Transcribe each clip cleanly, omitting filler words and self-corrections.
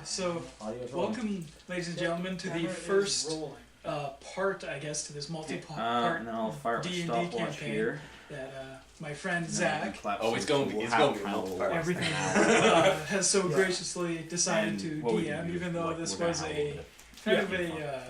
So, welcome, ladies and gentlemen, to the first part, I guess, to this multi-part D&D campaign here. That my friend Zach, it's going to be everything has so graciously decided to DM, even though this was a kind of a.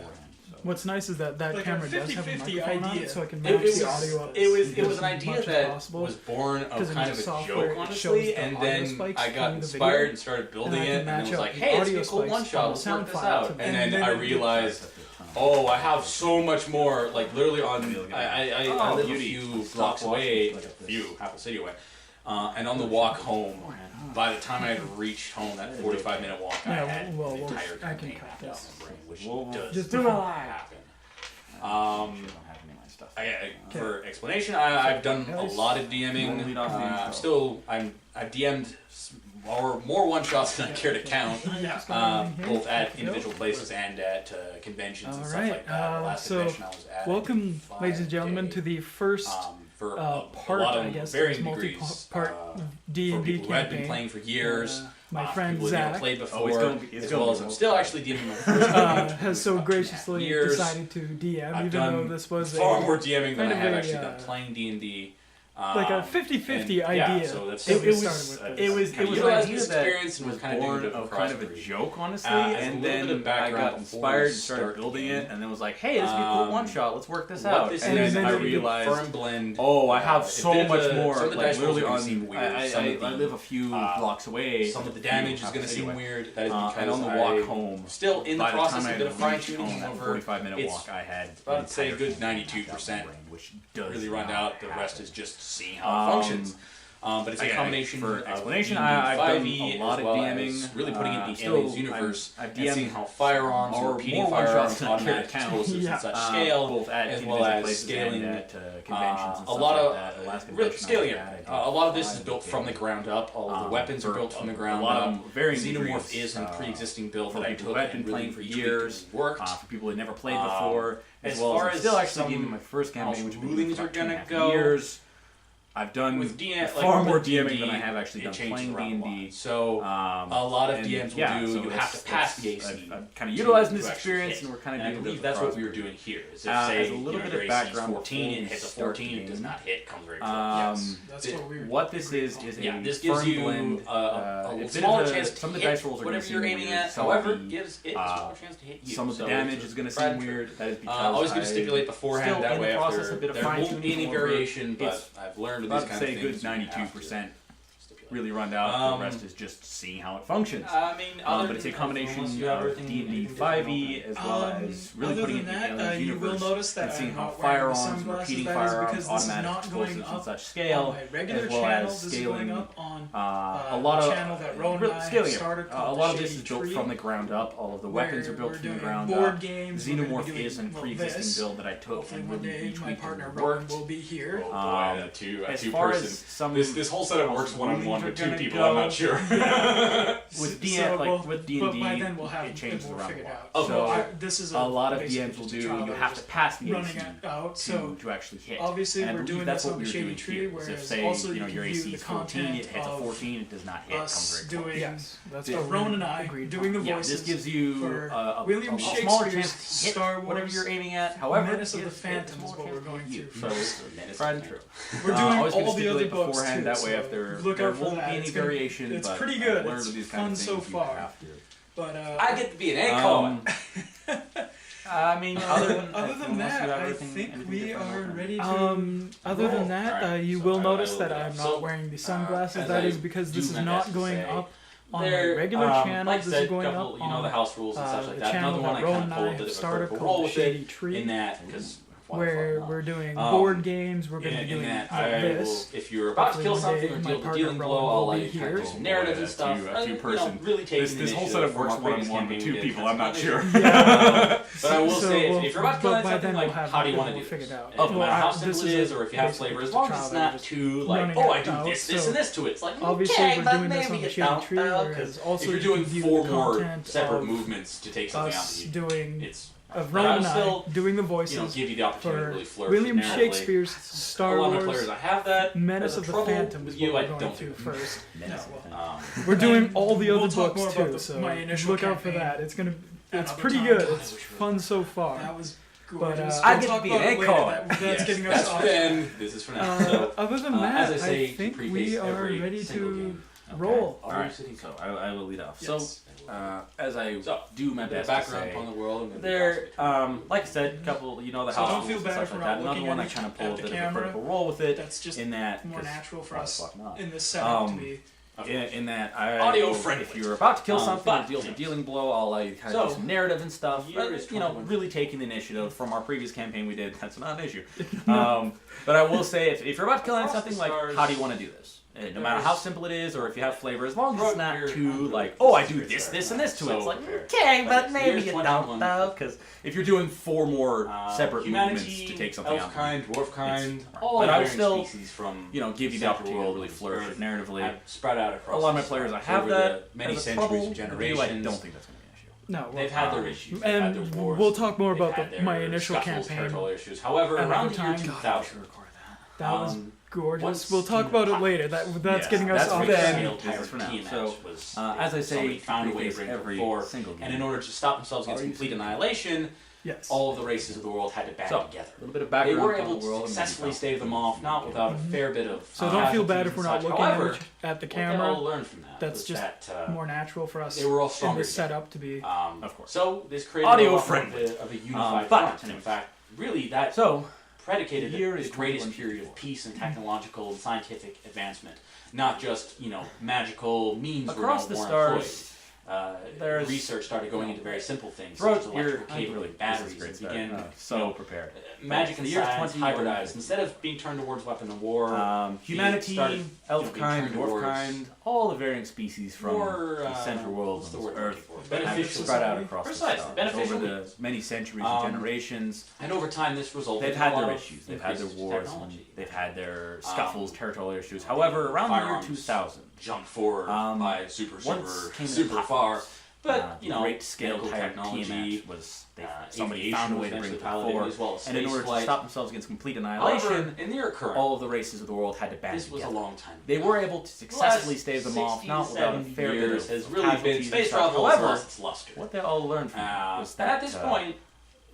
What's nice is that like camera does have a microphone on it, so I can match It the audio up. was an idea that was born of kind of a joke, honestly, and then I got inspired and started building it, and it was like, hey, let's be a cool one-shot, let's work this out. And then I realized, oh, I have so much more, like literally on, I live a few blocks away, like a few, half a city away, and on the walk home, by the time I had reached home, that 45-minute walk, I had an entire campaign mapped out in my brain, which does not happen. For explanation, I've done a lot of DMing. I've DM'd more one-shots than I care to count, both at individual places and at conventions and stuff like that. The last convention I was at, welcome, ladies and gentlemen, to the first part, I guess, varying multi-part D&D campaign. Who had been playing for years, my friend people Zach, who never played before, as well as I'm still actually DMing my first has so graciously decided to DM, I've even though this was far more DMing than I have a, actually done playing D&D. Like a 50-50 idea. So that's it was an idea experience and was kind of born of kind of a joke, honestly, and then I got inspired and started building it, and then was like, hey, this would be a cool one-shot, let's work this out. And then I realized, I have so much more, like literally I live a few blocks away. Some of the damage is going to seem weird. That is and on the walk home, still in the process of a bit of fine-tuning that over 45-minute walk I had, I'd say a good 92%, which does really run out. The rest is just seeing how it functions. But it's a combination for explanation. I've done a lot of DMing, really putting it in the Aliens universe, I've and seeing how firearms or repeating firearms, automatic explosives and such scale, both at as well as scaling at conventions and a lot of scaling it. A lot of this is built from the ground up. All of the weapons are built from the ground up. Xenomorph is a pre-existing build that I took and really playing for years. Worked for people who had never played before. As far as still actually giving my first campaign, which rulings are gonna go. Years. I've done with far more DMing than I have actually done playing D&D. So a lot of DMs will do. You have to pass the AC. I've kind of utilizing this experience, and we're kind of doing. I believe that's what we were doing here. Is if say a little bit of background. 14, it hits a 14. It does not hit. Comes right yes, that's what this is a this gives you blend. A smaller chance to some of the hit dice rolls are whatever you're aiming at. However, gives it a smaller chance to hit you. Some of the damage is going to seem weird. That is because always going to stipulate beforehand. That way, after there won't be any variation. But I've learned these kind of things. 92% really run out. The rest is just seeing how it functions. I mean, but it's a combination of D&D 5e as well as really putting it in the Aliens universe and seeing how firearms, repeating firearms, automatic explosives and such scale, as well as scaling. A lot of scaling. A lot of this is built from the ground up. All of the weapons are built from the ground up. Xenomorph is a pre-existing build that I took and really retweaked and worked. Will be here. As far as some this whole setup works one-on-one with two people. I'm not sure. With D&D, but by then we'll have it changes we'll around figure the it world. out. So this is a lot of DMs will do. You have to pass the running AC out. to actually hit. Obviously, and we're doing that's this what on the we're Shady doing Tree, here. whereas If say also your AC is 14, it hits a 14, it does not hit. Us comes very close. yes, that's what Rowan and I doing the voices. This gives you a William smaller Shakespeare's chance to hit Star Wars, whatever you're aiming at. However, Menace of the Phantom is what we're going through. True. We're doing all the other books beforehand. too. That way, So if there look out for won't be that. any variation, it's but pretty good. learned It's these fun kind of so things far. But I get to be an egg I mean, other than that, I think we are ready to. Other than that, you will notice that I'm not wearing the sunglasses. That is because this is not going up on my regular channel. This is going up on the house rules and stuff like the that. channel Another one that I Rowan kind and of I pulled have that started roll called the with Shady it Tree, in that because where we're doing board games. We're going to be doing this. If you're about to kill something or deal a dealing blow, I'll let you kind of do some narratives and stuff. Two-person. Really taking this whole setup works one-on-one with two people. I'm not sure. But I will say, if you're about to kill something, like, how do you want to do it? No matter how simple it is, or if you have flavor, as long as it's not too like, oh, I do this, this, and this to it. It's like, okay, but maybe it's not because if you're doing 4 more separate movements to take something out, it's of Roman and I doing the voices give you the opportunity to really flourish William narratively. Shakespeare's Star A lot of Wars my players, I have that. Menace of the Phantom is what we're going to first. We're doing all the other books too, so look out for that. It's pretty good. It's fun so far. That was but I get to be an egg card. That's getting us off. This is for now. So, other than that, as I say, I think we are ready to roll. All right, so I will lead off. Yes. So, as I do my best background to say, on the world, there, like I said, a couple, the house don't feel bad and stuff for like not that. Another looking one I at kind of the pulled a bit of a camera. critical role with it. That's just in that more natural for us not. in this setup to be. In that, audio friendly. If you're about to kill something or deal a dealing blow, I'll allow you to kind of do some narrative and stuff. Really taking the initiative from our previous campaign we did. That's not an issue. But I will say, if you're about to kill something, like, how do you want to do this? No matter how simple it is, or if you have flavor, as long as it's not too like, oh, I do this, this, and this to it. It's like, okay, but maybe you don't though, because if you're doing 4 more separate movements to take something out, kind, dwarf kind, but I would still, give you the opportunity to really flourish it narratively. Spread out across. A lot of my players, I have that many centuries of generations. I don't think that's going to be an issue. No, they've had their issues. And we'll talk more about my initial campaign. However, around the year 2000, that was gorgeous. We'll talk about it later. That's getting us off then. For now. So, as I say, found a way to bring every single game. And in order to stop themselves against complete annihilation, all of the races of the world had to band together. A little bit of background. They were able to successfully stave them off, not without a fair bit of. So don't feel bad if we're not looking at the camera. Learned from that. That's just more natural for us. They were all stronger. In this setup to be. Of course. So this created audio of a unified front, and in fact, really that. Predicated the greatest period of peace and technological and scientific advancement, not just magical means across the stars. Research started going into very simple things, such as electrical cable and batteries, and began prepared. Magic and science hybridized. Instead of being turned towards weapon of war, humanity, elf kind, dwarf kind, all the varying species from the central world of Earth, beneficial spread out across the stars over the many centuries and generations. And over time, this resulted. They've had their issues. They've had their wars. They've had their scuffles, territorial issues. However, around the year 2000, jumped forward by super far. But great scale technology was somebody found a way to bring it to the fore, and in order to stop themselves against complete annihilation, all of the races of the world had to band together. This was a long time. They were able to successfully stave them off, not without a fair bit of has really been space travel. However, its luster. what they all learned from it was that at this point,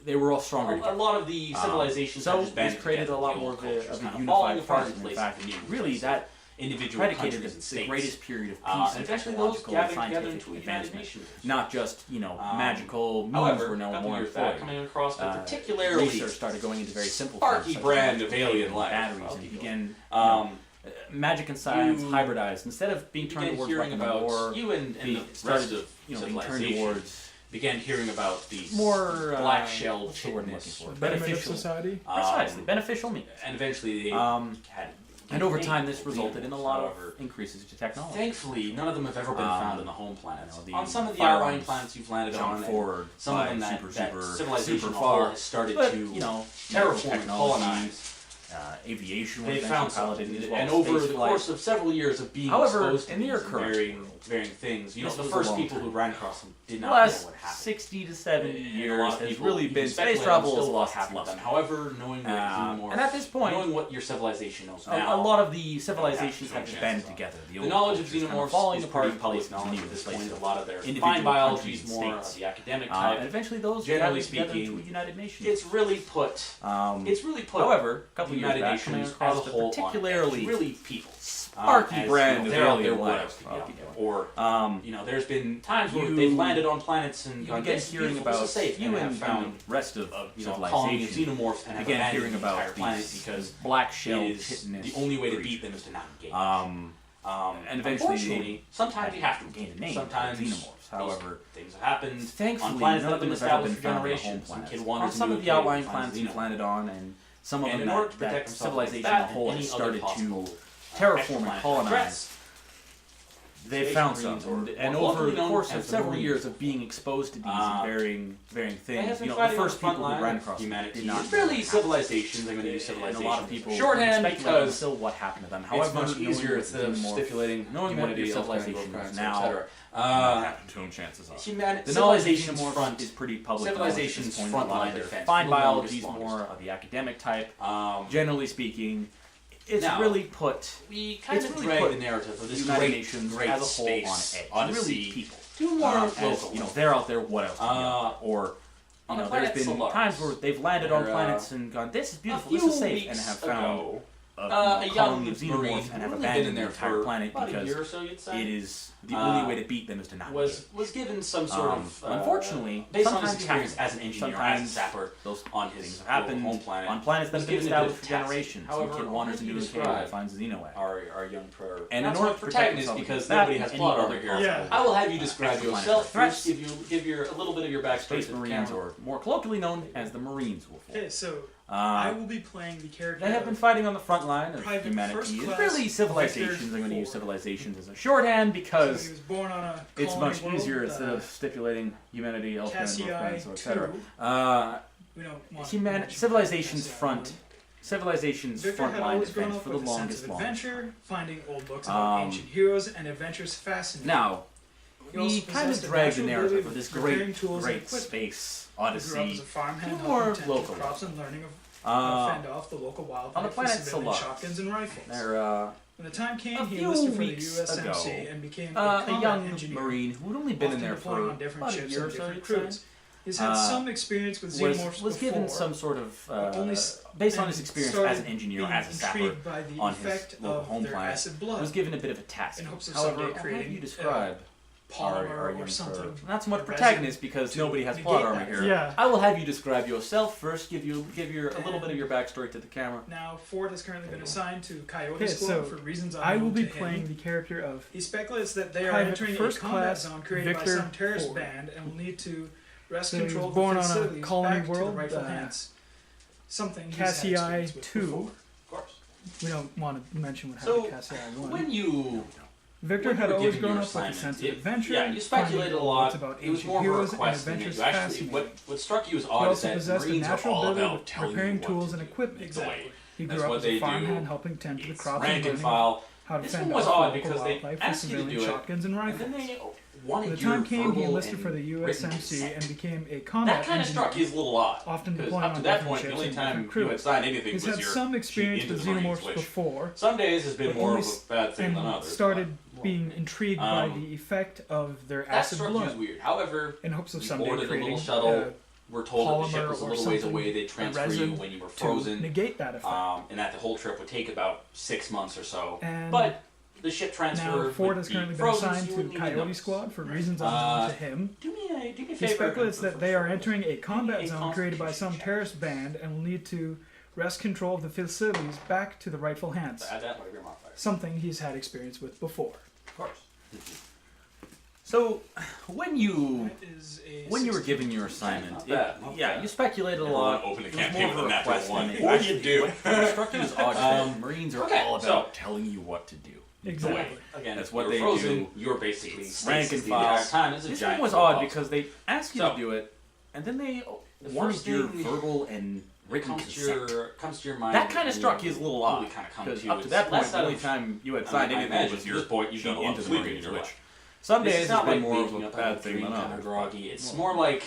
they were all stronger together. A lot of the civilizations so this created a lot more of a unified front. In fact, really that individual predicated the greatest period of peace and technological and scientific advancement. Not just, magical means were no more employed. Coming across a particularly research started going into very simple sparky brand of alien life. Batteries and began magic and science hybridized. Instead of being turned towards weapon of war, you and the rest of being turned towards began hearing about these more black-shelled beneficial society. Precisely, beneficial means. And eventually they had. And over time, this resulted in a lot of increases to technology. Thankfully, none of them have ever been found on the home planets. On some of the outlying planets you've landed on, some of them that civilization far has started to terraform and colonize. Aviation they found something, and over the course of several years of being exposed to varying things, the first people who ran across them did not know what happened. 60 to 70 years has really been space travel has lost its luster. However, knowing more, and at this point, knowing what your civilization knows now, a lot of the civilizations have banded together. The knowledge of xenomorphs falling apart. Public knowledge at this point. A lot of their fine biology is more of the academic type. And eventually, those generally speaking, United Nations. It's really put. However, a couple United Nations as a whole, particularly really people, sparky brand of alien life. Or there's been times where they've landed on planets and you began hearing about you and found the rest of civilization. Xenomorphs and began hearing about these because black shell the only way to beat them is to not engage. And eventually, sometimes you have to gain a name. Sometimes xenomorphs. However, things have happened. Thankfully, on planets none of them have ever been found on the home planets. On some of the outlying planets you've landed on, and some of them that civilization as a whole has started to terraform and colonize. They've found some, and over the course of several years of being exposed to these varying things, the first people who ran across humanity did not really civilizations. I'm going to use civilizations. And a lot of people shorthand because still what happened to them. However, it's much easier instead of stipulating knowing what your civilization is now. Happened to him, chances are. The knowledge of xenomorph is pretty public. Civilization's frontline defense. Fine biology is more of the academic type. Generally speaking, it's really put. We kind of drag the narrative of this great nations as a whole on edge. Odyssey. People. Do more local. They're out there. What else? Or there's been times where they've landed on planets and gone, "This is beautiful. This is safe," and have found a young xenomorph and have abandoned the entire planet because it is the only way to beat them is to not was given some sort of unfortunately based on his experience as an engineer, as a sapper, those on his things happen home planet on planets that have been established for generations. However, the kid wanders into a cave and finds a xenoad. Our young pro and in order to protagonist, because nobody has plot armor here. Yeah. I will have you describe yourself first. Give your a little bit of your backstory. Space Marines, or more colloquially known as the Marines, will fall. Okay, so I will be playing the character. They have been fighting on the front line of humanity. Really, civilizations. I'm going to use civilizations as a shorthand because he was born on a it's much easier instead of stipulating humanity, etc. Civilization's front. Civilization's front line defense for the longest long. Adventure, finding old books about ancient heroes and adventures fascinating. Now, we kind of drag the narrative of this great space odyssey to more local. Crops and learning of fend off the local wildlife on the planet Salar. Shotguns and rifles. When the time came, he enlisted for the USMC and became a young engineer, Marine who had only been in there for about a year or so. Crews. He's had some experience with xenomorphs was given some sort of based on his experience as an engineer, as a sapper on his local home planet, was given a bit of a task. However, how do you describe our young something? Not so much protagonist because nobody has plot armor here. Yeah. I will have you describe yourself first. Give your a little bit of your backstory to the camera. Now, Ford has currently been assigned to Coyote Squad for reasons I will be playing the character of. He speculates that they are entering a combat zone created by some terrorist band and will need to wrest control of the facilities back to the rightful hands. Something Cassie he's had experience with 2. before. Of course. We don't want to mention what happened to Cassie 1. When you Victor had always grown up with a sense of adventure. Yeah, you speculated a lot. About it was more heroes of a quest and than adventures you actually. What struck you as odd is that possessed Marines a natural are all ability about telling repairing you tools what and to equipment. do. Exactly. He grew up as a farmhand helping tend to the crops and learning how to this fend one was off odd local because they wildlife with asked you to civilian do it, shotguns and rifles. and then they When the time came, he enlisted for the USMC and became a combat That kind of struck you as a little odd. Often deploying up to on that different point, the ships only and time different crews. you had signed anything He's was had your some experience into with the Marines, xenomorphs which before. Some days has been more of a bad thing than and others. started being intrigued by the effect of their that acid struck you blood as weird. However, in hopes of we someday boarded a creating little shuttle. We're told that the ship was a polymer little or ways something, away. They transfer resin you when you were to frozen. negate that effect. And that the whole trip would take about 6 months or so. And but the ship transfer now Ford would has be currently been frozen, assigned so you to wouldn't even Coyote notice. Squad for reasons unknown to him. Do me a favor. He speculates that they are entering a combat zone created by some terrorist band and will need to wrest control of the facilities back to the rightful hands. Add that while you're modifier. Something he's had experience with before. Of course. So, when you were given your assignment, you speculated a lot. Open the It was campaign more with of a a natural request one. than it What do you actually- do? What struck you as odd is that Marines are all about telling you what to do. Exactly. Again, That's what you're they frozen, do. You're basically Rank and the entire file. time as a This giant one was football. odd because they asked you to do it, and then they wanted first your thing verbal and written comes consent. to your mind. That kind of struck you as a little odd, because up to that point, the only time you had signed anything was your point. You've done a lot into of the sleeping in Marines, your which life. some This days is has not been like more of waking a up bad thing than kind of others. groggy. It's more like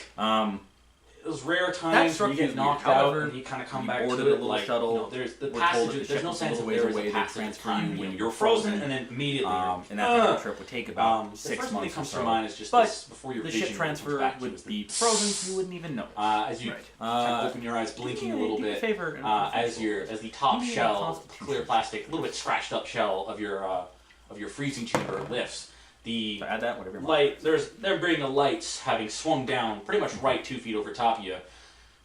those rare That times struck where you you get as knocked weird. out However, and you kind of come we back to boarded it. a little Like, shuttle. there's the We're told passage. that the There's no ship sense was of a ways there is away. a They passage of transfer time you when when you're you're frozen frozen. and then immediately. And that kind of trip would take about 6 months months or comes to so. mind is just But this, before your the vision ship transfer comes back to would is be the- frozen, so you wouldn't even know. As you kind of open your eyes, blinking a little do me a bit, favor and as the top give me a shell, constitution clear plastic, a little bit scratched up shell of your freezing chamber lifts. The add that whatever. light, they're bringing the lights having swung down pretty much right 2 feet over top of you.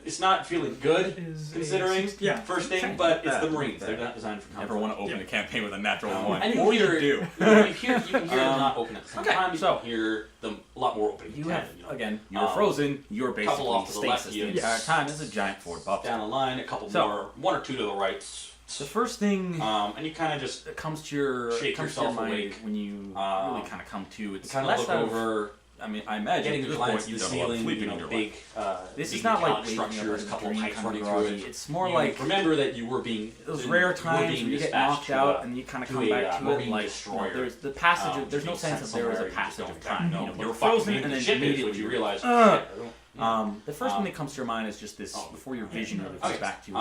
It's not feeling good, considering first thing, but it's the Marines. They're not designed for comfort. Never want to open a campaign with a natural one. And Or you do. you can hear them not open at the same Okay, time. You so- can hear them a lot more open. You have, again, you're frozen, you're basically off to the left stasis of the you. entire time as a giant Ford Buff. Down the line, a couple So- more, 1 or 2 to the right. The first thing, and you kind of just comes to your shake yourself awake when you really kind of come to. It's kind of look over. I mean, I imagine getting a glance at the ceiling, big, this big is not like structures, a couple pipes running through it. It's more like remember that you were being those rare times when you get knocked out and you kind of come back to it. Like there's the passage. There's no sense that there was a passage of time. No, you were frozen and then immediately you realize. The first thing that comes to your mind is just this before your vision really comes back to you.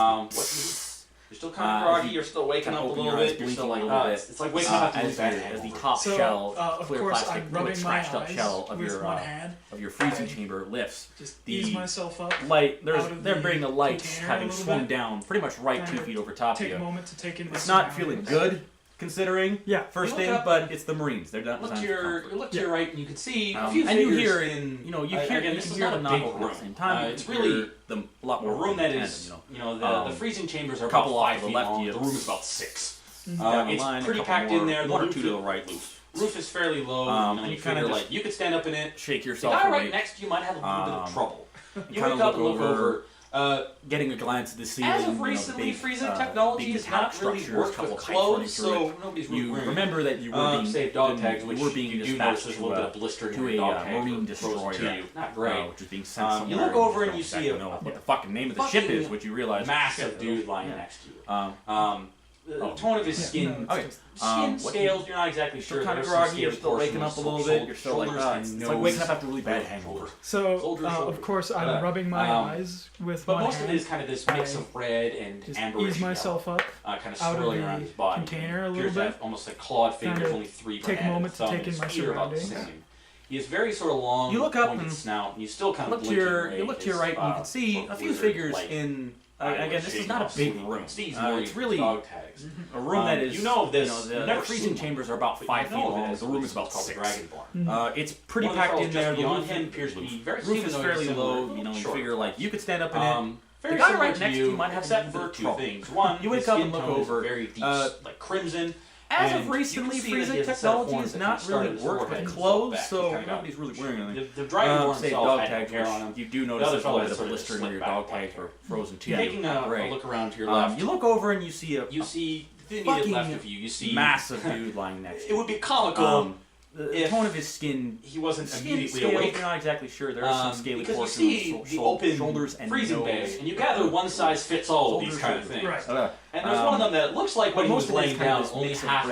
You're still kind of groggy. You're still waking up a little bit. You're still like, it's like waking up as the top shell, clear plastic, scratched up shell of your freezing chamber lifts. Just ease myself up. Light. They're bringing the lights having swung down pretty much right 2 feet over top of you. Take a moment to take in. It's not feeling good. Considering, first thing, but it's the Marines. They're not designed for comfort. You look to your right, and you can see a few figures. And you hear in, you hear them not over at the same time. It's really a lot more a room that is, the freezing chambers are about 5 feet long. The room is about 6. It's pretty packed in there. One or two to the right. Roof is fairly low. You kind of like you could stand up in it. Shake yourself. The guy right next to you might have a little bit of trouble. You wake up and look over. Getting a glance at the ceiling. As of recently, freezing technology has not really worked with clothes, so nobody's you remember that you were being save dog tags, which you were being dispatched a little bit of blister to a Marine destroyer. Not great. Which is being sent somewhere. You look over and you see what the fucking name of the ship is, which you realize massive dude lying next to you. The tone of his skin. Skin scales, you're not exactly sure. Kind of groggy, you're still waking up a little bit. You're still like, it's like waking up after a really bad hangover. So, of course, I'm rubbing my eyes with one hand. But most of it is kind of this mix of red and amberish. Ease myself up kind of swirling around his body. Container a little bit. Almost like clawed fingers, only 3 take a moment to take in my surroundings. He is very sort of long, you look up pointed snout, and you still kind of you look to your right, and you can see a few figures in. Again, this is not a big room. It's really a room that is. The freezing chambers are about 5 feet long. The room is about 6. It's pretty packed in there. Beyond him appears to be very roof is fairly low. You figure like you could stand up in it. The guy right next to you might have except for 2 things. One, you wake up and look over. Very deep, like crimson. As of recently, freezing technology has not really worked with clothes, so nobody's really wearing anything. The Dragonborn say dog tags, which you do notice there's a little bit of blister near your dog tags are frozen too. Taking a look around to your left, you look over and you see the immediate left of you. You see massive dude lying next to you. It would be comical. The tone of his skin, he wasn't immediately scales, awake. You're not exactly sure. There are some scaly portions, you see the open shoulders and freezing nose. Bay, and you gather one size fits all of these kind of things. Right. And there's one of them that looks like when he was laying down, only half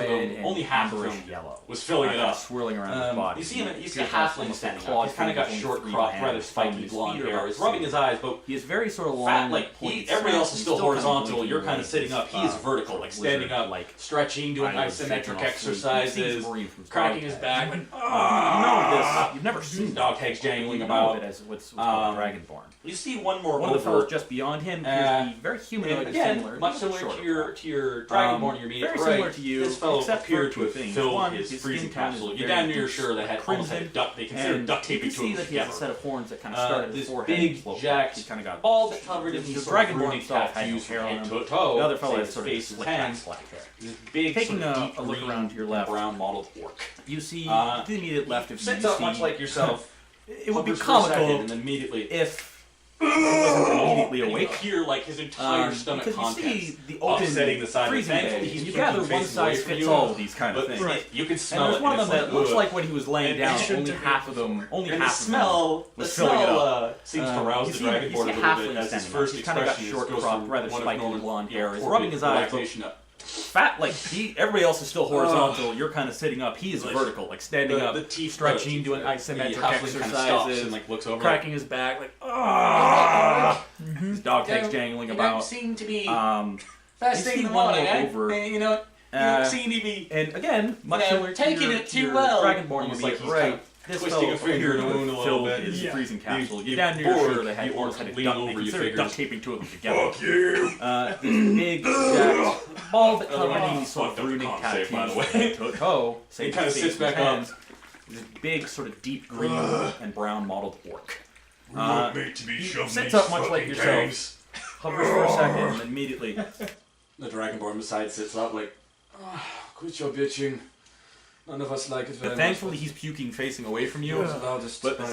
of them yellow was filling it up, swirling around his body. You see him. You see a halfling standing up. He's kind of got short, cropped, rather spiky blonde hair. He's rubbing his eyes, but he is very sort of long. Fat, like everybody else is still horizontal. You're kind of sitting up. He is vertical, like standing up, like stretching, doing isometric exercises, cracking his back. You know this. You've never seen dog tags jangling about. As what's called Dragonborn. You see one more. One of the fellows just beyond him appears to be very humanoid. Again, much similar to your Dragonborn. Your immediate very similar to you. This fellow appeared to have filled one, his freezing capsule. You're damn near sure they had crimson. They considered duct taping to him. You see that he has a set of horns that kind of start at his forehead. Big, jacked, bald, covered in these Dragonborn himself tattoos hair on to toe. The other fellow has sort of face, hands, black hair. Big, taking a look around to your left, brown mottled orc. You see to the immediate left of you. Sits up much like yourself. It would be comical and immediately if he wasn't immediately awake. You hear like his entire stomach contents. Because you see the open the side freezing bay. You gather one size fits all of these kind of things. Right. You can smell and it. There's one of them that looks like when he was laying down. Only half of them. The smell seems to rouse the Dragonborn a little bit as his first expression short, cropped, rather spiky blonde hair. He's rubbing his eyes. Fat, like everybody else is still horizontal. You're kind of sitting up. He is vertical, like standing up, stretching, doing isometric exercises, and like looks over, cracking his back, like his dog tags jangling about. You don't seem to be fasting in the morning, over. You don't seem to be. And again, much similar to taking it too well. Dragonborn was like right. This twisting a finger in a wound a little bit. His freezing capsule. You're down near sure they had almost had a duct taping two of them together. Fuck you! This big, jacked, bald, covered sort of runic tattoos by the way. toe. He kind of sits back up. This big, sort of deep green and brown mottled orc. He sits up much like yourselves, hovers for a second, and then immediately the Dragonborn beside sits up like, quit your bitching. None of us like it very But thankfully, he's puking facing away from you. But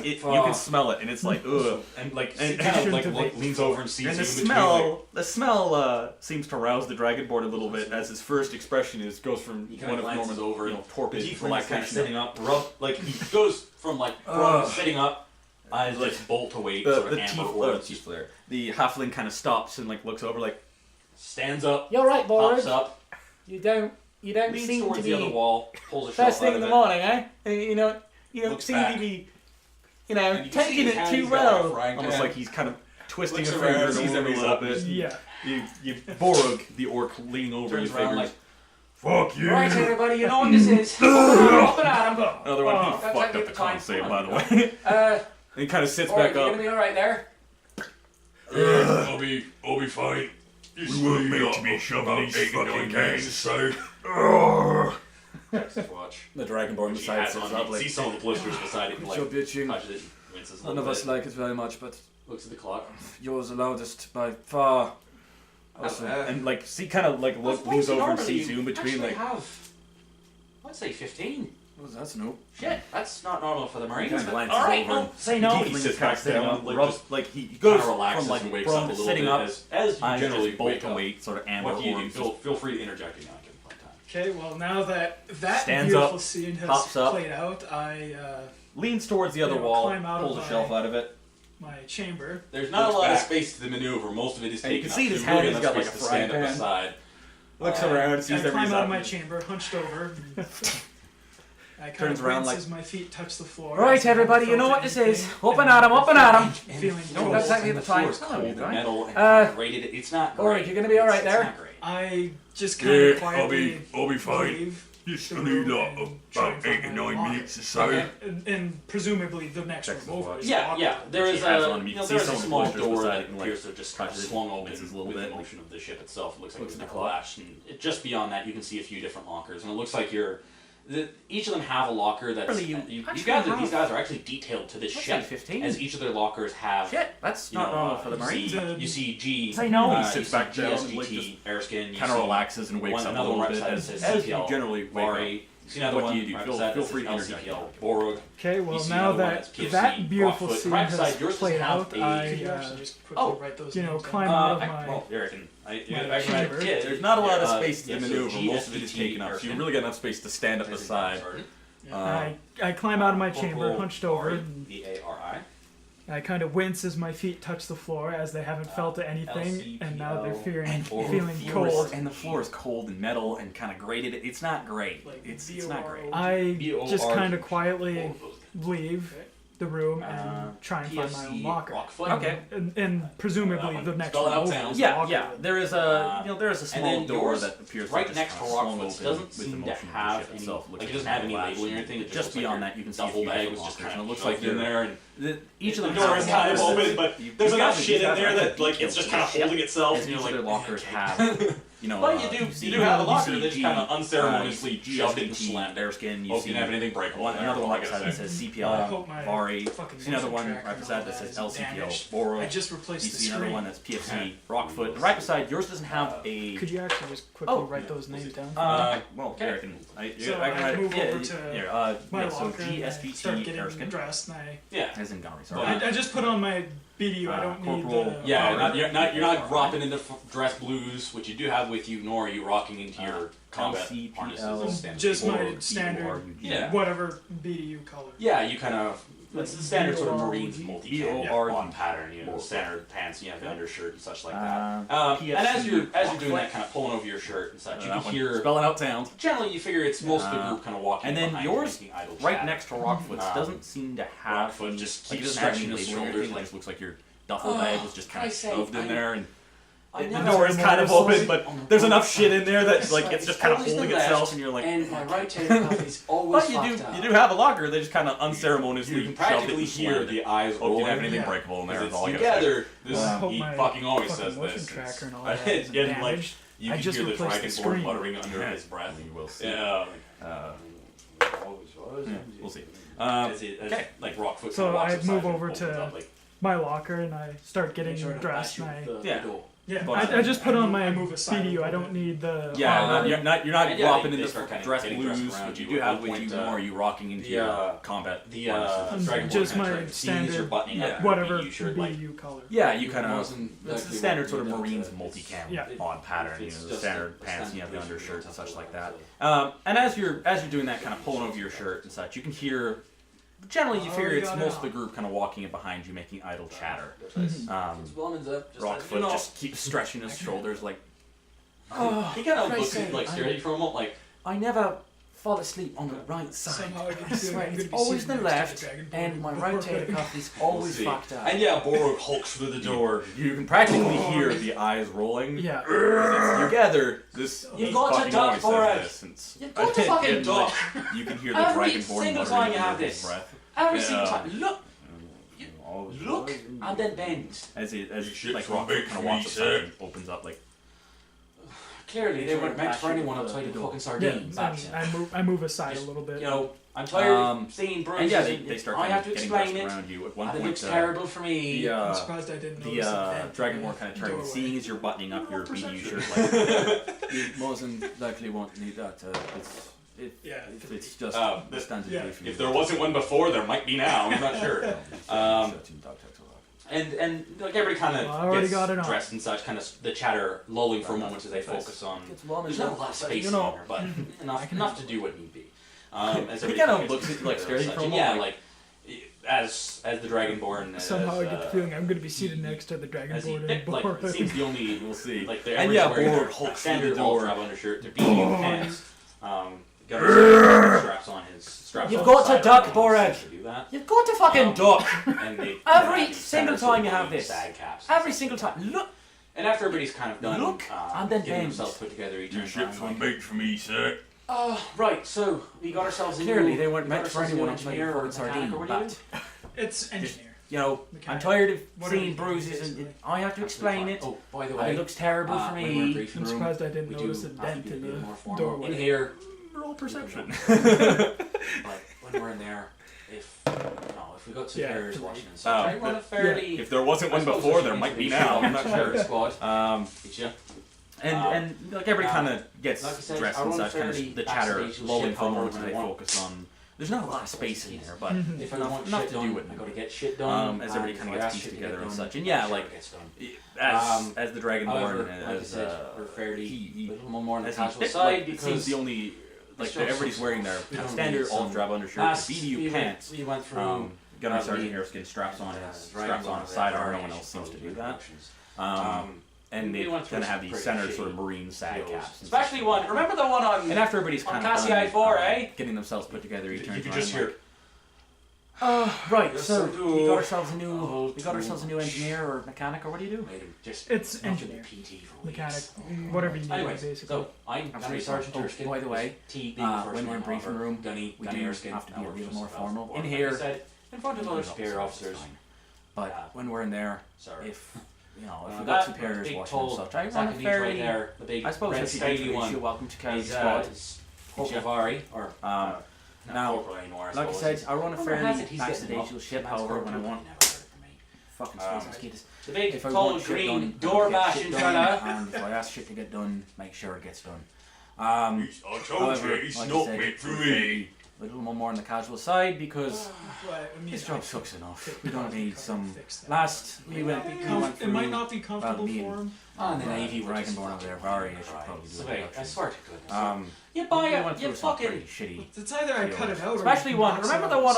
you far. can smell it, and it's like ugh. And like, And kind of like leans over and sees And you the in between. smell seems to rouse the dragonborn a little bit, as his first expression goes from He one kind of of Norman's over, torpid kind of relaxation. sitting up, he goes from sitting up, eyes like bolt awake, sort of amber orbs. The halfling kind of stops and looks over, stands up, You're right, Borg. pops up, You don't leans seem towards to the other be wall, pulls a shelf first thing out in of the it. morning, eh? You don't Looks seem back. to be, And you can see taking his it hand, too he's got a well. frying almost pan. like he's kind of twisting Looks a around, finger sees to move a little everybody's bit. Yeah. You Borg, the orc, leaning over, Turns you around figures. like, Fuck you! Right, everybody, you know what this is. Open at him. Another one, he That's fucked like up the the con time. save, by the way. And he kind of sits Borg, back you're up. gonna be alright there. I'll be fine. We weren't meant to be shoving these fucking games, so... Checks his watch. The dragonborn Which he beside has sits on. up You like, see some of the blisters beside it, and You're bitching. touches it, winces a None little of us bit. like it very much, but Looks at the clock. yours the loudest by far. and kind of leans over and sees you in between, I'd say 15. Well, that's no. Shit, that's not normal for the Marines. kind of but- glances all right, over. well, say no. He sits back sitting down, up, he kind goes of relaxes from and wakes up a prone to little sitting bit up, as you eyes generally just bolt wake to up. wait, sort of amber What do you do? orbs. Feel free to interject again. I can find time. Okay, well now that Stands beautiful up, scene has pops up. played out, I Leans towards the other wall, climb out pulls of a shelf out of it. my chamber. There's not Looks a lot back. of space to the maneuver. Most of it is And you taken can see up. his So really hand, he's got, enough like, a space to frying stand up pan. aside. Looks around, sees I climb everybody's out up. of my chamber, hunched over. I kind Turns of around wince as my feet touch the floor. Right, as I everybody, you haven't know felt what this is. anything, Open and at him, open at him. Feeling No, cold. that's exactly And the the floor time. is cold and right? metal and rated. It's not great. Alright, you're gonna be alright It's there. not great. I just kind of Yeah, quietly I'll be fine. leave Just the I need room like and try about and find 8 or my 9 locker. minutes or so. Okay. And presumably the next Checks room his over. watch. is Yeah, locker. yeah. There Which is he has a on. You can see there's a some of the small blisters door beside that it and, appears to have just kind of touches it, swung open winces a little with the bit, motion of the ship itself. It looks like looks it's at been the clock. collapsed. And just beyond that, you can see a few different lockers, and it looks like each of them have a locker that's. Really, These actually guys have- are actually detailed to this Let's ship, say 15. as each of their lockers have. Shit, that's You not know, normal for the you Marines. see- You see G. Say no. He you sits see back down and, GSGT, Erskine. You Kind of see relaxes and wakes one, up a another little one bit right as, beside it as says you CPL, generally wake Vari. up. You see another What one do you do? right Feel- beside feel that free says to interject. LCPL, Borog. Okay, You well see now another one that that's PFC, that beautiful Rockfoot. scene Right has beside yours played doesn't have out, a- I Could you actually just quickly write those you know, names climb down. out of my. Well, there I can. chamber. There's not a lot of Yeah, space to yeah, so maneuver. Most of it is GSGT, taken up, so you Erskine. really got enough space to stand up the side. I climb out of my chamber, Corporal hunched over, Vari, and VARI. I kind of wince as my feet touch the floor, as they haven't felt anything, and now they're feeling cold. And the floor is cold and metal and kind of grated. It's not great. Like It's not great. I just BOR. kind of quietly All of those. leave the room and try and find my own PFC, locker. Rockfoot. Okay. And presumably the next Spell it room out over sounds. is Yeah, locker yeah. room. There is a there is a small then door yours, that appears right to next to just swung Rockfoot's open doesn't with the seem to motion of the have ship any. itself. Like it doesn't have any labeling or anything. It Just looks like beyond your that, you can see a duffel few bag different was just lockers, kind and of it looks like in you're there. And each of the them door has is kind of lockers. open, but You- there's you enough guys- shit you in guys there are that like it's detailed just to kind of the ship. holding itself. As And you're each like, of their lockers okay. have, you know. But you do have a locker that's G, kind of unceremoniously G, shoved into GSGT, slam. Airskin, you Hope see you didn't have anything breakable. one, there, another one like right I beside that said. says I CPL, hope my Vari. fucking See another motion one tracker right and beside all that says isn't LCPL, damaged. Boro. I just You replaced the see another screen. one that's PFC, Rockfoot. Right beside yours doesn't have a. Could you actually just quickly Oh, write those names down? Well, Okay. here I can. So I can I write move yeah, over yeah, to here, my yeah, so locker and I start GSGT getting Erskine. dressed, and Yeah. As in Gary, sorry. I just put on my BDU. I don't need Corporal. the. Yeah, power. you're not dropping into dress blues, which you do have with you, nor are you rocking into your combat LCPL. harnesses. as standard Just people. my standard, Yeah. whatever BDU color. Yeah, you kind of. It's the standard sort of Marines multi-cam BORG. on pattern, you know, standard pants, and you have the undershirt and such like that. PFC, And as you're doing Rockfoot. that, kind of pulling over your shirt and such, you That can one. hear. Spelling out sounds. Generally, you figure it's most of the group kind of walking. And then behind yours, making idle right chat. next to Rockfoot's, doesn't seem to have. Rockfoot just like, it keeps doesn't have stretching any his labeling or shoulders, anything, like, it just looks like your duffel bag was just kind of I say, shoved in there, and I the know door is kind of open, but there's enough shit in there that It's like like it's just kind of always the holding left, itself, and you're like. and my right tail cuff is always But you fucked up. do have a locker. They just kind of unceremoniously You can shoved it practically and hear slammed the it. eyes Hope you rolling. didn't have anything Yeah. breakable in there. Because Is all I you gotta say. gather, this I hope he my fucking always fucking says motion this. tracker and all It's that isn't getting like damaged. you I can just hear the replaced the dragonborn screen. muttering under Yeah. his breath. You will see. Yeah. We'll see. Okay. Like Rockfoot. So kinda walks I outside move and over opens to up, like, my locker and I start getting sort of dressed at and you I with the Yeah. door. Yeah, but, I just put on my BDU. I don't need the. Yeah, you're not dropping into the dress blues, but you do have with you more. You rocking into your combat. Just my standard whatever BDU color. Yeah, you kind of it's the standard sort of Marines multicam on pattern. You know, the standard pants, and you have the undershirt and such like that. And as you're doing that, kind of pulling over your shirt and such, you can hear. Generally, you figure it's most of the group kind of walking in behind you, making idle chatter. Rockfoot just keeps stretching his shoulders like. He kind of looks like staring for a moment, like I never fall asleep on the right side. I swear, it's always the left, and my rotator cuff is always fucked up. And Borog hulks through the door. You can practically hear the eyes rolling. Yeah. You gather this. You've got to duck for it. You've got to fucking duck. You can hear the Dragonborn muttering under his breath. Every single time. Look, and then bend. As like Rockfoot kind of walks upside and opens up like. Clearly, they weren't meant for anyone outside the fucking sardines. I move aside a little bit. You know, I'm tired of seeing bruises. And yeah, they start I have to explain it. Around you. At one and point, it looks terrible for me. I'm surprised I didn't notice the Dragonborn kind of turns, seeing as you're buttoning up your BDU shirt, like you most likely won't need that. It's just standard. If there wasn't one before, there might be now. I'm not sure. And like everybody kind of gets dressed and such, kind of the chatter lulling for a moment as they focus on. There's not a lot of space in there, but enough to do what need be. As he kind of looks at like staring for a moment. Yeah, like as the Dragonborn. Somehow I get the feeling I'm going to be seated next to the Dragonborn. Like seems the only we'll see. Like the Borg hulks standard all-strap undershirt, their BDU pants. Straps on his. You've got to duck, Borag. You've got to fucking duck. Every single time you have this. Every single time. Look. And after everybody's kind of done, and then getting themselves put together, your ships were made for me, sir. Right. So we got ourselves a clearly they weren't meant for anyone outside the sardine. But it's engineer. You know, I'm tired of seeing bruises, and I have to explain it. Oh, by the way, it looks terrible for me. I'm surprised I didn't notice a dent in the doorway. In here. Roll perception. But when we're in there, if we got superiors watching and such, I run a fairly. If there wasn't one before, there might be now. I'm not sure. Squad. And like everybody kind of gets dressed and such, kind of the chatter lulling for a moment as they focus on. There's not a lot of space in there, but if I want enough to do it, I got to get shit done. As everybody kind of gets pieced together and such, and yeah, like as the Dragonborn, we're fairly a little more on the as casual side because it seems the only. Like everybody's wearing their standard all-drab undershirt, the BDU pants. We went through Gunner Sergeant Hareskin straps on his sidearm. No one else seems to do that. And they kind of have these centered sort of marine sag caps. Especially one. Remember the one on? And after everybody's kind of Cassie I-4, getting themselves put together, you could just hear. Right, so we got ourselves a new engineer or mechanic, or what do you do? It's engineer, mechanic, whatever you need, basically. So I'm Gunny Sergeant Erskine. By the way, when we're in briefing room, we do have to be a little more formal. In here, in front of other superior officers. But when we're in there, if we got superiors watching and such, I run a fairly, I suppose if you do, you're welcome to carry the squad. Corporal or now, like I said, I run a fairly accidental ship, however, when I want fucking space mosquitoes. The big tall green door bashing fella. And if I ask shit to get done, make sure it gets done. I told you, it's not made for me. A little more on the casual side because this job sucks enough. We don't need some. We went it might not be comfortable for him. And the Navy Dragonborn over there, Barry, I should probably do it. I swear to goodness. You buy it, you fucking shitty. It's either I cut it out, especially one. Remember the one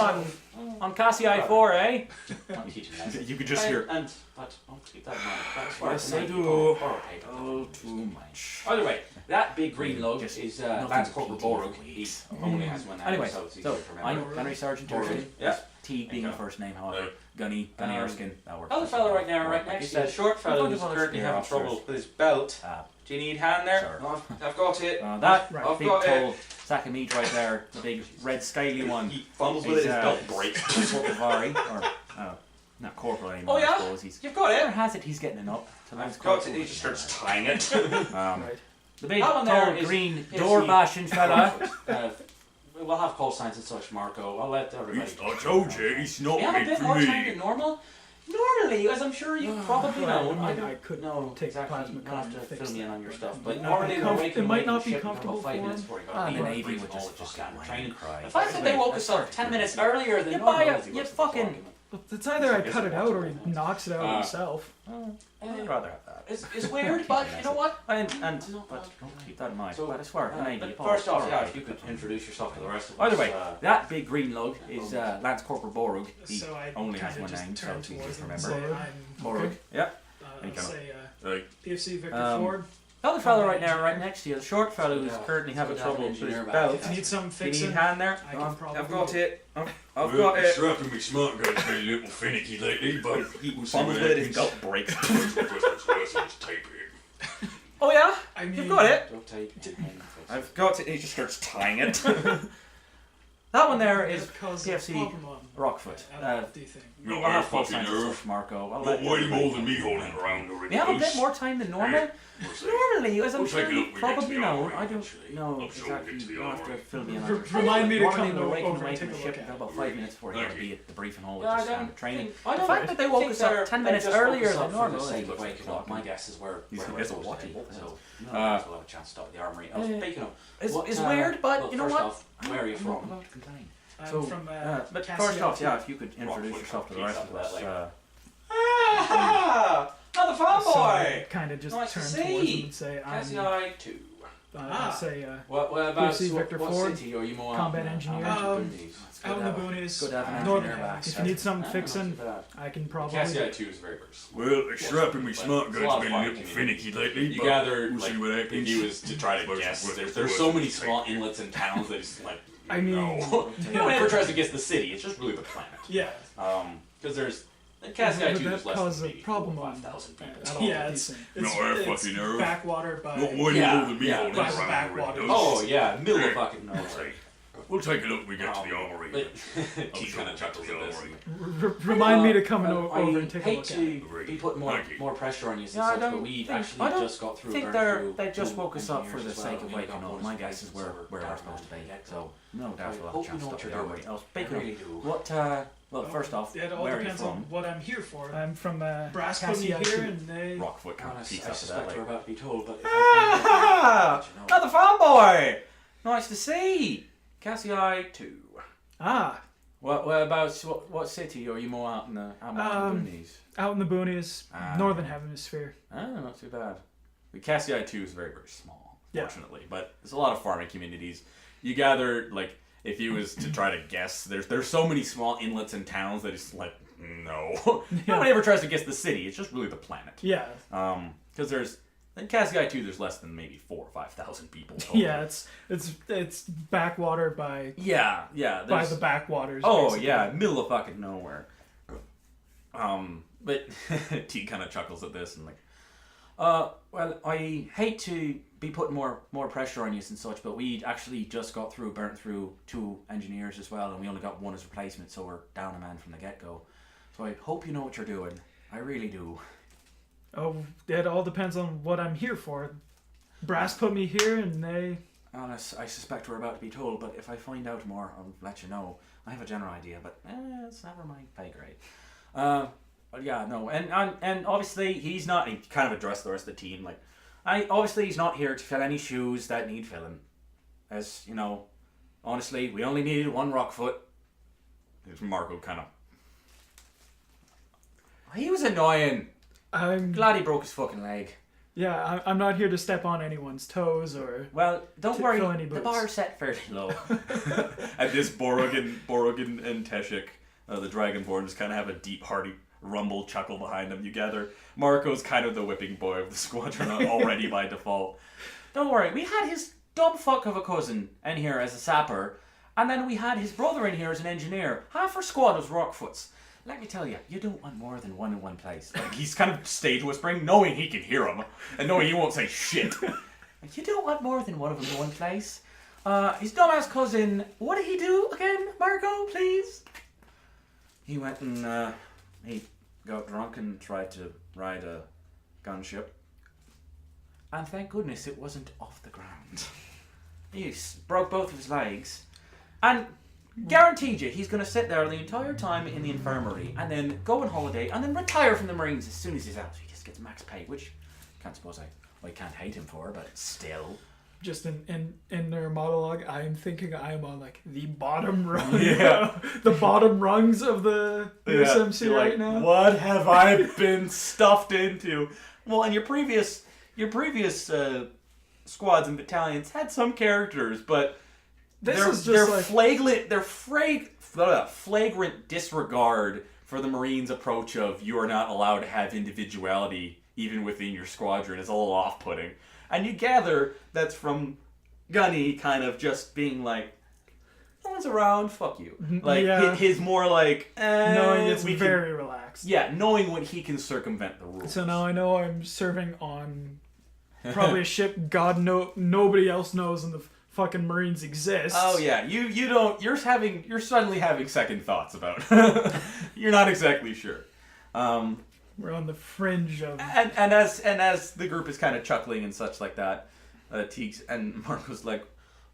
on Cassie I-4, eh? You could just hear. But I'll keep that in mind. Yes, I do. Oh, too much. Either way, that big green lug is Lance Corporal Borog. He only has one. Anyway, so I'm Gunnery Sergeant Erskine. Yeah. T being the first name, however. Gunny Erskine. That works. Other fellow right now, right next to the short fellow who's currently having trouble with his belt. Do you need a hand there? I've got it. That big tall sack of meat right there, the big red scaly one. He fumbles with it, his belt breaks. Corporal not corporal anymore. Oh yeah? I suppose you've got it. Where has it? He's getting it up. I've got it. He just starts tying it. The big tall green door bashing fella. We'll have call signs and such, Marco. I'll let everybody. I told you, it's not we have a made bit for more time me. than normal. Normally, as I'm sure you probably know, I could know take exactly. plasma You'll have to and fix fill me in that, on your but stuff. it But might normally, not be it might not be comfortable for 5 him. minutes before you Ah, got the Navy would just fucking whine and cry. The fact that they woke us up 10 minutes earlier than normal. You fucking. It's either I cut it out or he knocks it out himself. I'd rather have that. It's weird, but you know what? But keep that in mind. So, but I swear, but first off, yeah, if you could introduce yourself to the rest of us. Either way, that big green lug is Lance Corporal Borug. He So I only has kinda one just name, so turn it's easy towards to him and remember. say, Borug. Yeah. I'll say, Hey. PFC Victor The Ford. other fellow right now, right next to you, the short fellow who's currently having trouble with his belt. If you need some Do you fixing, need a hand there? I can probably I've got it. I've Well, got it. strapping me smart guy's been a little finicky lately, but we'll see what Fumbles with it, his happens. belt breaks. Let's tape it. Oh yeah? I mean, You've got it? Don't take I've got it. He just starts tying it. That one there is because PFC Pokemon. Rockfoot. Do you think? No, We'll I have full fucking signs of nerve. such, Marco. Why are you holding me holding around the We have a bit wrinkles? more time than normal. We'll see. Normally, as I'm We'll sure take it you up when we get to probably the know, armory, I don't actually. know I'm sure we'll exactly. get to the You'll have to armory. fill me in on R- your remind me to Normally come we're waking over away and from take the a ship look at until about it. 5 minutes before you Thank gotta you. be at the briefing hall, Yeah, which I is don't standard training. think- I The don't fact that they woke think us up they're- 10 they minutes just woke earlier us up than for normal. the sake is of waking up. My guess is we're He's we're gonna get supposed watching to both be, of so us. we'll have a chance to stop at the armory. Speaking of, It's weird, but well, you know first what? off, where are you I'm not from? about to complain. I'm So, from but Cassia first off, too. yeah, if you could introduce yourself to the rest of us. Ah, another So fanboy. kind of just Nice to turn see. towards him and say, Cassie I'm, I too. say, What about PFC Victor what Ford, city are you more combat engineer. Out in the boonies. Good to have an Northern engineer back. Hemisphere. if you need something fixing, I can probably. Cassie I too is very versatile. Well, strapping me smart It's a lot guy's of been fun, a little you know. finicky lately, You but gather, we'll like, see what if happens. he was to try to Versus guess, what- there's so many versus small inlets and towns that it's like, I mean, no. No one ever tries to guess the city, it's just really the planet. Yeah. Because there's, Cassie I would too that is less cause than a maybe problem 5,000 people. at all? Yeah, it's No, I it's fucking nerve. backwater by. Why are you Yeah, holding me yeah, holding by the around backwater. the Oh wrinkles? yeah, middle of fucking We'll nowhere. see. We'll take it up when we get to the armory. But he kind of chuckles at this. Remind me to come I over and take a hate look at to it. be putting more Thank you. more pressure on you since Yeah, I such, but don't we think- actually I don't just got through. I think they just woke us up for the engineers as sake well. of We waking got up. bonus My points guess is and where we're stuff supposed to be. down So no doubt I we'll have hope a you chance know to what stop you're the armory. doing. Speaking I really do. of what, well, first off, It all where are you depends from? on what I'm here for. I'm from Brass put me Cassia here, too. and they. Rockfoot kind of Honest, peeks I up to that suspect like, we're about to be told, but if ah, I find out, another fanboy. Nice to see. Cassie I too. Ah, Whereabouts? What city are you more out in the boonies? out in the boonies, northern hemisphere. Ah, not too bad. The Cassia 2 is very, very small, Yeah. fortunately, but there's a lot of farming communities. You gather, like, if you was to try to guess, there's so many small inlets and towns that it's like, no. Nobody ever tries to guess the city, it's just really the planet. Yeah. Because in Cassia 2, there's less than maybe 4,000 or 5,000 people total. Yeah, it's backwater by Yeah. by the backwaters. Oh, basically. yeah, middle of fucking nowhere. But T kind of chuckles at this and like, well, I hate to be putting more pressure on you and such, but we actually just burnt through 2 engineers as well, and we only got 1 as replacement, so we're down a man from the get-go. So I hope you know what you're doing. I really do. Oh, it all depends on what I'm here for. Brass put me here, and they. Honest, I suspect we're about to be told, but if I find out more, I'll let you know. I have a general idea, but it's never my pay grade. But yeah, no, and obviously he's not. He kind of addressed the rest of the team, like, obviously he's not here to fill any shoes that need filling. As you know, honestly, we only needed 1 Rockfoot. There's Marco kind of. He was annoying. I'm Glad he broke his fucking leg. Yeah, I'm not here to step on anyone's toes or. Well, don't worry, fill any the boots. bar's set fairly low. At this, Borog and Teshik, the Dragonborn, just kind of have a deep, hearty rumble chuckle behind them. You gather Marco's kind of the whipping boy of the squadron already by default. Don't worry, we had his dumb fuck of a cousin in here as a sapper, and then we had his brother in here as an engineer. Half our squad was Rockfoots. Let me tell you, you don't want more than 1 in one place. Like, he's kind of stage whispering, knowing he can hear him, and knowing he won't say shit. Like, you don't want more than 1 of them in one place. His dumbass cousin, what did he do again, Marco, please? He went and, he got drunk and tried to ride a gunship. And thank goodness it wasn't off the ground. He broke both of his legs. And Guaranteed you, he's going to sit there the entire time in the infirmary and then go on holiday and then retire from the Marines as soon as he's out. He just gets max pay, which I can't suppose I can't hate him for, but still. Just in their monologue, I'm thinking I'm on like the bottom rung, the bottom rungs of the USMC right now. What have I been stuffed into? Well, and your previous squads and battalions had some characters, but they're flagrant disregard for the Marines' approach of you are not allowed to have individuality even within your squadron is a little off-putting. And you gather that's from Gunny kind of just being like, no one's around, fuck you. Like, his more like, knowing it's very relaxed. Yeah, knowing when he can circumvent the rules. So now I know I'm serving on probably a ship nobody else knows in the fucking Marines exists. Oh yeah, you don't, you're suddenly having second thoughts about you're not exactly sure. We're on the fringe of... And as the group is kind of chuckling and such like that, Teagues and Marco's like,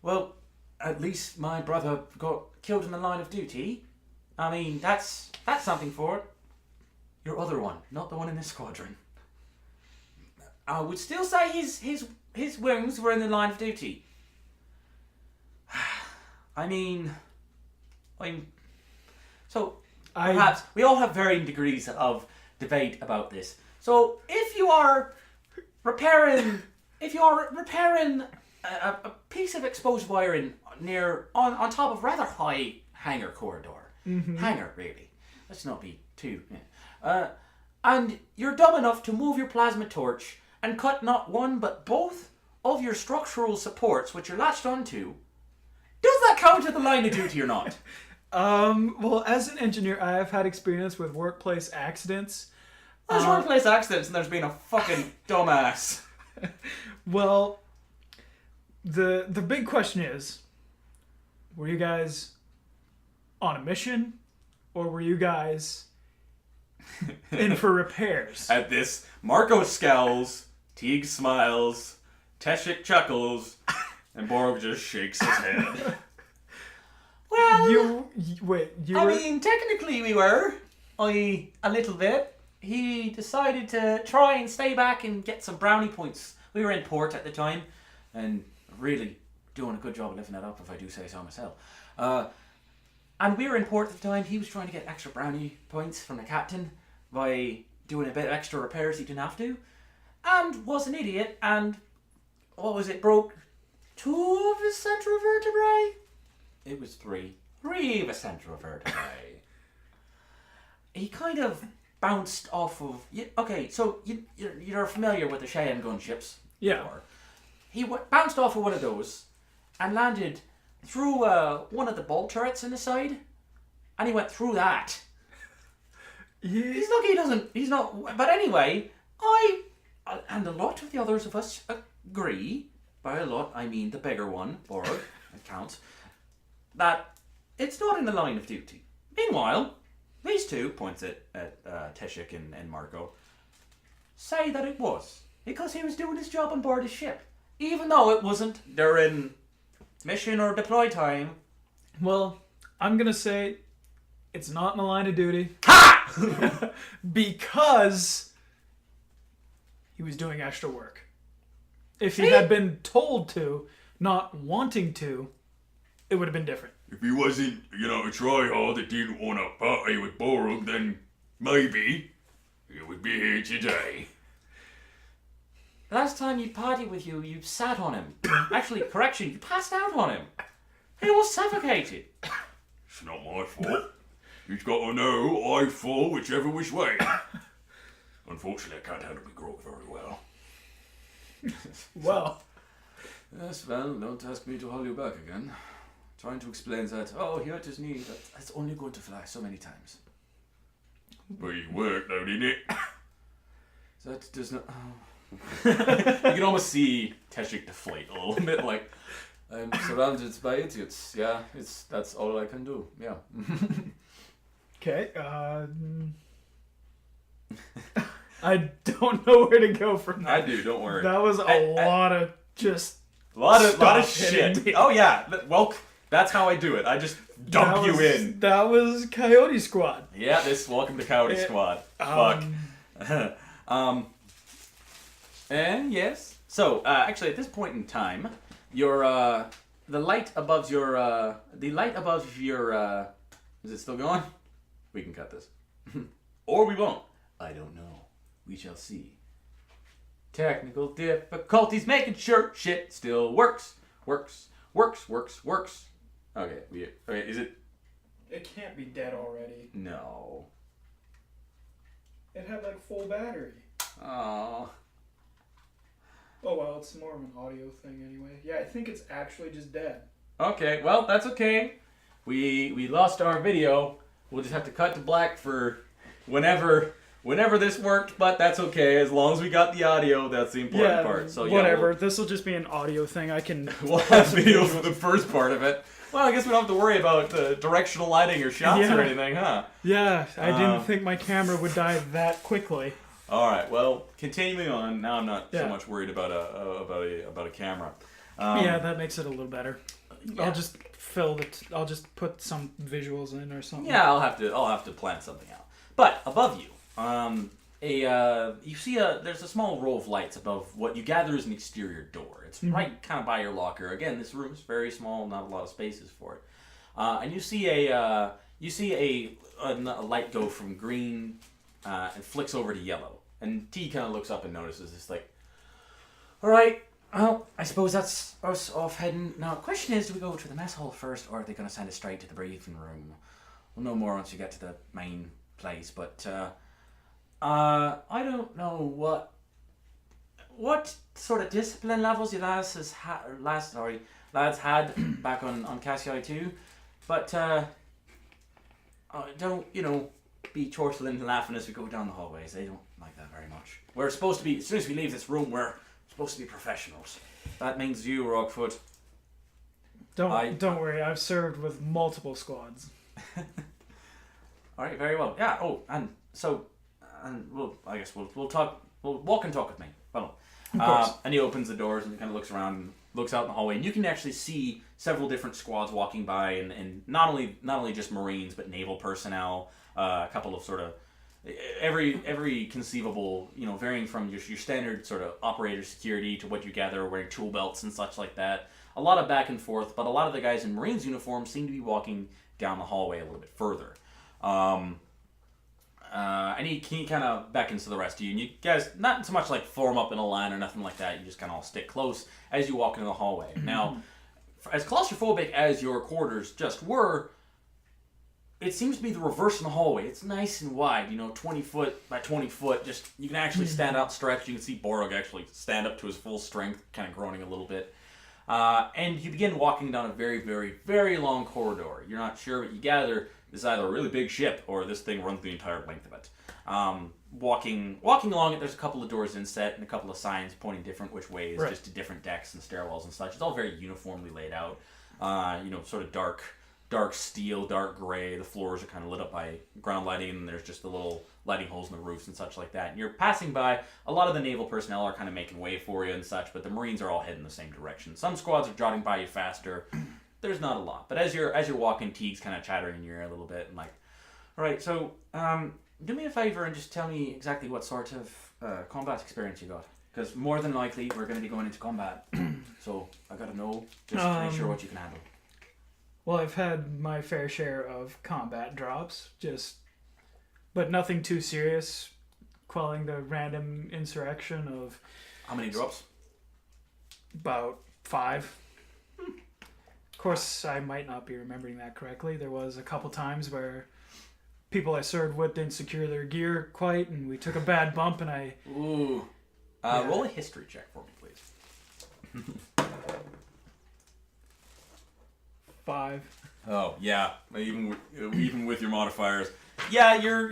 well, at least my brother got killed in the line of duty. I mean, that's something for it. Your other one, not the one in this squadron. I would still say his wounds were in the line of duty. I mean, so perhaps we all have varying degrees of debate about this. So if you are repairing a piece of exposed wiring on top of rather high hangar corridor, hangar really, let's not be too, and you're dumb enough to move your plasma torch and cut not one but both of your structural supports which you're latched onto, does that count as the line of duty or not? Well, as an engineer, I have had experience with workplace accidents. There's workplace accidents and there's been a fucking dumbass. Well, the big question is, were you guys on a mission, or were you guys in for repairs? At this, Marco scowls, Teague smiles, Teshik chuckles, and Borg just shakes his head. Well, I mean, technically we were. A little bit. He decided to try and stay back and get some brownie points. We were in port at the time, and really doing a good job of lifting that up, if I do say so myself. And we were in port at the time. He was trying to get extra brownie points from the captain by doing a bit of extra repairs he didn't have to, and was an idiot, and broke 2 of his central vertebrae? It was 3. 3 of his central vertebrae. He kind of bounced off of... Okay, so you're familiar with the Cheyenne gunships. Yeah. He bounced off of one of those and landed through one of the bolt turrets in the side, and he went through that. He's lucky he's not... But anyway, I and a lot of the others of us agree, by a lot I mean the bigger one, Borg, it counts, that it's not in the line of duty. Meanwhile, these two, points at Teshik and Marco, say that it was, because he was doing his job on board his ship, even though it wasn't during mission or deploy time. Well, I'm going to say it's not in the line of duty. Ha! Because he was doing extra work. If he had been told to, not wanting to, it would have been different. If he wasn't, a tryhard that didn't want to party with Borg, then maybe he would be here today. Last time you partied with you sat on him. Actually, correction, you passed out on him. He was suffocated. It's not my fault. He's got to know I fall whichever which way. Unfortunately, I can't handle my grog very well. Well. Yes, well, don't ask me to haul you back again. Trying to explain that, he hurt his knee, that's only going to fly so many times. But it worked though, didn't it? That does not... You can almost see Teshik deflate a little bit, like... I'm surrounded by idiots, yeah, that's all I can do, yeah. Okay, I don't know where to go from that. I do, don't worry. That was a lot of just... A lot of shit. Oh yeah, well, That's how I do it. I just dump you in. That was Coyote Squad. Yeah, welcome to Coyote Squad. Fuck. And yes. So, actually, at this point in time, your the light above your is it still going? We can cut this. Or we won't. I don't know. We shall see. Technical difficulties, making sure shit still works. Works. Okay, is it? It can't be dead already. No. It had like full battery. Oh. Oh well, it's more of an audio thing anyway. Yeah, I think it's actually just dead. Okay, well that's okay. We lost our video. We'll just have to cut to black for whenever this worked, but that's okay. As long as we got the audio, that's the important part. So whatever. This will just be an audio thing. I can. We'll have videos for the first part of it. Well, I guess we don't have to worry about directional lighting or shots or anything, huh? Yeah, I didn't think my camera would die that quickly. All right. Well, continuing on. Now I'm not so much worried about a camera. Yeah, that makes it a little better. Yeah. I'll just I'll just put some visuals in or something. Yeah, I'll have to plan something out. But above you, you see there's a small row of lights above what you gather is an exterior door. It's right kind of by your locker. Again, this room is very small, not a lot of spaces for it. And you see a light go from green and flicks over to yellow. And T kind of looks up and notices this, like, all right, well, I suppose that's us off heading. Now, the question is, do we go to the mess hall first, or are they going to send us straight to the briefing room? We'll know more once you get to the main place, but I don't know what sort of discipline levels you lads had back on Cassiopeia 2, but don't, be chortling and laughing as we go down the hallways. They don't like that very much. We're supposed to be, as soon as we leave this room, we're supposed to be professionals. That means you, Rockfoot. Don't worry, I've served with multiple squads. Alright, very well. Yeah, I guess we'll talk, we'll walk and talk with me. Well, and he opens the doors and kind of looks around and looks out in the hallway, and you can actually see several different squads walking by, and not only just Marines, but naval personnel, a couple of sort of every conceivable, varying from your standard sort of operator security to what you gather wearing tool belts and such like that. A lot of back and forth, but a lot of the guys in Marines uniforms seem to be walking down the hallway a little bit further. And he kind of beckons to the rest of you, and you guys not so much like form up in a line or nothing like that. You just kind of all stick close as you walk into the hallway. Now, as claustrophobic as your quarters just were, it seems to be the reverse in the hallway. It's nice and wide, 20 foot by 20 foot. Just you can actually stand out, stretch. You can see Borog actually stand up to his full strength, kind of groaning a little bit. And you begin walking down a very, very, very long corridor. You're not sure, but you gather this is either a really big ship or this thing runs the entire length of it. Walking along it, there's a couple of doors inset and a couple of signs pointing different which ways, just to different decks and stairwells and such. It's all very uniformly laid out. Sort of dark steel, dark gray. The floors are kind of lit up by ground lighting, and there's just the little lighting holes in the roofs and such like that. And you're passing by. A lot of the naval personnel are kind of making way for you and such, but the Marines are all heading the same direction. Some squads are jotting by you faster. There's not a lot, but as you're walking, Teague's kind of chattering in your ear a little bit, and like, all right, so do me a favor and just tell me exactly what sort of combat experience you got, because more than likely we're going to be going into combat, so I got to know just to make sure what you can handle. Well, I've had my fair share of combat drops, but nothing too serious. Quelling the random insurrection of. How many drops? About 5. Of course, I might not be remembering that correctly. There was a couple times where people I served with didn't secure their gear quite, and we took a bad bump, and I... Ooh. Roll a history check for me, please. 5. Oh, yeah. Even with your modifiers. Yeah, you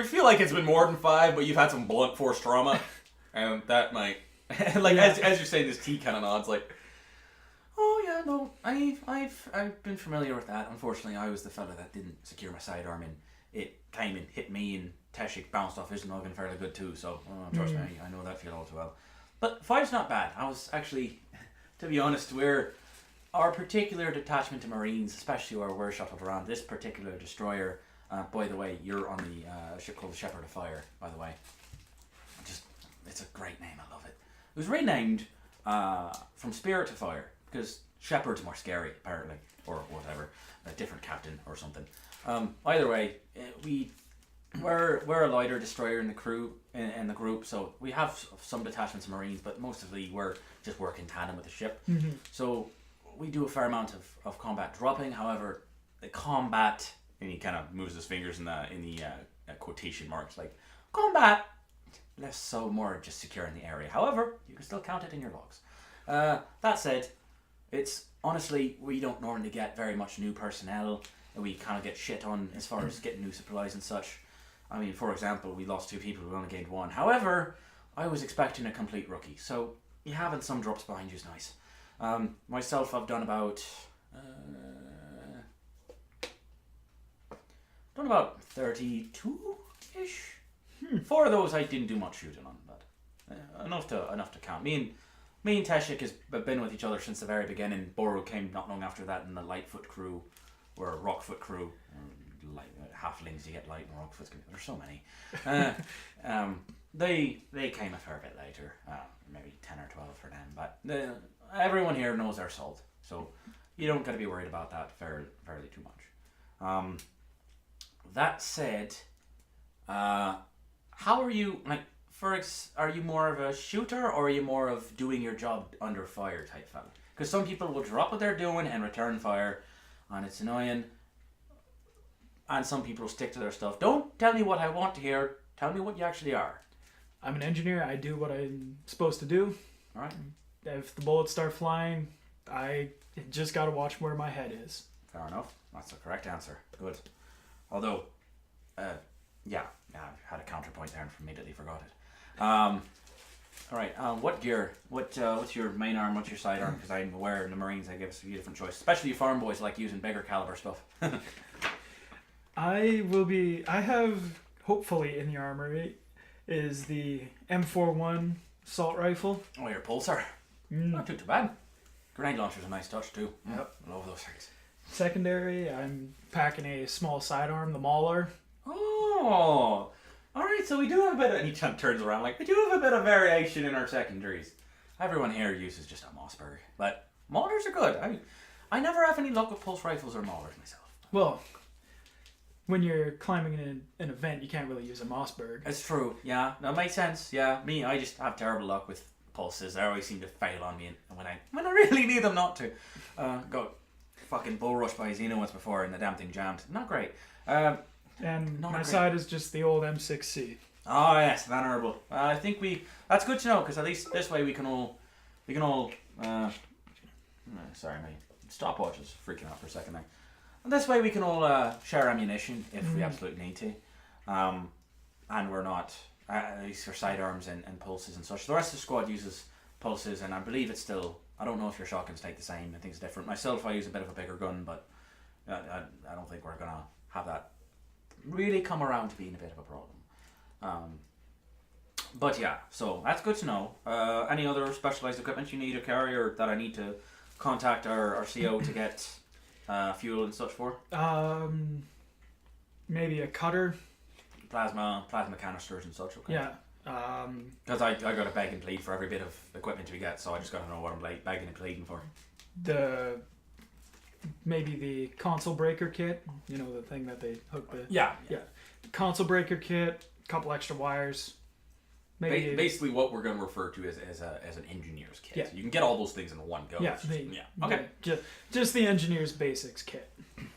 feel like it's been more than 5, but you've had some blunt force trauma, and that might... as you're saying this, T kind of nods, like... Oh yeah, no, I've been familiar with that. Unfortunately, I was the fella that didn't secure my sidearm, and it came and hit me, and Teshik bounced off his noggin fairly good too. So trust me, I know that feel all too well. But 5's not bad. I was actually, to be honest, we're our particular detachment of Marines, especially where we're shuttled around, this particular destroyer, by the way, you're on the ship called the Shepard of Fire, by the way. It's a great name, I love it. It was renamed from Spirit to Fire, because Shepard's more scary, apparently, or whatever, a different captain or something. Either way, we're a lighter destroyer in the crew, in the group, so we have some detachments of Marines, but mostly we're just working tandem with the ship. Mm-hmm. So we do a fair amount of combat dropping. However, the combat, and he kind of moves his fingers in the quotation marks, like combat, less so, more just securing the area. However, you can still count it in your logs. That said, it's honestly, we don't normally get very much new personnel. We kind of get shit on as far as getting new supplies and such. I mean, for example, we lost 2 people, we only gained 1. However, I was expecting a complete rookie, so you having some drops behind you is nice. Myself, I've done about 32-ish. 4 of those I didn't do much shooting on, but enough to count. Me and Teshik have been with each other since the very beginning. Boru came not long after that in the Lightfoot crew, or Rockfoot crew. Halflings, you get light and Rockfoot. There's so many. They came a fair bit later, maybe 10 or 12 for them. But everyone here knows their salt, so you don't got to be worried about that fairly too much. That said, how are you, like, are you more of a shooter, or are you more of doing your job under fire type fella? Because some people will drop what they're doing and return fire, and it's annoying. And some people stick to their stuff. Don't tell me what I want to hear. Tell me what you actually are. I'm an engineer. I do what I'm supposed to do. All right. If the bullets start flying, I just got to watch where my head is. Fair enough. That's the correct answer. Good. Although, yeah, I had a counterpoint there and immediately forgot it. All right. What gear? What's your main arm? What's your sidearm? Because I'm aware in the Marines they give us a few different choices. Especially you farm boys like using bigger caliber stuff. I have, hopefully in the armory, is the M41 assault rifle. Oh, your pulsar. Not too bad. Grenade launcher's a nice touch too. Yep. I love those things. Secondary, I'm packing a small sidearm, the Mauler. Oh, alright, so we do have a bit of, and he turns around like, we do have a bit of variation in our secondaries. Everyone here uses just a Mossberg, but Maulers are good. I never have any luck with pulse rifles or Maulers myself. Well, when you're climbing in an event, you can't really use a Mossberg. It's true, yeah. That makes sense, yeah. Me, I just have terrible luck with pulses. They always seem to fail on me when I really need them not to. Got fucking bull rushed by a Xeno once before and the damn thing jammed. Not great. And my side is just the old M6C. Oh yes, venerable. I think that's good to know, because at least this way we can all sorry, my stopwatch is freaking out for a second there. And this way we can all share ammunition if we absolutely need to. And we're not, at least for sidearms and pulses and such. The rest of the squad uses pulses, and I believe it's still, I don't know if your shotguns take the same. I think it's different. Myself, I use a bit of a bigger gun, but I don't think we're going to have that really come around to being a bit of a problem. But yeah, so that's good to know. Any other specialized equipment you need to carry, or that I need to contact our CO to get fuel and such for? Maybe a cutter. Plasma canisters and such. Okay. Yeah. Because I got to beg and plead for every bit of equipment we get, so I just got to know what I'm begging and pleading for. Maybe the console breaker kit. You know, the thing that they hook the... Yeah. Console breaker kit, a couple extra wires. Maybe basically what we're going to refer to as an engineer's kit. Yeah. You can get all those things in one go. Yeah. Okay. Just the engineer's basics kit.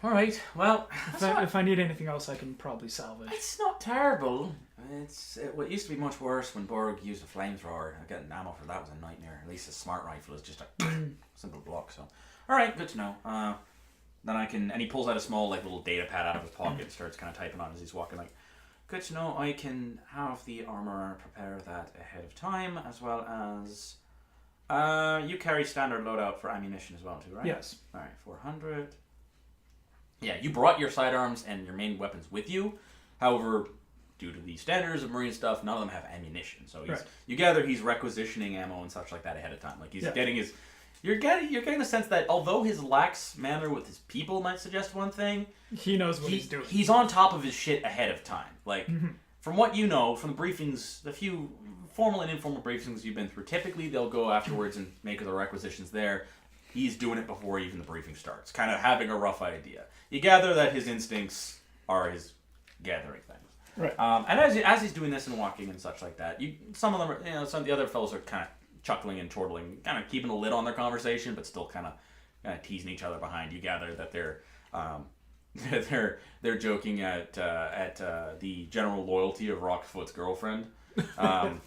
All right. Well, if I need anything else, I can probably salvage. It's not terrible. It used to be much worse when Borg used a flamethrower. Getting ammo for that was a nightmare. At least a smart rifle is just a simple block. So, all right, good to know. Then I can, and he pulls out a small little data pad out of his pocket and starts kind of typing on as he's walking. Like, good to know. I can have the armorer prepare that ahead of time, as well as you carry standard loadout for ammunition as well too, right? Yes. All right, 400. Yeah, you brought your sidearms and your main weapons with you. However, due to the standards of Marine stuff, none of them have ammunition. So you gather he's requisitioning ammo and such like that ahead of time. Like he's getting You're getting the sense that although his lax manner with his people might suggest one thing, he knows what he's doing. He's on top of his shit ahead of time. Like, from what you know, from the briefings, the few formal and informal briefings you've been through, typically they'll go afterwards and make the requisitions there. He's doing it before even the briefing starts, kind of having a rough idea. You gather that his instincts are his gathering things. Right. And as he's doing this and walking and such like that, some of them, some of the other fellows are kind of chuckling and chortling, kind of keeping a lid on their conversation, but still kind of teasing each other behind. You gather that they're joking at the general loyalty of Rockfoot's girlfriend, and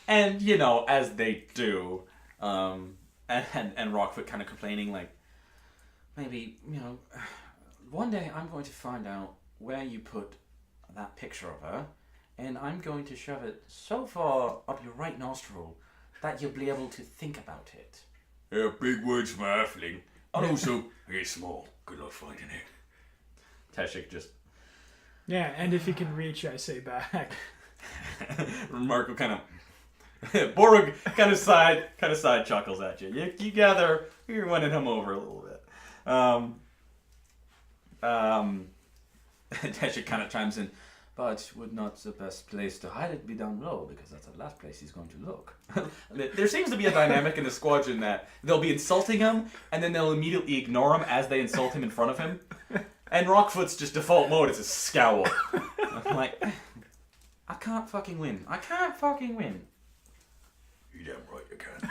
as they do, and Rockfoot kind of complaining like, maybe one day I'm going to find out where you put that picture of her, and I'm going to shove it so far up your right nostril that you'll be able to think about it. Yeah, big words from halfling. And also, I get small. Good luck finding it. Teshik just... Yeah, and if he can reach, I say back. Marco kind of... Borg kind of side chuckles at you. You gather, you're winning him over a little bit. Teshik kind of chimes in, but would not the best place to hide it be down low, because that's the last place he's going to look. There seems to be a dynamic in the squadron that they'll be insulting him, and then they'll immediately ignore him as they insult him in front of him. And Rockfoot's just default mode is a scowl. I'm like, I can't fucking win. You damn right you can.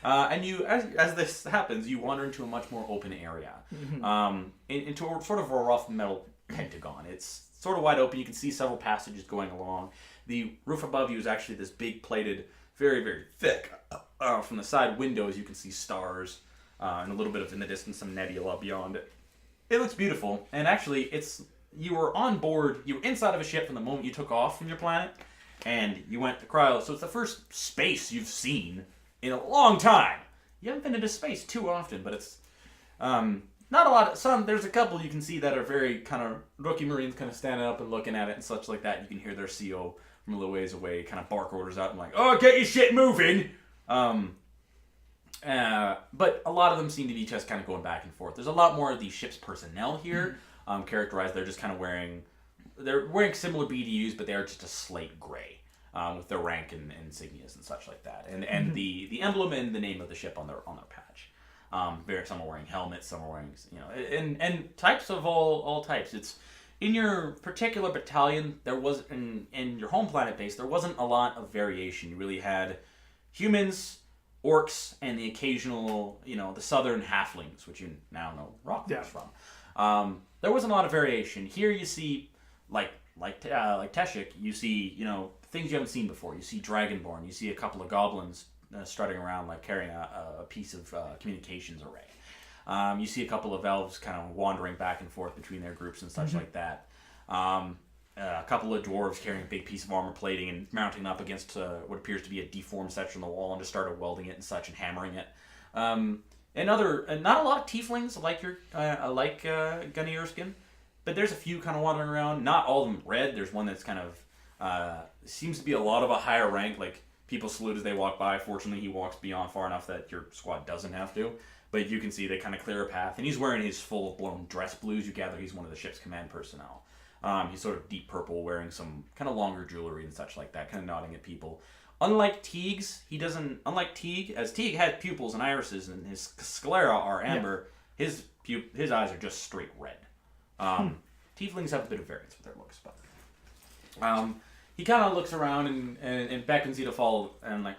And you, as this happens, you wander into a much more open area, into a sort of a rough metal pentagon. It's sort of wide open. You can see several passages going along. The roof above you is actually this big plated, very, very thick. From the side windows, you can see stars, and a little bit of, in the distance, some nebula beyond it. It looks beautiful, and actually, you were on board, you were inside of a ship from the moment you took off from your planet, and you went to cryo, so it's the first space you've seen in a long time. You haven't been into space too often, but it's not a lot. There's a couple you can see that are very kind of rookie Marines kind of standing up and looking at it and such like that. You can hear their CO from a little ways away kind of bark orders out and like, oh, get your shit moving. But a lot of them seem to be just kind of going back and forth. There's a lot more of the ship's personnel here, characterized. They're just kind of wearing similar BDUs, but they are just a slate gray. With their rank and insignias and such like that, and the emblem and the name of the ship on their patch. Some are wearing helmets, some are wearing and types of all types. It's in your particular battalion. There was in your home planet base. There wasn't a lot of variation. You really had humans, orcs, and the occasional the southern halflings, which you now know Rockfoot's from. There wasn't a lot of variation. Here you see like Teshik, you see things you haven't seen before. You see Dragonborn. You see a couple of goblins strutting around, like carrying a piece of communications array. You see a couple of elves kind of wandering back and forth between their groups and such like that. A couple of dwarves carrying a big piece of armor plating and mounting up against what appears to be a deformed section of the wall and just started welding it and such and hammering it. And not a lot of tieflings like Gunny Erskine, but there's a few kind of wandering around. Not all of them red. There's one that's kind of seems to be a lot of a higher rank, like people salute as they walk by. Fortunately, he walks beyond far enough that your squad doesn't have to, but you can see they kind of clear a path, and he's wearing his full blown dress blues. You gather he's one of the ship's command personnel. He's sort of deep purple, wearing some kind of longer jewelry and such like that, kind of nodding at people. Unlike Teague, as Teague has pupils and irises, and his sclera are amber, his eyes are just straight red. Tieflings have a bit of variance with their looks, but he kind of looks around and beckons you to follow, and like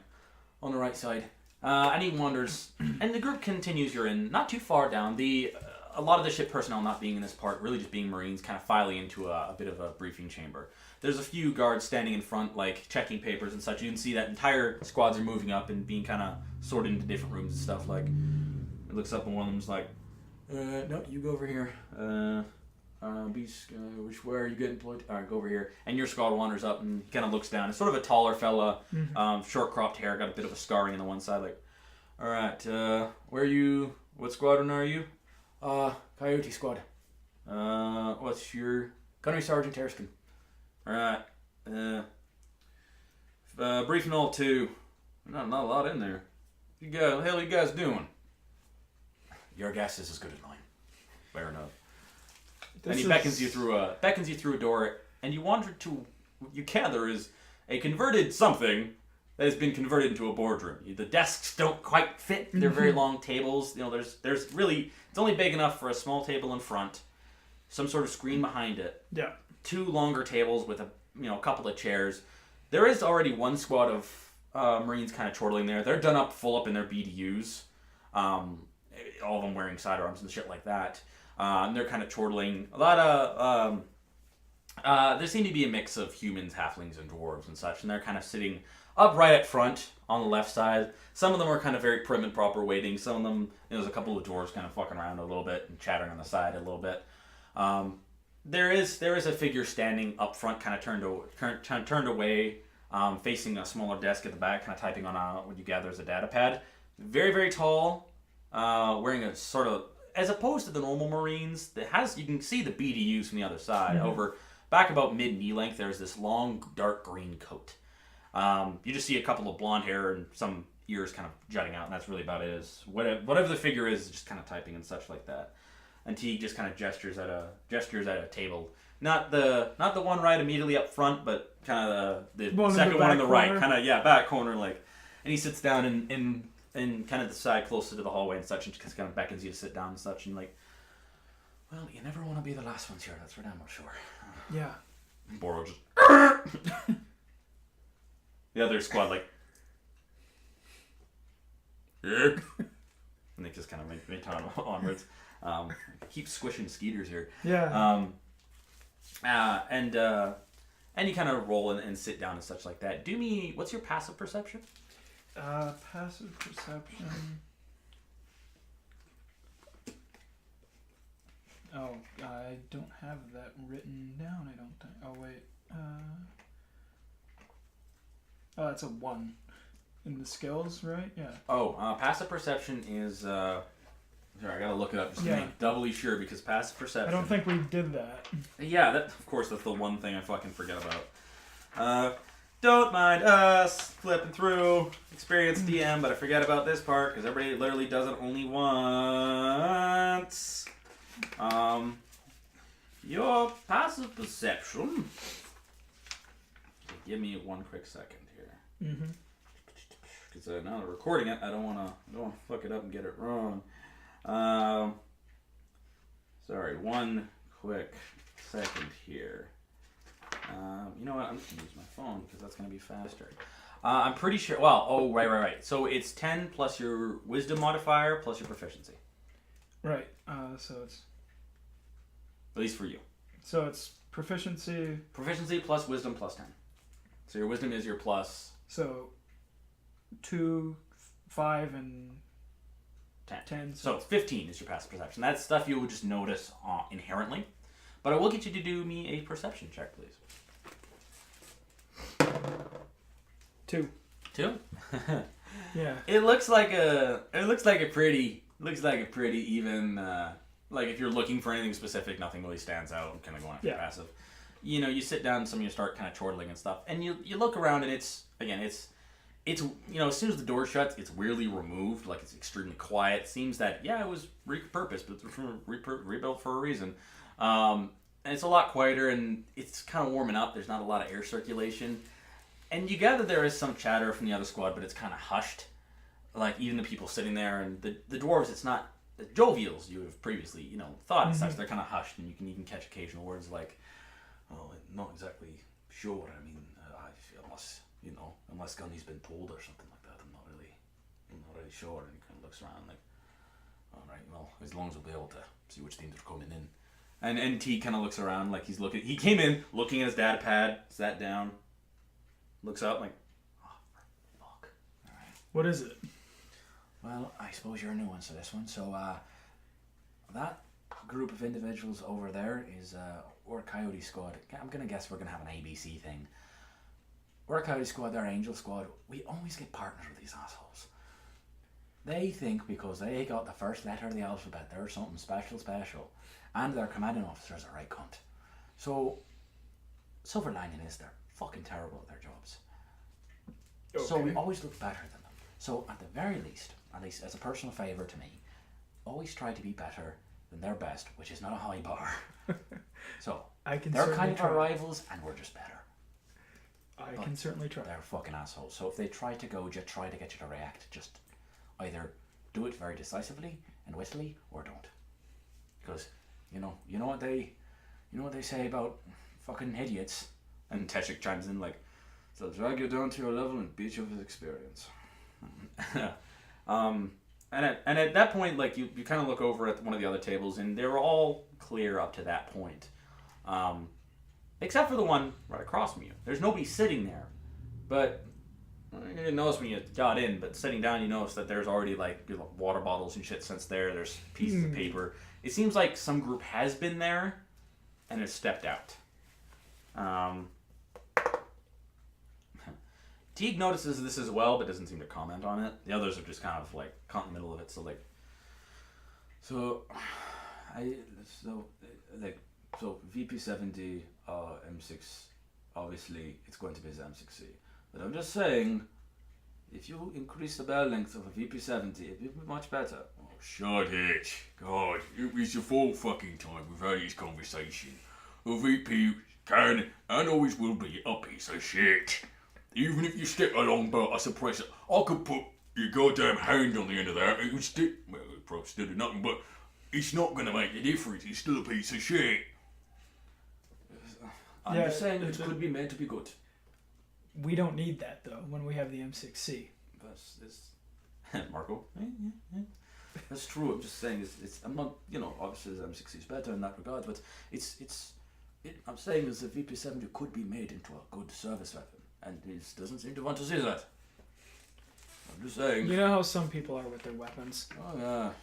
on the right side, and he wanders, and the group continues. You're in not too far down. A lot of the ship personnel not being in this part, really just being Marines, kind of filing into a bit of a briefing chamber. There's a few guards standing in front, like checking papers and such. You can see that entire squads are moving up and being kind of sorted into different rooms and stuff. Like, it looks up and one of them's like, no, you go over here. Where are you getting employed? All right, go over here. And your squad wanders up and kind of looks down. It's sort of a taller fella, short cropped hair, got a bit of a scarring on the one side. Like, all right, where are you? What squadron are you? Coyote Squad. What's your Gunnery Sergeant Erskine? All right. briefing all two. Not a lot in there. The hell you guys doing? Your guess is as good as mine. Fair enough. And he beckons you through a door, and you gather is a converted something that has been converted into a boardroom. The desks don't quite fit. They're very long tables. There's really, it's only big enough for a small table in front, some sort of screen behind it. Yeah. 2 longer tables with a couple of chairs. There is already one squad of Marines kind of chortling there. They're done up, full up in their BDUs. All of them wearing sidearms and shit like that. And they're kind of chortling. A lot of there seem to be a mix of humans, halflings, and dwarves and such, and they're kind of sitting up right at front on the left side. Some of them are kind of very prim and proper waiting. Some of them, there's a couple of dwarves kind of fucking around a little bit and chattering on the side a little bit. There is a figure standing up front, kind of turned away, facing a smaller desk at the back, kind of typing on what you gather is a data pad. Very, very tall, wearing a sort of, as opposed to the normal Marines, you can see the BDUs from the other side. Over back about mid-knee length, there's this long, dark green coat. You just see a couple of blonde hair and some ears kind of jutting out, and that's really about it. Whatever the figure is, just kind of typing and such like that. And Teague just kind of gestures at a table. Not the one right immediately up front, but kind of the second one on the right, kind of back corner like. And he sits down in kind of the side closer to the hallway and such, and just kind of beckons you to sit down and such, and like, well, you never want to be the last ones here. That's for damn sure. Yeah. Boro just. The other squad like. Yeah. And they just kind of make on onwards. Keep squishing skeeters here. Yeah. And you kind of roll and sit down and such like that. What's your passive perception? Passive perception. Oh, I don't have that written down, I don't think. Oh, wait. Oh, it's a 1 in the skills, right? Yeah. Oh, passive perception is... Sorry, I gotta look it up just to make doubly sure, because passive perception... I don't think we did that. Yeah, of course, that's the one thing I fucking forget about. Don't mind us flipping through experienced DM, but I forget about this part, because everybody literally does it only once. Your passive perception... Give me 1 quick second here. Because now they're recording it, I don't want to fuck it up and get it wrong. Sorry, 1 quick second here. You know what? I'm just going to use my phone because that's going to be faster. I'm pretty sure. Well, right. So it's 10 plus your wisdom modifier plus your proficiency. Right. So it's. At least for you. So it's proficiency. Proficiency plus wisdom plus 10. So your wisdom is your plus. So 2, 5, and 10. So 15 is your passive perception. That's stuff you would just notice inherently. But I will get you to do me a perception check, please. 2. 2? Yeah. It looks like a pretty even. Like if you're looking for anything specific, nothing really stands out. I'm kind of going after passive. You sit down and some of you start kind of chortling and stuff, and you look around and it's as soon as the door shuts, it's weirdly removed, like it's extremely quiet. It seems that it was repurposed, but it's rebuilt for a reason. And it's a lot quieter, and it's kind of warming up. There's not a lot of air circulation, and you gather there is some chatter from the other squad, but it's kind of hushed. Like even the people sitting there and the dwarves, it's not the jovials you have previously thought and such. They're kind of hushed, and you can even catch occasional words like, "Oh, I'm not exactly sure. I mean, unless Gunny's been told or something like that, I'm not really sure." And he kind of looks around like, "All right, well, as long as we'll be able to see which teams are coming in." And T kind of looks around like he's looking. He came in looking at his data pad, sat down, looks up like, "Oh, fuck! All right. What is it?" Well, I suppose you're a new one to this one. So, that group of individuals over there is our Coyote Squad. I'm gonna guess we're gonna have an ABC thing. We're a Coyote Squad, they're Angel Squad. We always get partners with these assholes. They think because they got the first letter of the alphabet, they're something special. And their commanding officer's a right cunt. So, silver lining is they're fucking terrible at their jobs. Okay. So we always look better than them. So at the very least, at least as a personal favour to me, always try to be better than their best, which is not a high bar. So they're kind of our rivals, and we're just better. I can certainly try. They're fucking assholes. So if they try to goad you, try to get you to react. Just either do it very decisively and wittily, or don't. Because you know what they say about fucking idiots. And Teshik chimes in like, "They'll drag you down to your level and beat you with experience." And at that point, like you kind of look over at one of the other tables, and they're all clear up to that point. Except for the one right across from you. There's nobody sitting there. But you didn't notice when you got in, but sitting down you notice that there's already like water bottles and shit since there. There's pieces of paper. It seems like some group has been there and has stepped out. Teague notices this as well, but doesn't seem to comment on it. The others are just kind of like caught in the middle of it, So VP70 M6, obviously it's going to be the M6C. But I'm just saying, if you increase the barrel length of a VP70, it would be much better. Oh, shut it. God, it's the full fucking time we've had this conversation. A VP can and always will be a piece of shit. Even if you stick a long belt as a suppressor, I could put your goddamn hand on the end of that, it would stick, well, it probably still do nothing, but it's not going to make a difference. It's still a piece of shit. I'm just saying it could be made to be good. We don't need that, though, when we have the M6C. That's Marco. Yeah. That's true. I'm just saying, I'm not, obviously the M6C is better in that regard, but I'm saying is the VP70 could be made into a good service weapon, and he doesn't seem to want to see that. I'm just saying. You know how some people are with their weapons. Oh yeah.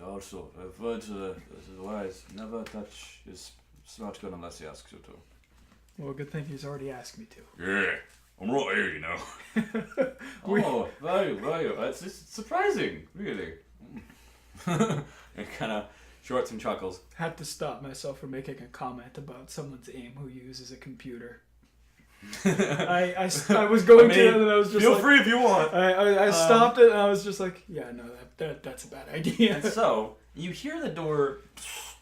Also, I've heard the wise, never touch his smart gun unless he asks you to. Well, good thing he's already asked me to. Yeah, I'm right here, you know. Oh, right. It's surprising, really. It kind of shorts and chuckles. Had to stop myself from making a comment about someone's aim who uses a computer. I was going to, and I was just feel free if you want. I stopped it, and I was just like, yeah, no, that's a bad idea. And so you hear the door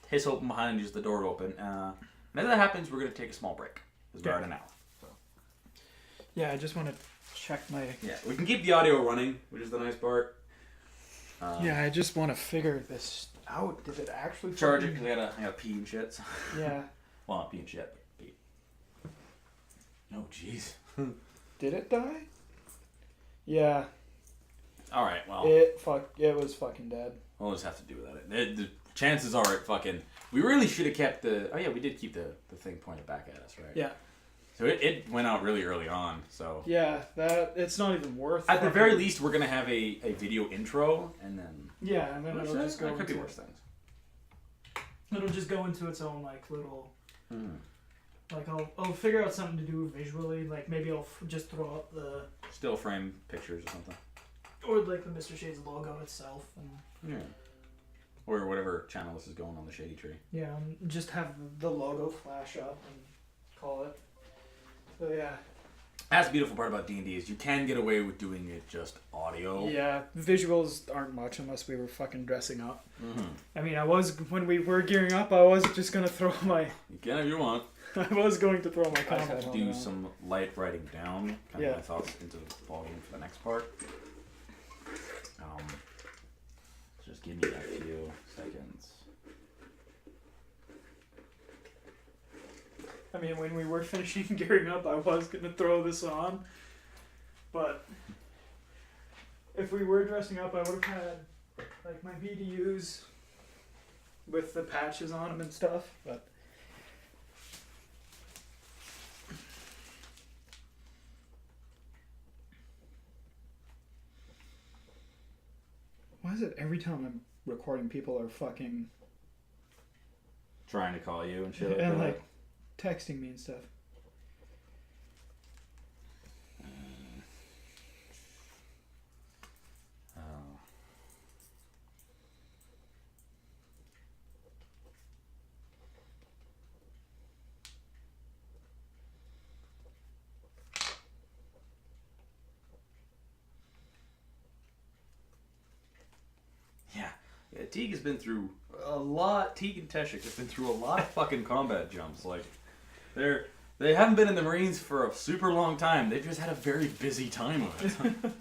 hiss open behind you as the door open. And as that happens, we're going to take a small break. Because we're at an hour. So. Yeah, I just want to check my... Yeah, we can keep the audio running, which is the nice part. I just want to figure this out. Did it actually... Charge it, because I gotta pee and shit. So. Yeah. Well, not pee and shit, but pee. No, jeez. Did it die? Yeah. Alright, well... It was fucking dead. We'll just have to do without it. The chances are it fucking... We really should have kept the... Oh yeah, we did keep the thing pointed back at us, right? Yeah. So it went out really early on, so... Yeah, it's not even worth... At the very least, we're going to have a video intro, and then... Yeah, and then it'll just go into... Could be worse things. It'll just go into its own, like, little... Like, I'll figure out something to do visually, like, maybe I'll just throw up the... Still frame pictures or something. Or, like, the Mr. Shade's logo itself, and... Yeah. Or whatever channel this is going on the Shady Tree. Yeah, just have the logo flash up and call it. So yeah. That's the beautiful part about D&D is you can get away with doing it just audio. Yeah, visuals aren't much unless we were fucking dressing up. Mm-hmm. I mean, when we were gearing up, I was just going to throw my... You can if you want. I was going to throw my combat I have to do some light writing down, kind of my thoughts into volume for the next part. Just give me a few seconds. I mean, when we were finishing gearing up, I was going to throw this on. But if we were dressing up, I would have had like my BDUs with the patches on them and stuff. But why is it every time I'm recording, people are fucking trying to call you and shit? And like texting me and stuff. Teague has been through a lot. Teague and Teshik have been through a lot of fucking combat jumps. Like, they haven't been in the Marines for a super long time. They've just had a very busy time of it.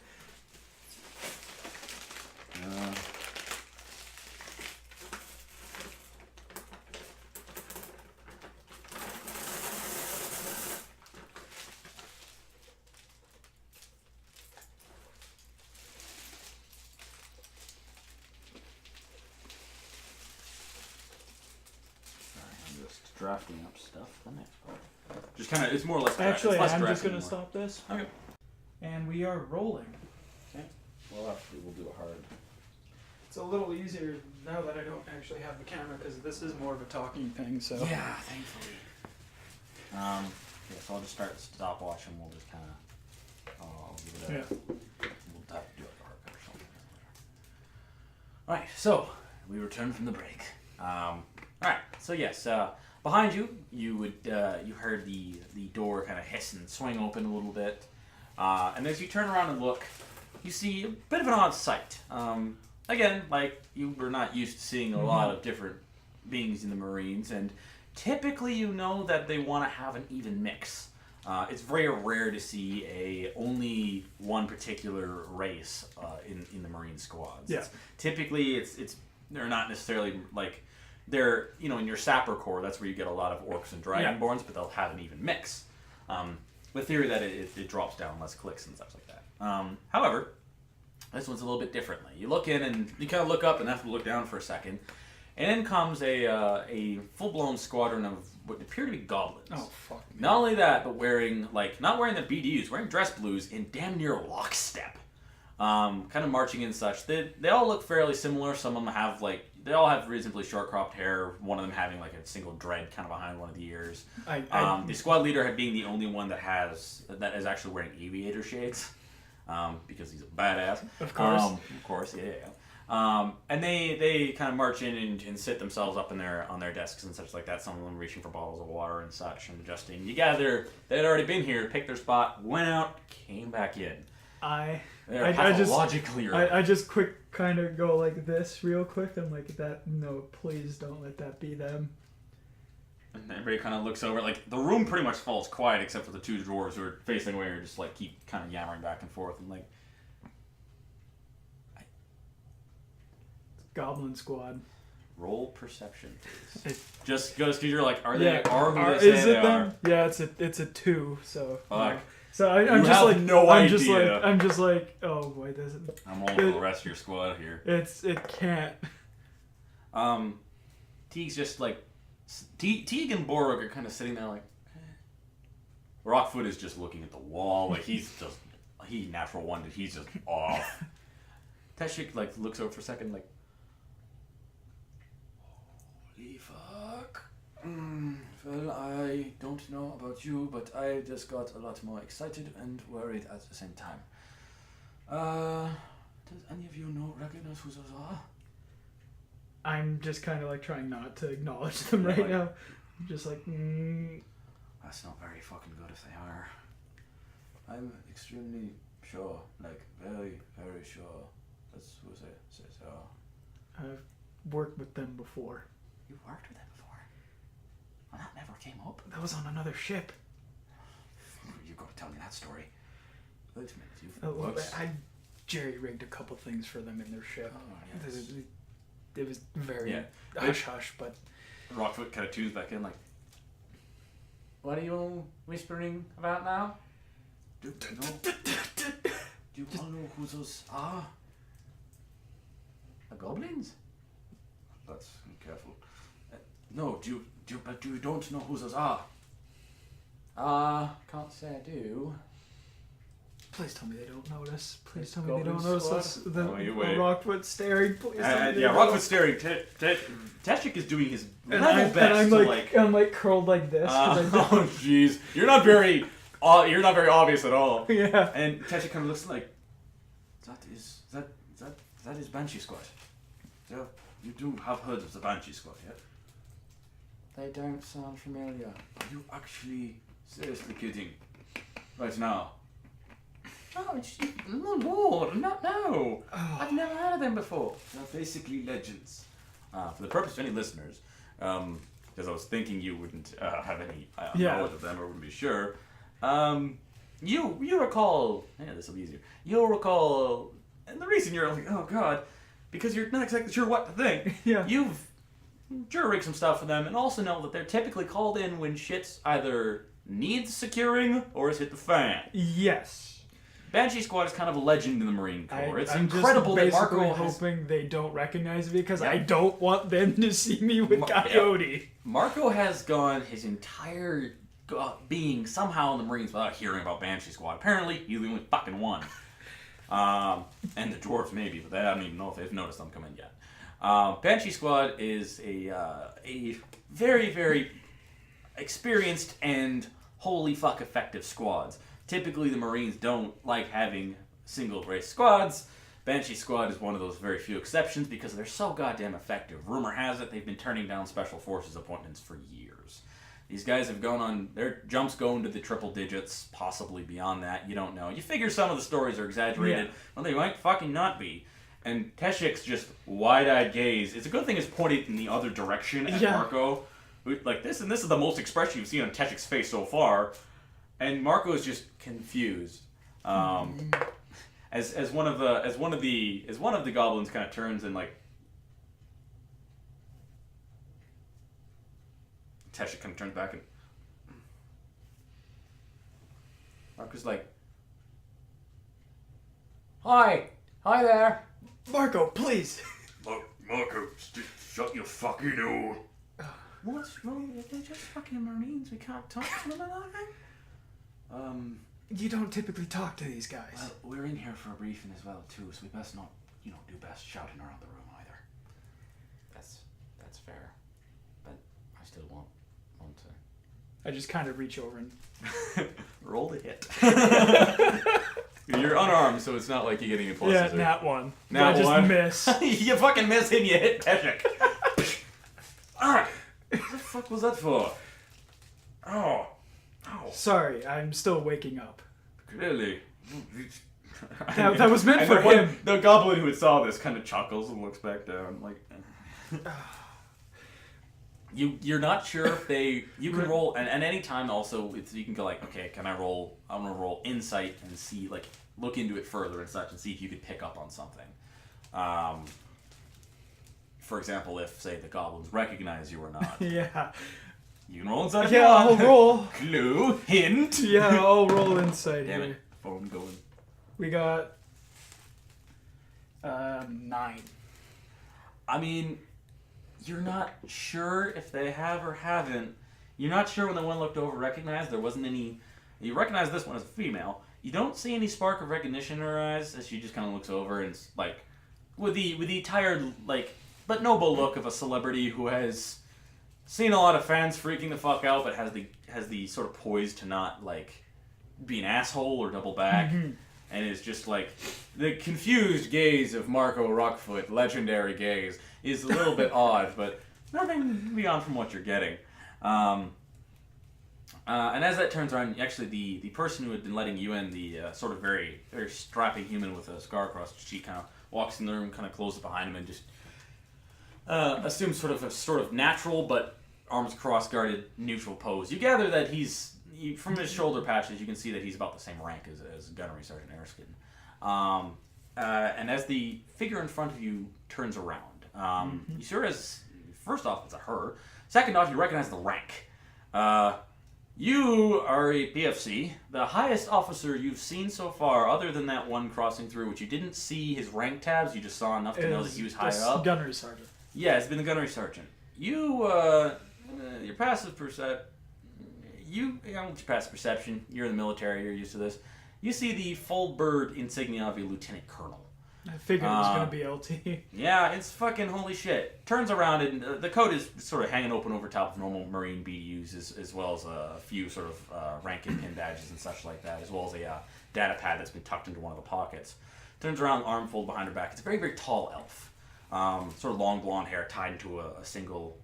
Drafting up stuff the next part. Just kind of, it's more or less. Actually, less I'm just drafting gonna stop this. Okay. And we are rolling. Okay. Well, actually, we'll do a hard. It's a little easier now that I don't actually have the camera because this is more of a talking thing. So. Yeah, thankfully. Yeah, so I'll just start the stopwatch and we'll just kind of. I'll give it a. Yeah. We'll have to do like a hard cut or something. All right. So we return from the break. All right. So yes. Behind you, you heard the door kind of hiss and swing open a little bit, and as you turn around and look, you see a bit of an odd sight. Again, like you were not used to seeing a lot of different beings in the Marines, and typically you know that they want to have an even mix. It's very rare to see only one particular race in the Marine squads. Yeah. Typically, it's they're not necessarily like. They're, in your sapper corps, that's where you get a lot of orcs and dragonborns, but they'll have an even mix. With theory that it drops down less clicks and stuff like that. However, this one's a little bit differently. You look in and you kind of look up and have to look down for a second. And in comes a full-blown squadron of what appear to be goblins. Oh, fuck. Not only that, but not wearing the BDUs, wearing dress blues in damn near lockstep. Kind of marching and such. They all look fairly similar. Some of them have they all have reasonably short cropped hair, one of them having like a single dread kind of behind one of the ears. The squad leader being the only one that is actually wearing aviator shades, because he's a badass. Of course. Of course, yeah. And they kind of march in and sit themselves up on their desks and such like that. Some of them reaching for bottles of water and such and adjusting. You gather they had already been here, picked their spot, went out, came back in. I just quick kind of go like this real quick. I'm like, no, please don't let that be them. And everybody kind of looks over. Like, the room pretty much falls quiet except for the two dwarves who are facing away or just like keep kind of yammering back and forth and like. Goblin squad. Roll perception, please. Just goes because you're like, are they? Is it them? Yeah, it's a 2. So. Fuck. So I'm just like no idea. I'm just like, oh boy, this is. I'm rolling for the rest of your squad here. It can't. Teague's just like, Teague and Borog are kind of sitting there like. Rockfoot is just looking at the wall like he's natural one, he's just off. Teshik like looks over for a second like. Holy fuck. Well, I don't know about you, but I just got a lot more excited and worried at the same time. Does any of you recognize who those are? I'm just kind of like trying not to acknowledge them right now. I'm just like, That's not very fucking good if they are. I'm extremely sure, like very, very sure. That's who they are. I've worked with them before. You worked with them before? Well, that never came up. That was on another ship. You've got to tell me that story. Wait a minute, I jerry-rigged a couple things for them in their ship. Oh, yes. It was very hush-hush, but... Rockfoot kind of tunes back in like, what are you whispering about now? Do you all know who those are? The goblins? Let's be careful. No, but you don't know who those are? Can't say I do. Please tell me they don't notice. Please tell me they don't notice us. The wait. Rockfoot staring. Please tell me Rockfoot staring. Teshik is doing his level best I'm like curled like this. Oh jeez, you're not very obvious at all. Yeah. And Teshik kind of looks like that is Banshee Squad. So you do have heard of the Banshee Squad, yeah? They don't sound familiar. Are you actually seriously kidding? Right now. Oh, Lord, no. I've never heard of them before. They're basically legends. For the purpose of any listeners, because I was thinking you wouldn't have any knowledge of them or wouldn't be sure. You recall, this will be easier. You'll recall, and the reason you're like, oh god, because you're not exactly sure what to think. Yeah. You've jury-rigged some stuff for them, and also know that they're typically called in when shit's either needs securing or has hit the fan. Yes. Banshee Squad is kind of a legend in the Marine Corps. It's I'm incredible just that Marco hoping they don't recognize me because I don't want them to see me with Coyote. Marco has gone his entire being somehow in the Marines without hearing about Banshee Squad. Apparently, he's the only fucking one. And the dwarves maybe, but I don't even know if they've noticed them come in yet. Banshee Squad is a very, very experienced and holy fuck effective squads. Typically, the Marines don't like having single race squads. Banshee Squad is one of those very few exceptions because they're so goddamn effective. Rumor has it they've been turning down Special Forces appointments for years. These guys have gone on, their jumps go into the triple digits, possibly beyond that, you don't know. You figure some of the stories are exaggerated, well they might fucking not be. And Teshik's just wide-eyed gaze, it's a good thing it's pointed in the other direction at Marco. Like this, and this is the most expression you've seen on Teshik's face so far. And Marco is just confused. As one of the goblins kind of turns and like Teshik kind of turns back and Marco's like, Hi there. Marco, please. Marco, shut your fucking door. What's wrong? They're just fucking Marines. We can't talk to them about anything. You don't typically talk to these guys. Well, we're in here for a briefing as well too, so we best not, do best shouting around the room either. That's fair, but I still want to. I just kind of reach over and roll the hit. You're unarmed, so it's not like you get any pluses. Yeah, nat one. Nat I one. just miss. You fucking miss and you hit Teshik. Alright. What the fuck was that for? Oh. Sorry, I'm still waking up. Clearly. That was meant for him. The goblin who saw this kind of chuckles and looks back down like... You're not sure if you can roll, and at any time also, you can go like, okay, I want to roll insight and see, like, look into it further and such and see if you could pick up on something. For example, if, say, the goblins recognize you or not. Yeah. You can roll insight if you want. I'll roll. Clue, hint. Yeah, I'll roll insight Damn here. it, phone going. We got 9. I mean, you're not sure if they have or haven't. You're not sure when the one looked over recognized. There wasn't any... You recognize this one as a female. You don't see any spark of recognition in her eyes as she just kind of looks over and, like, with the tired, like, but noble look of a celebrity who has seen a lot of fans freaking the fuck out, but has the sort of poise to not, like, be an asshole or double back. Mm-hmm. And is just like, the confused gaze of Marco Rockfoot, legendary gaze, is a little bit odd, but nothing beyond from what you're getting. And as that turns around, actually the person who had been letting you in, the sort of very, very strapping human with a scar across his cheek, kind of walks in the room, kind of closes behind him, and just assumes sort of natural but arms cross-guarded neutral pose. You gather that from his shoulder patches, you can see that he's about the same rank as Gunnery Sergeant Erskine. And as the figure in front of you turns around, you sure as, first off, it's a her. Second off, you recognize the rank. You are a PFC, the highest officer you've seen so far, other than that one crossing through, which you didn't see his rank tabs, you just saw enough to know that he was high up. Gunnery Sergeant. Yeah, it's been the Gunnery Sergeant. You, your passive perception, you're in the military, you're used to this. You see the full bird insignia of a lieutenant colonel. I figured it was going to be LT. Yeah, it's fucking holy shit. Turns around and the coat is sort of hanging open over top of normal Marine BDUs as well as a few sort of rank and pin badges and such like that, as well as a data pad that's been tucked into one of the pockets. Turns around, arm fold behind her back. It's a very, very tall elf. Sort of long blonde hair tied into a single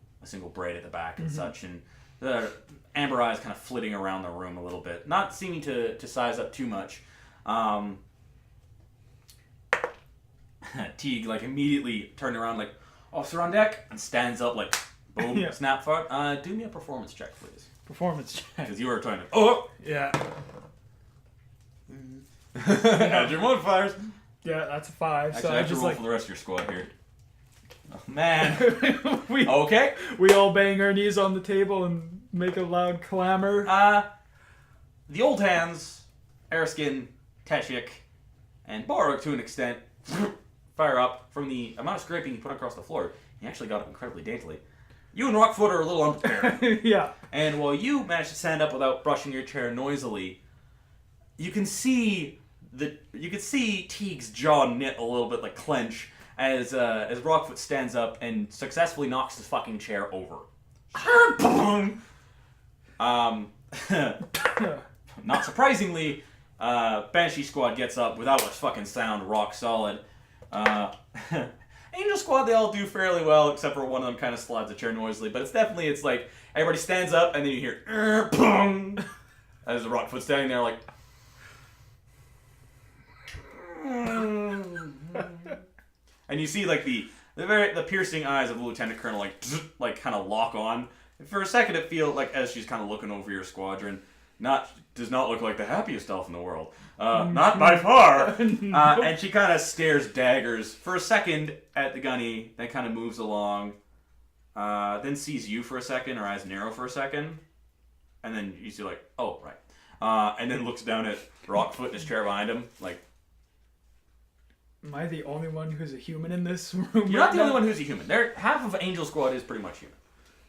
braid at the back and such, and the amber eyes kind of flitting around the room a little bit, not seeming to size up too much. Teague like immediately turned around like, officer on deck, and stands up like, boom, snap for it. Do me a performance check, please. Performance check. Because you were trying to. Oh! Yeah. Add your modifiers. Yeah, that's a 5. Actually, so I have to roll for the rest of your squad here. Oh, man. Okay. We all bang our knees on the table and make a loud clamor. The old hands, Erskine, Teshik, and Borog to an extent, fire up from the amount of scraping he put across the floor. He actually got up incredibly daintily. You and Rockfoot are a little unprepared. Yeah. And while you manage to stand up without brushing your chair noisily, you can see Teague's jaw knit a little bit, like clench, as Rockfoot stands up and successfully knocks his fucking chair over. Not surprisingly, Banshee Squad gets up without a fucking sound, rock solid. Angel Squad, they all do fairly well, except for one of them kind of slides a chair noisily. But it's like everybody stands up, and then you hear as the Rockfoot standing there, like. And you see like the piercing eyes of the Lieutenant Colonel like kind of lock on. And for a second, it feels like as she's kind of looking over your squadron, does not look like the happiest elf in the world. Not by far. And she kind of stares daggers for a second at the gunny, then kind of moves along, then sees you for a second, her eyes narrow for a second, and then you see like, oh, right. And then looks down at Rockfoot in his chair behind him, like, am I the only one who's a human in this room? You're not the only one who's a human. Half of Angel Squad is pretty much human.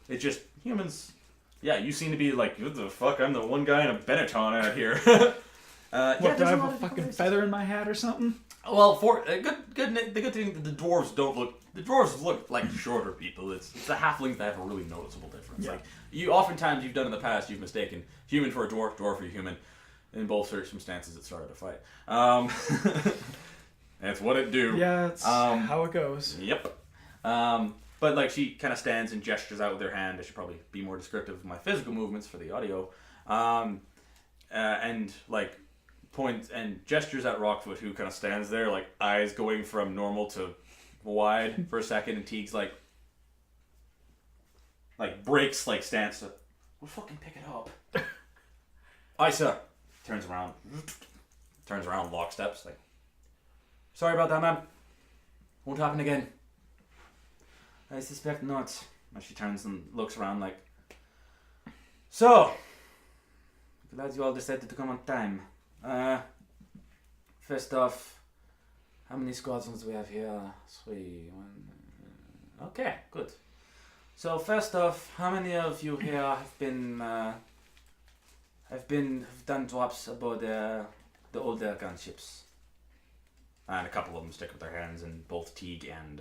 It's just humans. Yeah, you seem to be like, what the fuck? I'm the one guy in a Benetton out here. Do I have a fucking feather in my hat or something? Well, for the good thing that the dwarves don't look. The dwarves look like shorter people. It's the halflings that have a really noticeable difference. Yeah. Like oftentimes you've done in the past, you've mistaken human for a dwarf, dwarf for a human. In both circumstances, it started a fight. That's what it do. Yeah, it's how it goes. Yep. But like she kind of stands and gestures out with her hand. I should probably be more descriptive of my physical movements for the audio. And like points and gestures at Rockfoot, who kind of stands there, like eyes going from normal to wide for a second. And Teague's like breaks like stance. We'll fucking pick it up. Aye, sir. Turns around, locksteps, like. Sorry about that, ma'am. Won't happen again. I suspect not. And she turns and looks around like. So, glad you all decided to come on time. First off, how many squadrons do we have here? 3, 1. Okay, good. So first off, how many of you here have done drops aboard the older gunships? And a couple of them stick up their hands, and both Teague and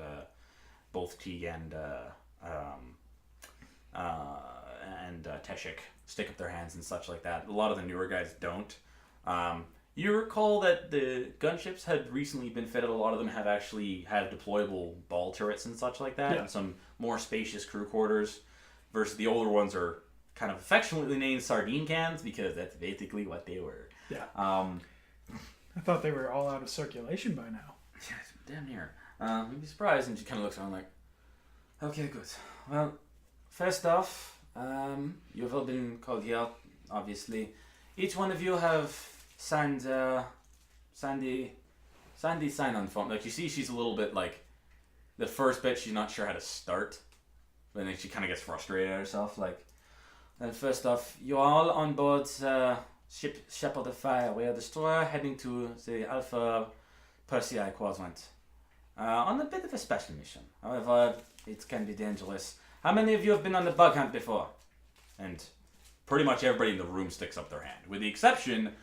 Teshik stick up their hands and such like that. A lot of the newer guys don't. You recall that the gunships had recently been fitted. A lot of them have actually had deployable ball turrets and such like that, and some more spacious crew quarters. Versus the older ones are kind of affectionately named sardine cans because that's basically what they were. Yeah. I thought they were all out of circulation by now. Yes, damn near. You'd be surprised, and she kind of looks around like, okay, good. Well, first off, you've all been called here, obviously. Each one of you have signed Sandy sign-on form. Like, you see she's a little bit like, the first bit she's not sure how to start, but then she kind of gets frustrated at herself. Like, then first off, you're all on board ship Shepard of Fire. We are destroyer heading to the Alpha Persei quadrant on a bit of a special mission. However, it can be dangerous. How many of you have been on the bug hunt before? And pretty much everybody in the room sticks up their hand, with the exception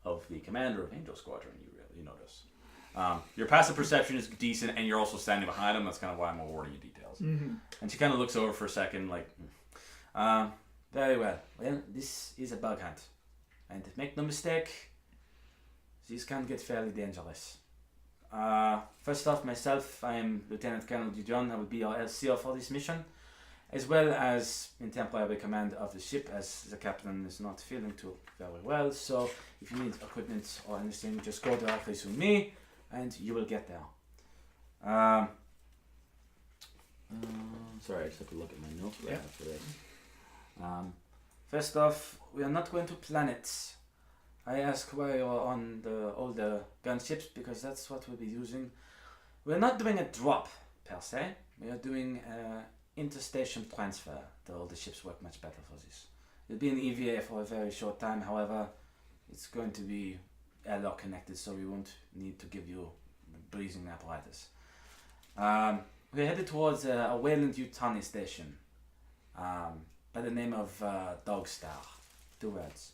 of the commander of Angel Squadron. You notice. Your passive perception is decent, and you're also standing behind him. That's kind of why I'm awarding you details. Mm-hmm. And she kind of looks over for a second, like, very well. Well, this is a bug hunt. And make no mistake, these can get fairly dangerous. First off, myself, I am Lieutenant Colonel Dijon. I will be our LCO for this mission. as well as in temporary command of the ship, as the captain is not feeling too very well. So if you need equipment or anything, just go directly to me and you will get there. Sorry, I just have to look at my notes right after this. First off, we are not going to planets. I ask why you're on the older gunships because that's what we'll be using. We're not doing a drop per se. We are doing interstation transfer. The older ships work much better for this. It'll be an EVA for a very short time. However, it's going to be airlock connected, so we won't need to give you breathing apparatus. We're headed towards a well.This station by the name of Dogstar. 2 words.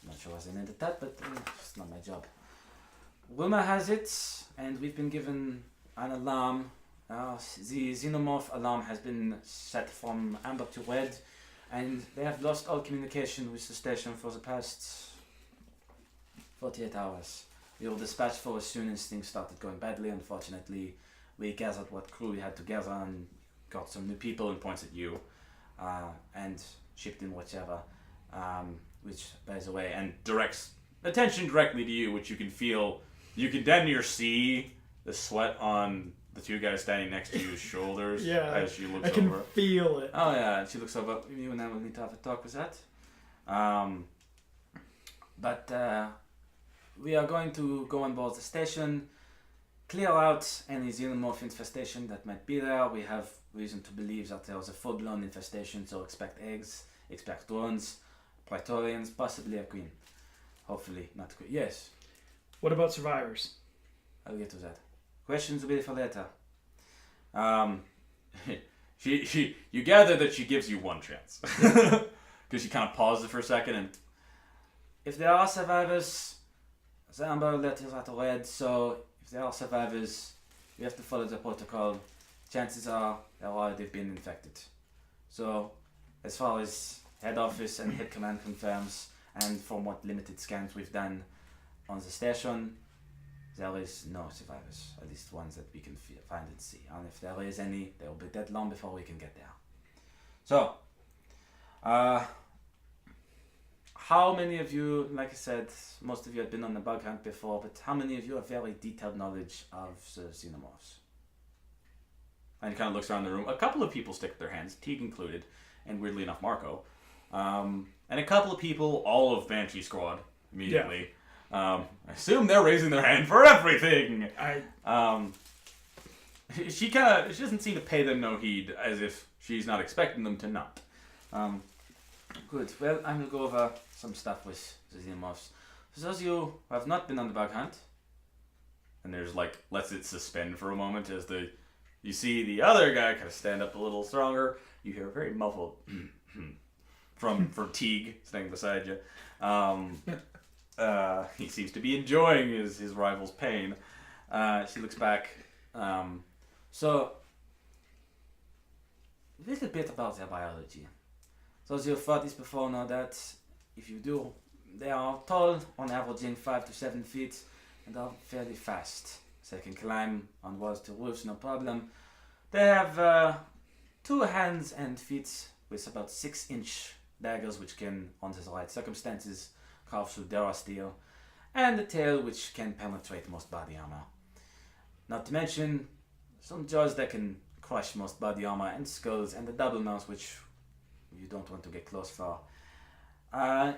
I'm not sure what's the name of that, but it's not my job. Rumor has it, and we've been given an alarm. The xenomorph alarm has been set from amber to red, and they have lost all communication with the station for the past 48 hours. We were dispatched for as soon as things started going badly. Unfortunately, we gathered what crew we had together and got some new people and points at you, and shipped in whichever, which, by the way, and directs attention directly to you, which you can feel. You can damn near see the sweat on the 2 guys standing next to you's shoulders as she looks over. I can feel it. Oh yeah, and she looks over. You and I will need to have a talk with that. But we are going to go on board the station, clear out any xenomorph infestation that might be there. We have reason to believe that there was a full-blown infestation, so expect eggs, expect drones, Praetorians, possibly a queen. Hopefully not a queen. Yes. What about survivors? I'll get to that. Questions will be for later. You gather that she gives you 1 chance. Because she kind of pauses for a second and... If there are survivors, the amber alert is at red, so if there are survivors, we have to follow the protocol. Chances are they've been infected. So, as far as head office and head command confirms, and from what limited scans we've done on the station, there is no survivors, at least ones that we can find and see. And if there is any, they will be dead long before we can get there. So, how many of you, like I said, most of you have been on the bug hunt before, but how many of you have very detailed knowledge of the xenomorphs? And he kind of looks around the room. A couple of people stick their hands, Teague included, and weirdly enough, Marco. And a couple of people, all of Banshee Squad, immediately. Yeah. I assume they're raising their hand for everything. She doesn't seem to pay them no heed, as if she's not expecting them to not. Good. Well, I'm going to go over some stuff with the xenomorphs. For those of you who have not been on the bug hunt, and there's lets it suspend for a moment as you see the other guy kind of stand up a little stronger. You hear a very muffled from Teague standing beside you. He seems to be enjoying his rival's pain. She looks back. So, a little bit about their biology. Those of you who fought this before know that if you do, they are tall, on averaging 5 to 7 feet, and are fairly fast. So they can climb on walls to roofs, no problem. They have 2 hands and feet with about 6-inch daggers, which can, under the right circumstances, carve through Durasteel, and a tail which can penetrate most body armor. Not to mention some jaws that can crush most body armor, and skulls, and a double mouth which you don't want to get close for.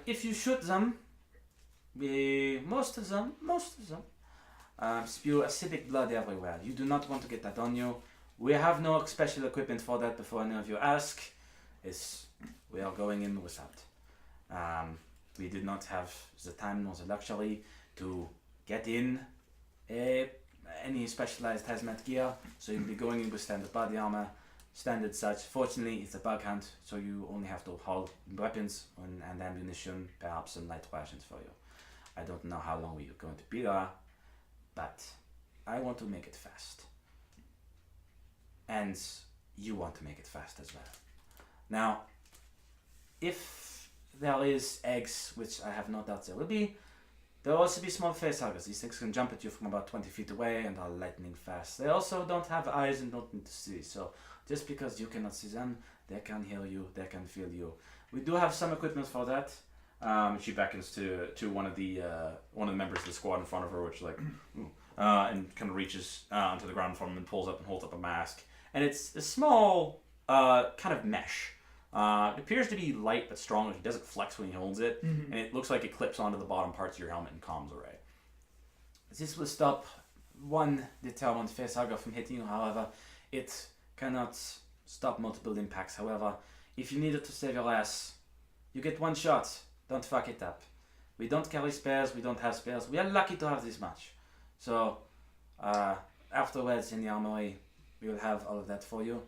If you shoot them, most of them spew acidic blood everywhere. You do not want to get that on you. We have no special equipment for that before any of you ask. We are going in without. We did not have the time nor the luxury to get in any specialized hazmat gear, so you'll be going in with standard body armor, standard such. Fortunately, it's a bug hunt, so you only have to haul weapons and ammunition, perhaps some light rations for you. I don't know how long we are going to be there, but I want to make it fast. And you want to make it fast as well. Now, if there is eggs, which I have no doubt there will be, there will also be small facehuggers. These things can jump at you from about 20 feet away and are lightning fast. They also don't have eyes and don't need to see, so just because you cannot see them, They can hear you. They can feel you. We do have some equipment for that. She beckons to one of the members of the squad in front of her, which is like, and kind of reaches onto the ground from him and pulls up and holds up a mask. And it's a small kind of mesh. It appears to be light but strong. It doesn't flex when he holds it, and it looks like it clips onto the bottom parts of your helmet and comms array. This will stop one determined facehugger from hitting you. However, it cannot stop multiple impacts. However, if you need it to save your ass, you get one shot. Don't fuck it up. We don't carry spares. We don't have spares. We are lucky to have this much. So, afterwards in the armory, we will have all of that for you.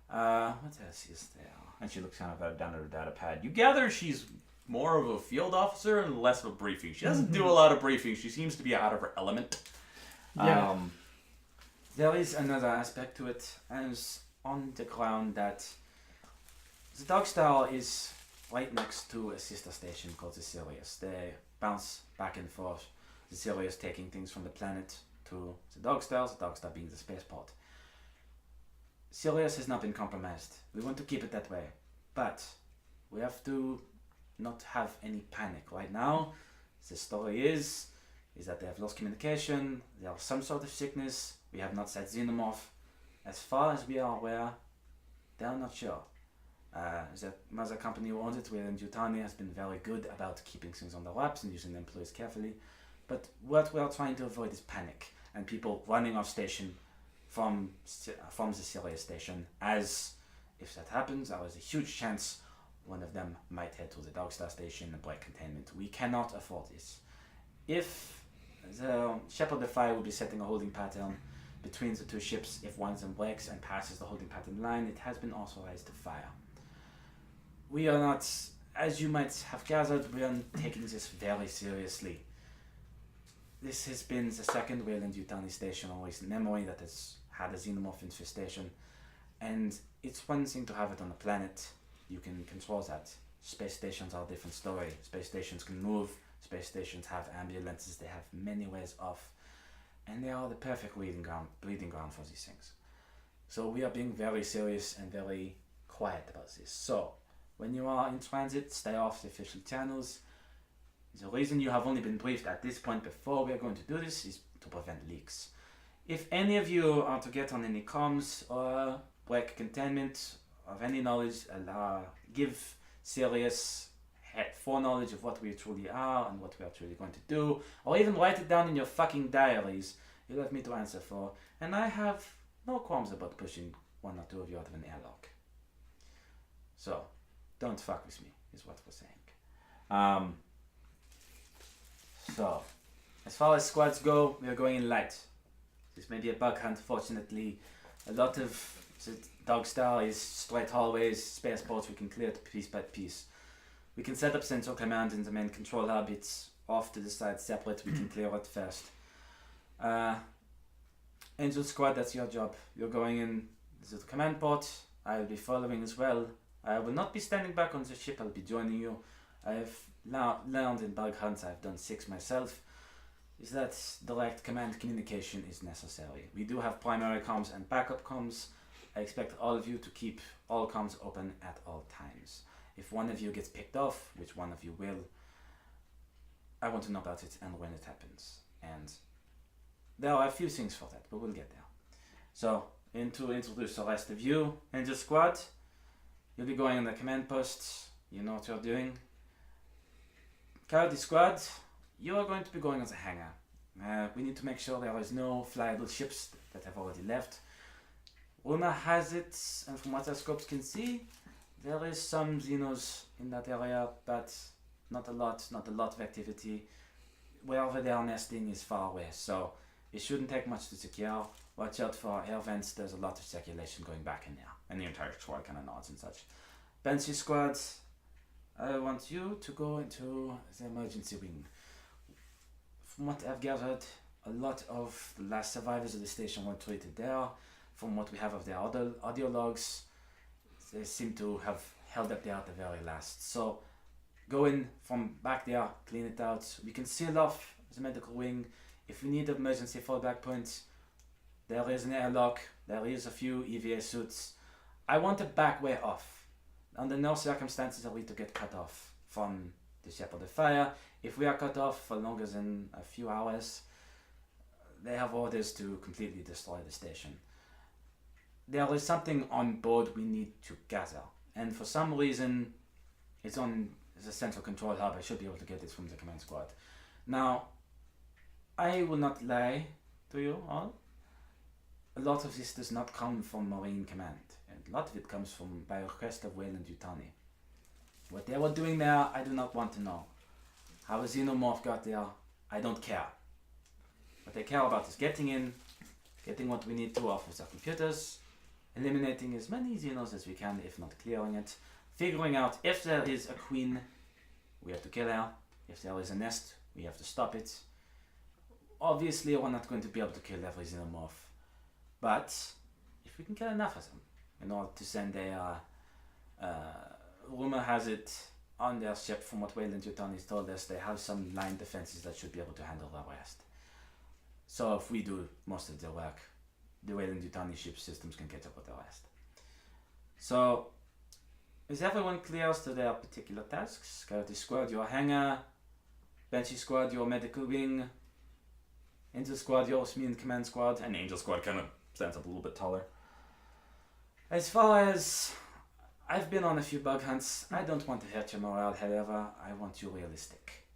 What else is there? And she looks kind of down at her data pad. You gather she's more of a field officer and less of a briefing. She doesn't do a lot of briefing. She seems to be out of her element. Yeah. There is another aspect to it, as on the ground that the Dog Star is right next to a sister station called the Sirius. They bounce back and forth. The Sirius taking things from the planet to the Dog Star being the spaceport. Sirius has not been compromised. We want to keep it that way. But we have to not have any panic. Right now, the story is that they have lost communication, there is some sort of sickness, we have not set Xenomorph. As far as we are aware, they are not sure. The mother company who owns it, well.This, has been very good about keeping things on the wraps and using the employees carefully. But what we are trying to avoid is panic and people running off station from the Sirius station, as if that happens, there is a huge chance one of them might head to the Dog Star station and break containment. We cannot afford this. If the Shepard Defy will be setting a holding pattern between the two ships, if one of them breaks and passes the holding pattern line, it has been authorized to fire. We are not, as you might have gathered, we are taking this very seriously. This has been the second well.This station in recent memory that has had a xenomorph infestation, and it's one thing to have it on a planet. You can control that. Space stations are a different story. Space stations can move. Space stations have ambulances. They have many ways off, and they are the perfect breeding ground for these things. So we are being very serious and very quiet about this. So when you are in transit, stay off the official channels. The reason you have only been briefed at this point before we are going to do this is to prevent leaks. If any of you are to get on any comms or break containment of any knowledge, give Sirius foreknowledge of what we truly are and what we are truly going to do, or even write it down in your fucking diaries, you'll have me to answer for, and I have no qualms about pushing one or two of you out of an airlock. So, don't fuck with me, is what we're saying. So, as far as squads go, we are going in light. This may be a bug hunt, fortunately. A lot of the Dog Star is straight hallways, spaceports we can clear piece by piece. We can set up central command in the main control hub. It's off to the side separate, we can clear it first. Angel Squad, that's your job. You're going in the command port. I will be following as well. I will not be standing back on the ship, I'll be joining you. I've learned in bug hunts, I've done 6 myself, is that direct command communication is necessary. We do have primary comms and backup comms. I expect all of you to keep all comms open at all times. If one of you gets picked off, which one of you will, I want to know about it and when it happens. And there are a few things for that, but we'll get there. So, to introduce the rest of you, Angel Squad, you'll be going on the command post, you know what you're doing. Coyote Squad, you are going to be going on the hangar. We need to make sure there is no flyable ships that have already left. Rumor has it, and from what our scopes can see, there is some Xenos in that area, but not a lot of activity. Wherever they are nesting is far away, so it shouldn't take much to secure. Watch out for air vents, there's a lot of circulation going back in there. And the entire squad kind of nods and such. Banshee Squad, I want you to go into the emergency wing. From what I've gathered, a lot of the last survivors of the station were treated there. From what we have of their audio logs, they seem to have held up there at the very last. So go in from back there, clean it out. We can seal off the medical wing. If we need emergency fallback points, there is an airlock, there is a few EVA suits. I want to back way off. Under no circumstances are we to get cut off from the Shepard of Fire. If we are cut off for longer than a few hours, they have orders to completely destroy the station. There is something on board we need to gather, and for some reason, it's on the central control hub. I should be able to get this from the command squad. Now, I will not lie to you all. A lot of this does not come from Marine Command, and a lot of it comes from by request of well.This. What they were doing there, I do not want to know. How a xenomorph got there, I don't care. What I care about is getting in, getting what we need to off of the computers, eliminating as many xenos as we can, if not clearing it, figuring out if there is a queen, we have to kill her. If there is a nest, we have to stop it. Obviously, we're not going to be able to kill every xenomorph, but if we can kill enough of them in order to send rumor has it on their ship, from what well.This told us, they have some line defenses that should be able to handle the rest. So if we do most of the work, the well.This ship systems can catch up with the rest. So, is everyone clear as to their particular tasks? Coyote Squad, your hangar. Banshee Squad, your medical wing. Angel Squad, your Osmian Command Squad. And Angel Squad kind of stands up a little bit taller. As far as I've been on a few bug hunts, I don't want to hurt your morale, however, I want you realistic.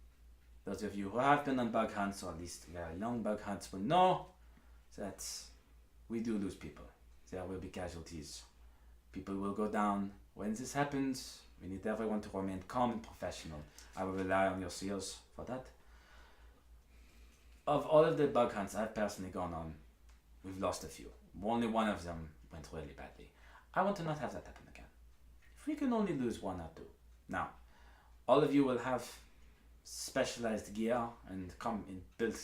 Those of you who have been on bug hunts, or at least very long bug hunts, will know that we do lose people. There will be casualties. People will go down. When this happens, we need everyone to remain calm and professional. I will rely on your SEALs for that. Of all of the bug hunts I've personally gone on, we've lost a few. Only one of them went really badly. I want to not have that happen again. If we can only lose one or two. Now, all of you will have specialized gear and built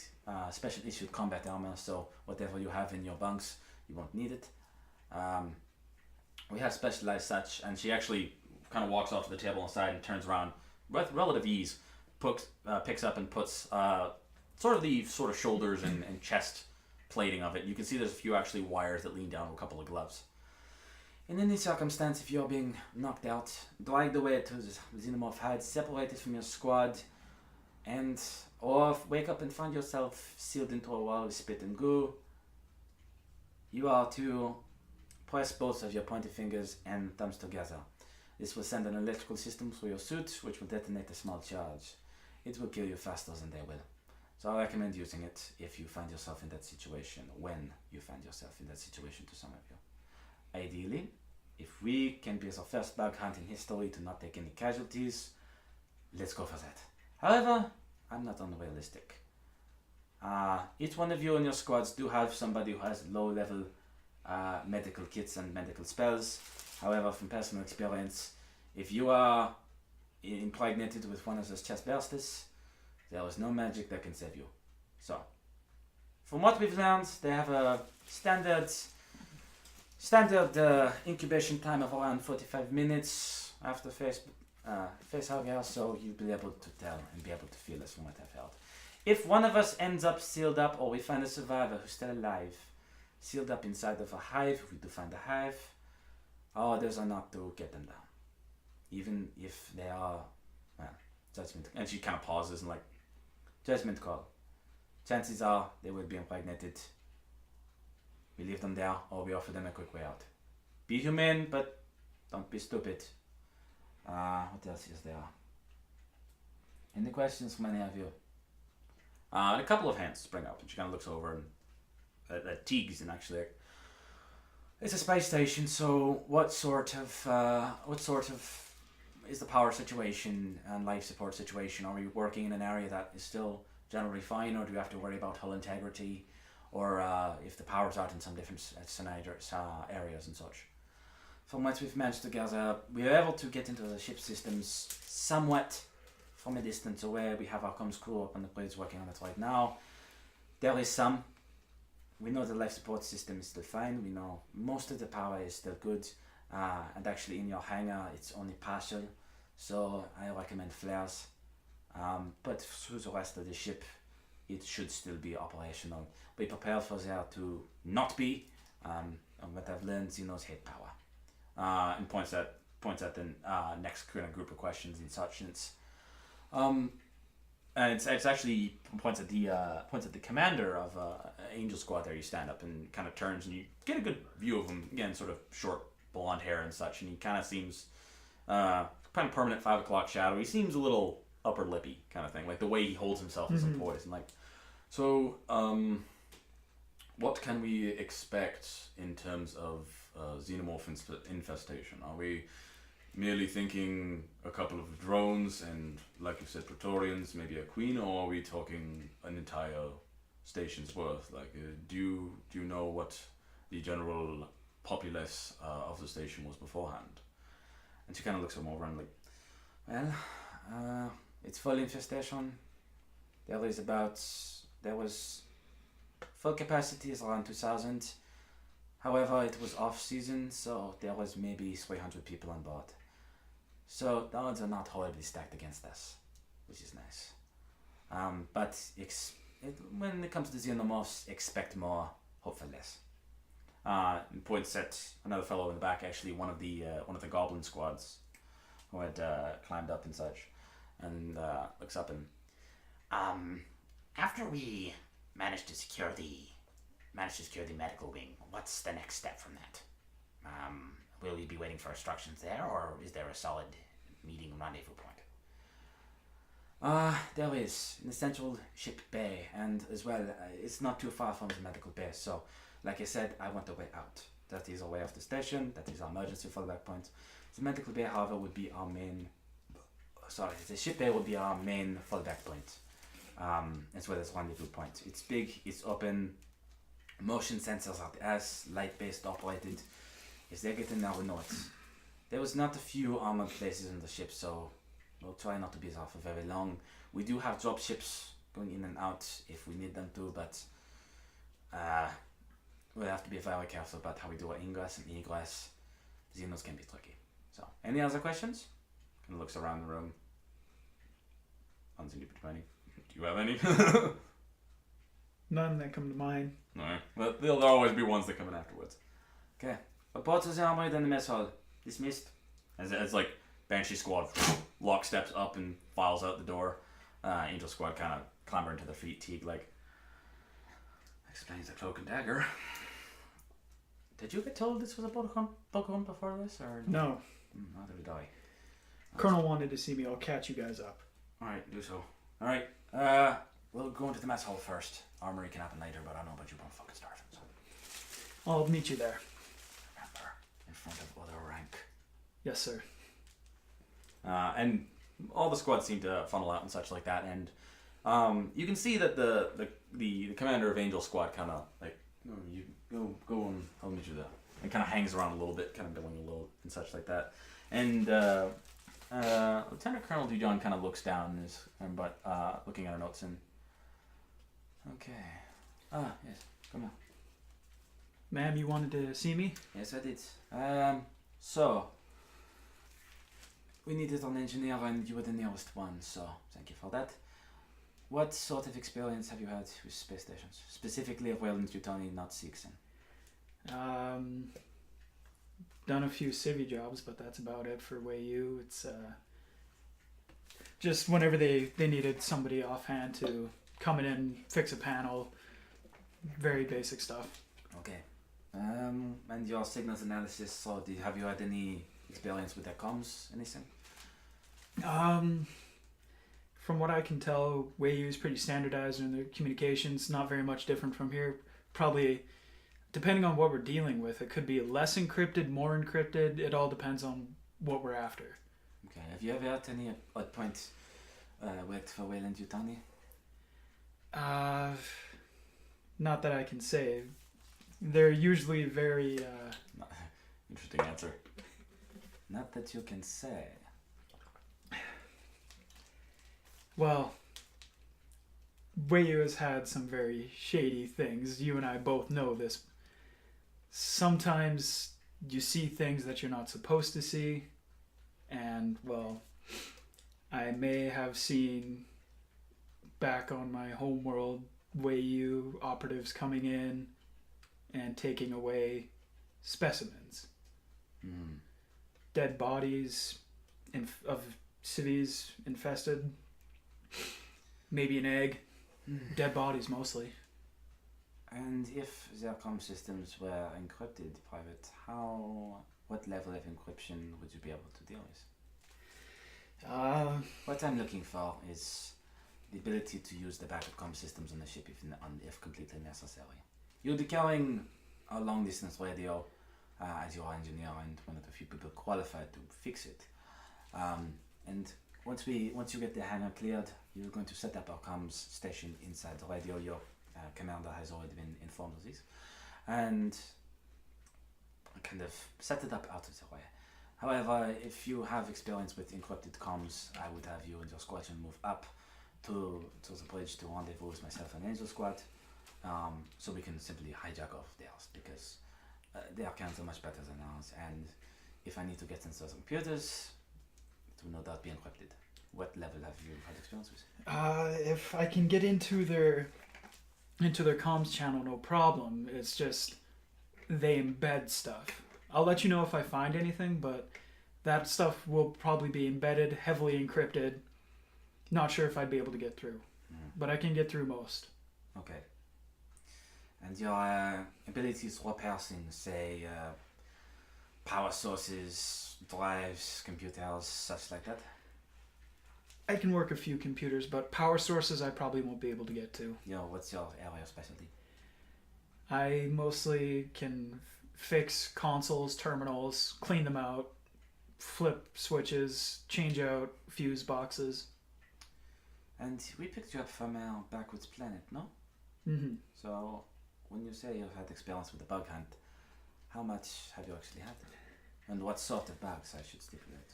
special issued combat armor, so whatever you have in your bunks, you won't need it. We have specialized such, and she actually kind of walks off to the table inside and turns around with relative ease, picks up and puts sort of shoulders and chest plating of it. You can see there's a few actually wires that lean down to a couple of gloves. In any circumstance, if you're being knocked out, dragged away to the xenomorph hide, separated from your squad, or wake up and find yourself sealed into a wall with spit and goo, you are to press both of your pointer fingers and thumbs together. This will send an electrical system through your suit, which will detonate a small charge. It will kill you faster than they will. So I recommend using it if you find yourself in that situation, when you find yourself in that situation, to some of you. Ideally, if we can be the first bug hunt in history to not take any casualties, let's go for that. However, I'm not unrealistic. Each one of you in your squads do have somebody who has low-level medical kits and medical spells. However, from personal experience, if you are impregnated with one of those chest bursters, there is no magic that can save you. So, from what we've learned, they have a standard incubation time of around 45 minutes after face hugger, so you'll be able to tell and be able to feel this from what I've heard. If one of us ends up sealed up, or we find a survivor who's still alive, sealed up inside of a hive, if we do find a hive, our orders are not to get them down. Even if they are, judgment. And she kind of pauses and judgment call. Chances are they will be impregnated. We leave them there, or we offer them a quick way out. Be humane, but don't be stupid. What else is there? Any questions from any of you? A couple of hands spring up, and she kind of looks over and at Teagues, and actually, it's a space station. So, what sort of is the power situation and life support situation? Are we working in an area that is still generally fine, or do you have to worry about hull integrity, or if the power's out in some different areas and such? From what we've managed to gather, we are able to get into the ship systems somewhat from a distance away. We have our comms crew up on the bridge working on it right now. There is some. We know the life support system is still fine. We know most of the power is still good. And actually in your hangar, it's only partial. So I recommend flares. But through the rest of the ship, it should still be operational. Be prepared for there to not be. And what I've learned, Xenos hate power. and points at the next kind of group of questions and such. And it's actually points at the commander of Angel Squad. There, you stand up and kind of turns, and you get a good view of him. Again, sort of short blonde hair and such, and he kind of seems kind of permanent 5 o'clock shadow. He seems a little upper lippy kind of thing, like the way he holds himself as a poise, and like. So, what can we expect in terms of xenomorph infestation? Are we merely thinking a couple of drones and, like you said, Praetorians, maybe a queen, or are we talking an entire station's worth? Like, do you know what the general populace of the station was beforehand? And she kind of looks at him over and like, well, it's full infestation. There was full capacity is around 2,000. However, it was off season, so there was maybe 300 people on board. So the odds are not horribly stacked against us, which is nice. But when it comes to xenomorphs, expect more, hope for less. Points at another fellow in the back, actually one of the goblin squads who had climbed up and such, and looks up and after we managed to secure the medical wing, what's the next step from that? Will we be waiting for instructions there, or is there a solid meeting rendezvous point? There is an essential ship bay, and as well, it's not too far from the medical base. So, like I said, I want a way out. That is a way off the station. That is our emergency fallback point. The medical bay, however, would be our main. Sorry, the ship bay would be our main fallback point, as well as rendezvous point. It's big. It's open. Motion sensors are as light-based operated. If they get in there, we know it. There was not a few armored places in the ship, so we'll try not to be there for very long. We do have drop ships going in and out if we need them to, but we'll have to be very careful about how we do our ingress and egress. Xenos can be tricky. So, any other questions? Kind of looks around the room. Do you have any? None that come to mind. No, but there'll always be ones that come in afterwards. Okay. Report to the armory, then the mess hall. Dismissed. As like Banshee Squad lock steps up and files out the door, Angel Squad kind of clamber into their feet. Teague like explains the cloak and dagger. Did you get told this was a bug hunt before this, or no? Neither did I. Colonel wanted to see me. I'll catch you guys up. All right, do so. All right, we'll go into the mess hall first. Armory can happen later, but I know about you both fucking starving. So. I'll meet you there. Remember, in front of other rank. Yes, sir. And all the squads seem to funnel out and such like that, and you can see that the commander of Angel Squad kind of like, oh, you go and I'll meet you there. And kind of hangs around a little bit, kind of billing a little and such like that. And Lieutenant Colonel Dujon kind of looks down but looking at her notes and okay. Yes, come on. Ma'am, you wanted to see me? Yes, I did. So we needed an engineer, and you were the nearest one. So thank you for that. What sort of experience have you had with space stations, specifically of well.This, not Seegson? Done a few civvy jobs, but that's about it for WayU. It's just whenever they needed somebody offhand to come in and fix a panel, very basic stuff. Okay. And your signals analysis, so have you had any experience with their comms, anything? From what I can tell, WayU is pretty standardized in their communications, not very much different from here. Probably, depending on what we're dealing with, it could be less encrypted, more encrypted. It all depends on what we're after. Okay. Have you ever at any odd point worked for well.This? Not that I can say. They're usually very... Interesting answer. Not that you can say. Well, WayU has had some very shady things. You and I both know this. Sometimes you see things that you're not supposed to see. And, well, I may have seen back on my home world WayU operatives coming in and taking away specimens. dead bodies of civvies infested. Maybe an egg. Dead bodies mostly. And if their comm systems were encrypted, Private, what level of encryption would you be able to deal with? What I'm looking for is the ability to use the backup comm systems on the ship if completely necessary. You'll be carrying a long-distance radio as your engineer and one of the few people qualified to fix it. And once you get the hangar cleared, you're going to set up our comms station inside the radio. Your commander has already been informed of this, and kind of set it up out of the way. However, if you have experience with encrypted comms, I would have you and your squadron move up to the bridge to rendezvous with myself and Angel Squad, so we can simply hijack off theirs, because their accounts are much better than ours, and if I need to get into those computers, it will no doubt be encrypted. What level have you had experience with? If I can get into their comms channel, no problem. It's just they embed stuff. I'll let you know if I find anything, but that stuff will probably be embedded, heavily encrypted. Not sure if I'd be able to get through, but I can get through most. Okay. And your abilities to repair things, say power sources, drives, computers, such like that? I can work a few computers, but power sources I probably won't be able to get to. What's your area of specialty? I mostly can fix consoles, terminals, clean them out, flip switches, change out fuse boxes. And we picked you up from our backwards planet, no? Mm-hmm. So, when you say you've had experience with the bug hunt, how much have you actually had? And what sort of bugs, I should stipulate?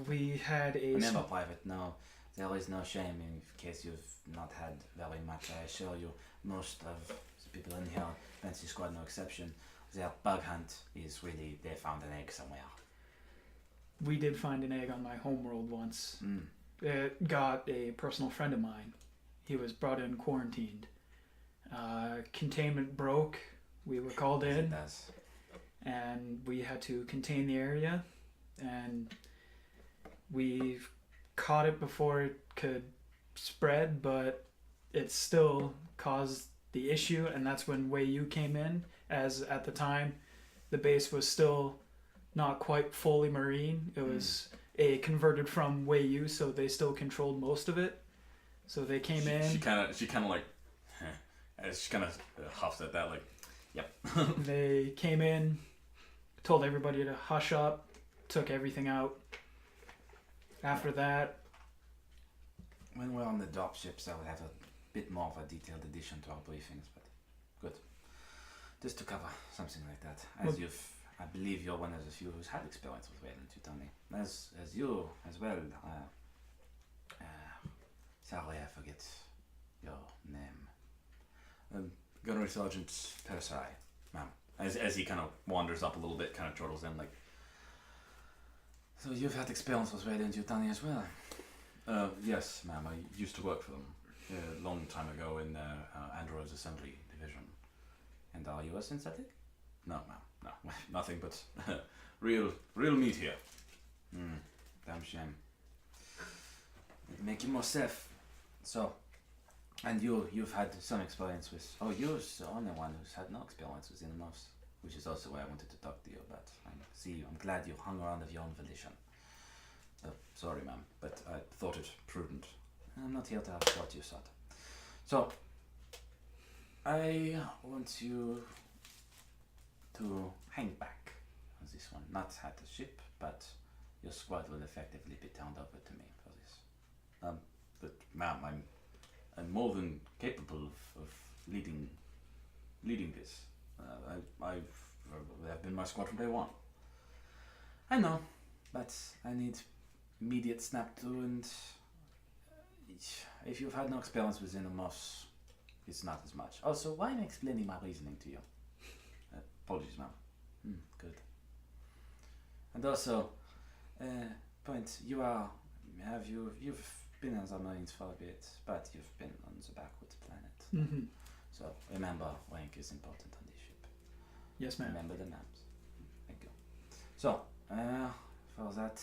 We had a... Remember, Private, no, there is no shame in case you've not had very much. I assure you, most of the people in here, Fancy Squad no exception, their bug hunt is really, they found an egg somewhere. We did find an egg on my homeworld once. It got a personal friend of mine. He was brought in quarantined. Containment broke. We were called in. It does. And we had to contain the area. And we caught it before it could spread, but it still caused the issue. And that's when Wei came in, as at the time the base was still not quite fully marine. It was a converted from Wei, so they still controlled most of it. So they came in. She kind of like, she kind of huffs at that, like, yep. They came in, told everybody to hush up, took everything out. After that, when we're on the drop ships, I will have a bit more of a detailed addition to our briefings, but good. Just to cover something like that, as I believe you're one of the few who's had experience with well.This, as you as well. Sorry, I forget your name. Gunnery Sergeant Persai, ma'am. As he kind of wanders up a little bit, kind of chortles in, like. So you've had experience with well.This as well? Yes, ma'am. I used to work for them a long time ago in Android's assembly division. And are you a synthetic? No, ma'am. No, nothing but real meat here. Damn shame. Make you more safe. So, and you've had some experience with. Oh, you're the only one who's had no experience with Xenomorphs, which is also why I wanted to talk to you about. I'm glad you hung around of your own volition. Sorry, ma'am, but I thought it prudent. I'm not here to ask what you thought. So, I want you to hang back on this one. Not at the ship, but your squad will effectively be turned over to me for this. But ma'am, I'm more than capable of leading this. I've been my squad from day one. I know, but I need immediate snap to, and if you've had no experience with Xenomorphs, it's not as much. Also, why am I explaining my reasoning to you? Apologies, ma'am. Good. And also, point, you've been in the Marines for a bit, but you've been on the backwards planet. Mm-hmm. So remember, rank is important on this ship. Yes, ma'am. Remember the names. Thank you. So, for that,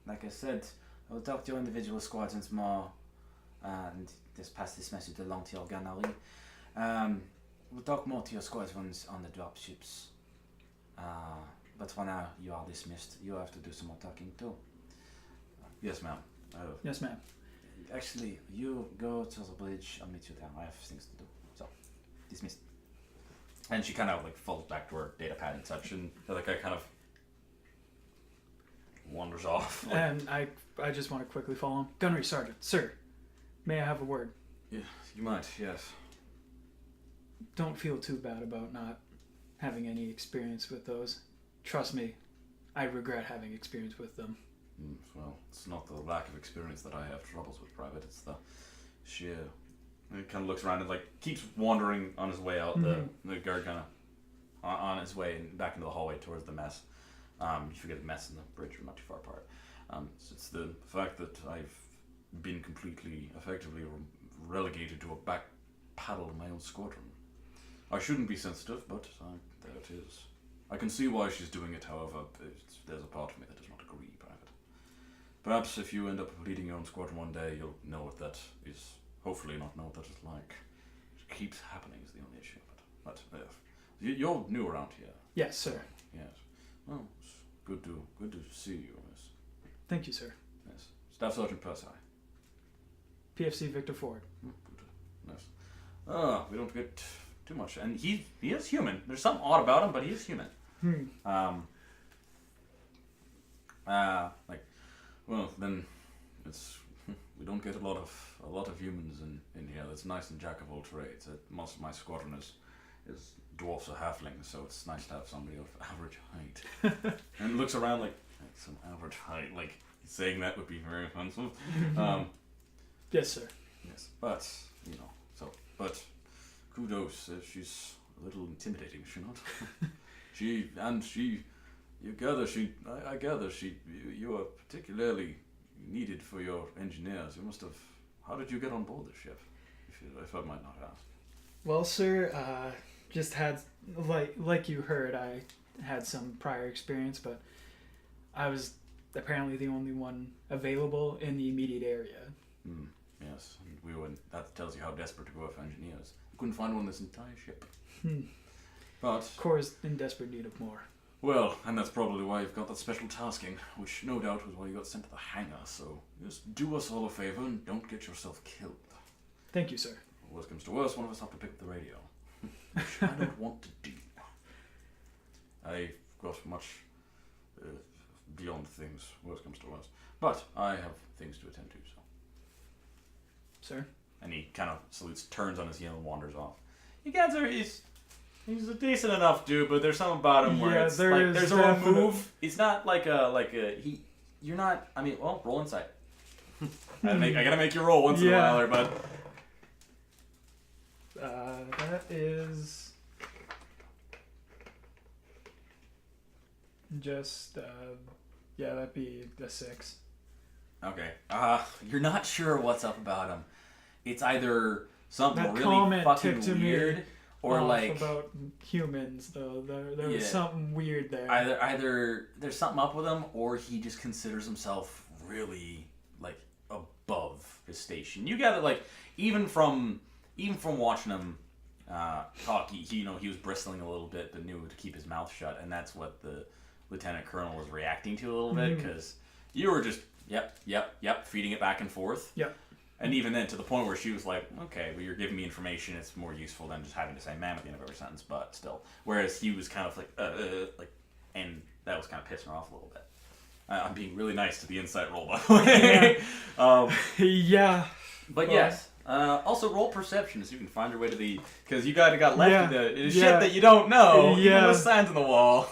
like I said, I will talk to your individual squadrons more, and just pass this message along to your gunnery. We'll talk more to your squadrons on the drop ships. But for now, you are dismissed. You have to do some more talking too. Yes, ma'am. Yes, ma'am. Actually, you go to the bridge. I'll meet you there. I have things to do. So, dismissed. And she kind of like falls back to her data pad and such, and the other guy kind of wanders off. Like, and I just want to quickly follow him. Gunnery Sergeant, sir, may I have a word? Yeah, you might, yes. Don't feel too bad about not having any experience with those. Trust me, I regret having experience with them. Well, it's not the lack of experience that I have troubles with, Private. It's the sheer... And he kind of looks around and like keeps wandering on his way out. The guard kind of on his way back into the hallway towards the mess. You forget the mess and the bridge are not too far apart. So it's the fact that I've been completely, effectively relegated to a back paddle in my own squadron. I shouldn't be sensitive, but there it is. I can see why she's doing it, however, there's a part of me that does not agree, Private. Perhaps if you end up leading your own squadron one day, you'll know what that is. Hopefully not know what that is like. It keeps happening is the only issue. But you're new around here. Yes, sir. Yes. Well, it's good to see you, Miss. Thank you, sir. Yes. Staff Sergeant Persai. PFC Victor Ford. Good. Nice. We don't get too much. And he is human. There's something odd about him, but he is human. Well, then it's we don't get a lot of humans in here. It's nice and jack of all trades. Most of my squadron is dwarfs or halflings, so it's nice to have somebody of average height. And looks around like some average height. Like saying that would be very offensive. Yes, sir. Yes, but but kudos. She's a little intimidating, is she not? I gather you are particularly needed for your engineers. You must have. How did you get on board the ship? If I might not ask. Well, sir, just had like you heard, I had some prior experience, but I was apparently the only one available in the immediate area. Yes, and that tells you how desperate we were for engineers. We couldn't find one on this entire ship. But Corps in desperate need of more. Well, and that's probably why you've got that special tasking, which no doubt was why you got sent to the hangar, so just do us all a favour and don't get yourself killed. Thank you, sir. Worst comes to worst, one of us have to pick up the radio. Which I don't want to do. I've got much beyond things, worst comes to worst. But I have things to attend to, so. Sir? And he kind of salutes, turns on his heel and wanders off. You guys are... He's a decent enough dude, but there's something about him where it's like there's a move. He's not you're not. I mean, well, roll insight. I gotta make you roll once in a while, but that is just that'd be a 6. Okay. You're not sure what's up about him. It's either something that really fucking weird. Or like about humans, though, there was something weird there. Either there's something up with him, or he just considers himself really like above his station. You gather like even from watching him talk, he was bristling a little bit, but knew to keep his mouth shut, and that's what the lieutenant colonel was reacting to a little bit because you were just yep, feeding it back and forth. Yep. And even then, to the point where she was like, okay, well, you're giving me information. It's more useful than just having to say ma'am at the end of every sentence, but still. Whereas he was kind of like, and that was kind of pissing her off a little bit. I'm being really nice to the insight roll, by the way. Yeah. But yes. Also, roll perception so you can find your way to the... Because you guys got left in the shit that you don't know, even with signs on the wall.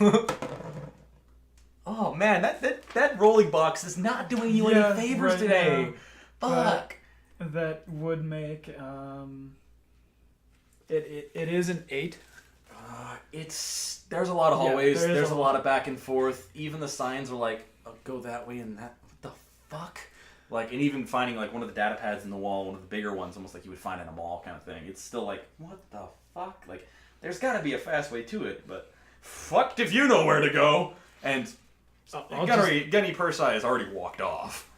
Oh, man, that rolling box is not doing you any favors today. Fuck. That would make it is an 8. There's a lot of hallways. There's a lot of back and forth. Even the signs are like, oh, go that way and that. What the fuck? Like, and even finding like one of the data pads in the wall, one of the bigger ones, almost like you would find in a mall kind of thing. It's still like, what the fuck? Like, there's got to be a fast way to it, but fucked if you know where to go. And Gunny Persai has already walked off.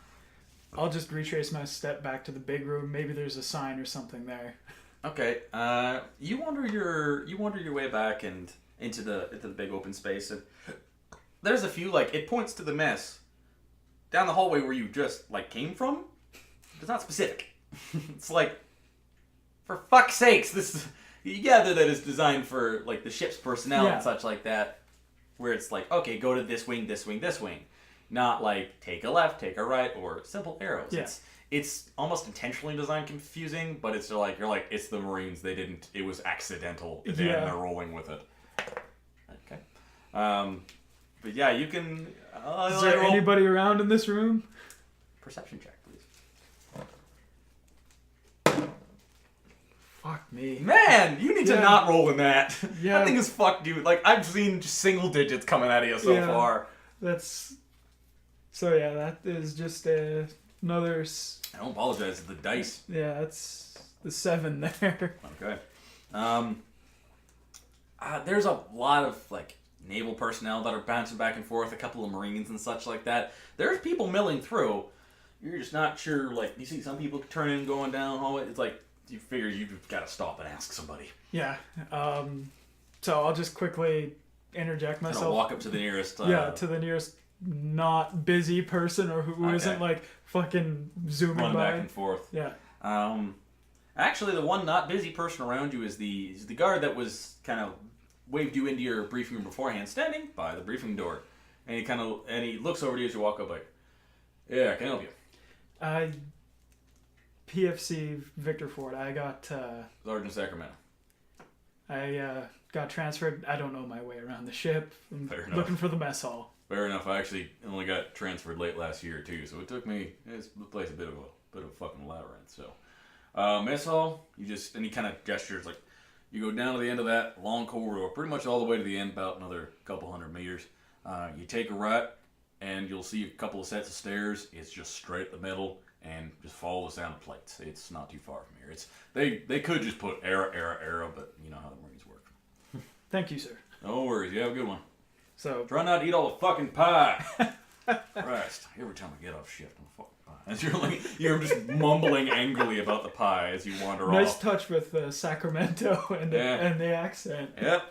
I'll just retrace my step back to the big room. Maybe there's a sign or something there. Okay. You wander your way back and into the big open space, and there's a few, like, it points to the mess down the hallway where you just, like, came from. It's not specific. It's like, for fuck's sakes, this, you gather that it's designed for, like, the ship's personnel and such like that, where it's like, okay, go to this wing, this wing, this wing. Not like, take a left, take a right, or simple arrows. Yeah. It's almost intentionally designed confusing, but it's like, you're like, it's the Marines, it was accidental, and they're rolling with it. Okay. But yeah, you can... Is there anybody around in this room? Perception check, please. Fuck me. Man, you need to not roll in that. Yeah. That thing is fucked, dude. Like, I've seen single digits coming out of you so far. That's... So yeah, that is just another... I don't apologize, the dice. Yeah, that's the 7 there. Okay. There's a lot of, like, naval personnel that are bouncing back and forth, a couple of Marines and such like that. There's people milling through. You're just not sure, like, you see some people turning, going down hallway. It's like, you figure you've got to stop and ask somebody. Yeah. So I'll just quickly interject myself. Walk up to the nearest... to the nearest not busy person or who isn't, like, fucking zooming Run by. back and forth. Yeah. Actually, the one not busy person around you is the guard that was kind of waved you into your briefing room beforehand, standing by the briefing door, and he looks over to you as you walk up, like, yeah, I can help you. PFC Victor Ford. I got Sergeant Sacramento. I got transferred. I don't know my way around the ship. I'm looking for the mess hall. Fair enough. I actually only got transferred late last year too, so it took me. It's the place a bit of a fucking labyrinth. So, mess hall. And he kind of gestures like, you go down to the end of that long corridor, pretty much all the way to the end, about another couple hundred meters. You take a right, and you'll see a couple of sets of stairs. It's just straight up the middle, and just follow the sound of plates. It's not too far from here. It's they could just put era, but you know how the Marines work. Thank you, sir. No worries. You have a good one. So try not to eat all the fucking pie. Christ, every time I get off shift, I'm fucking pie. As you're just mumbling angrily about the pie as you wander off. Nice touch with Sacramento and the accent. Yep.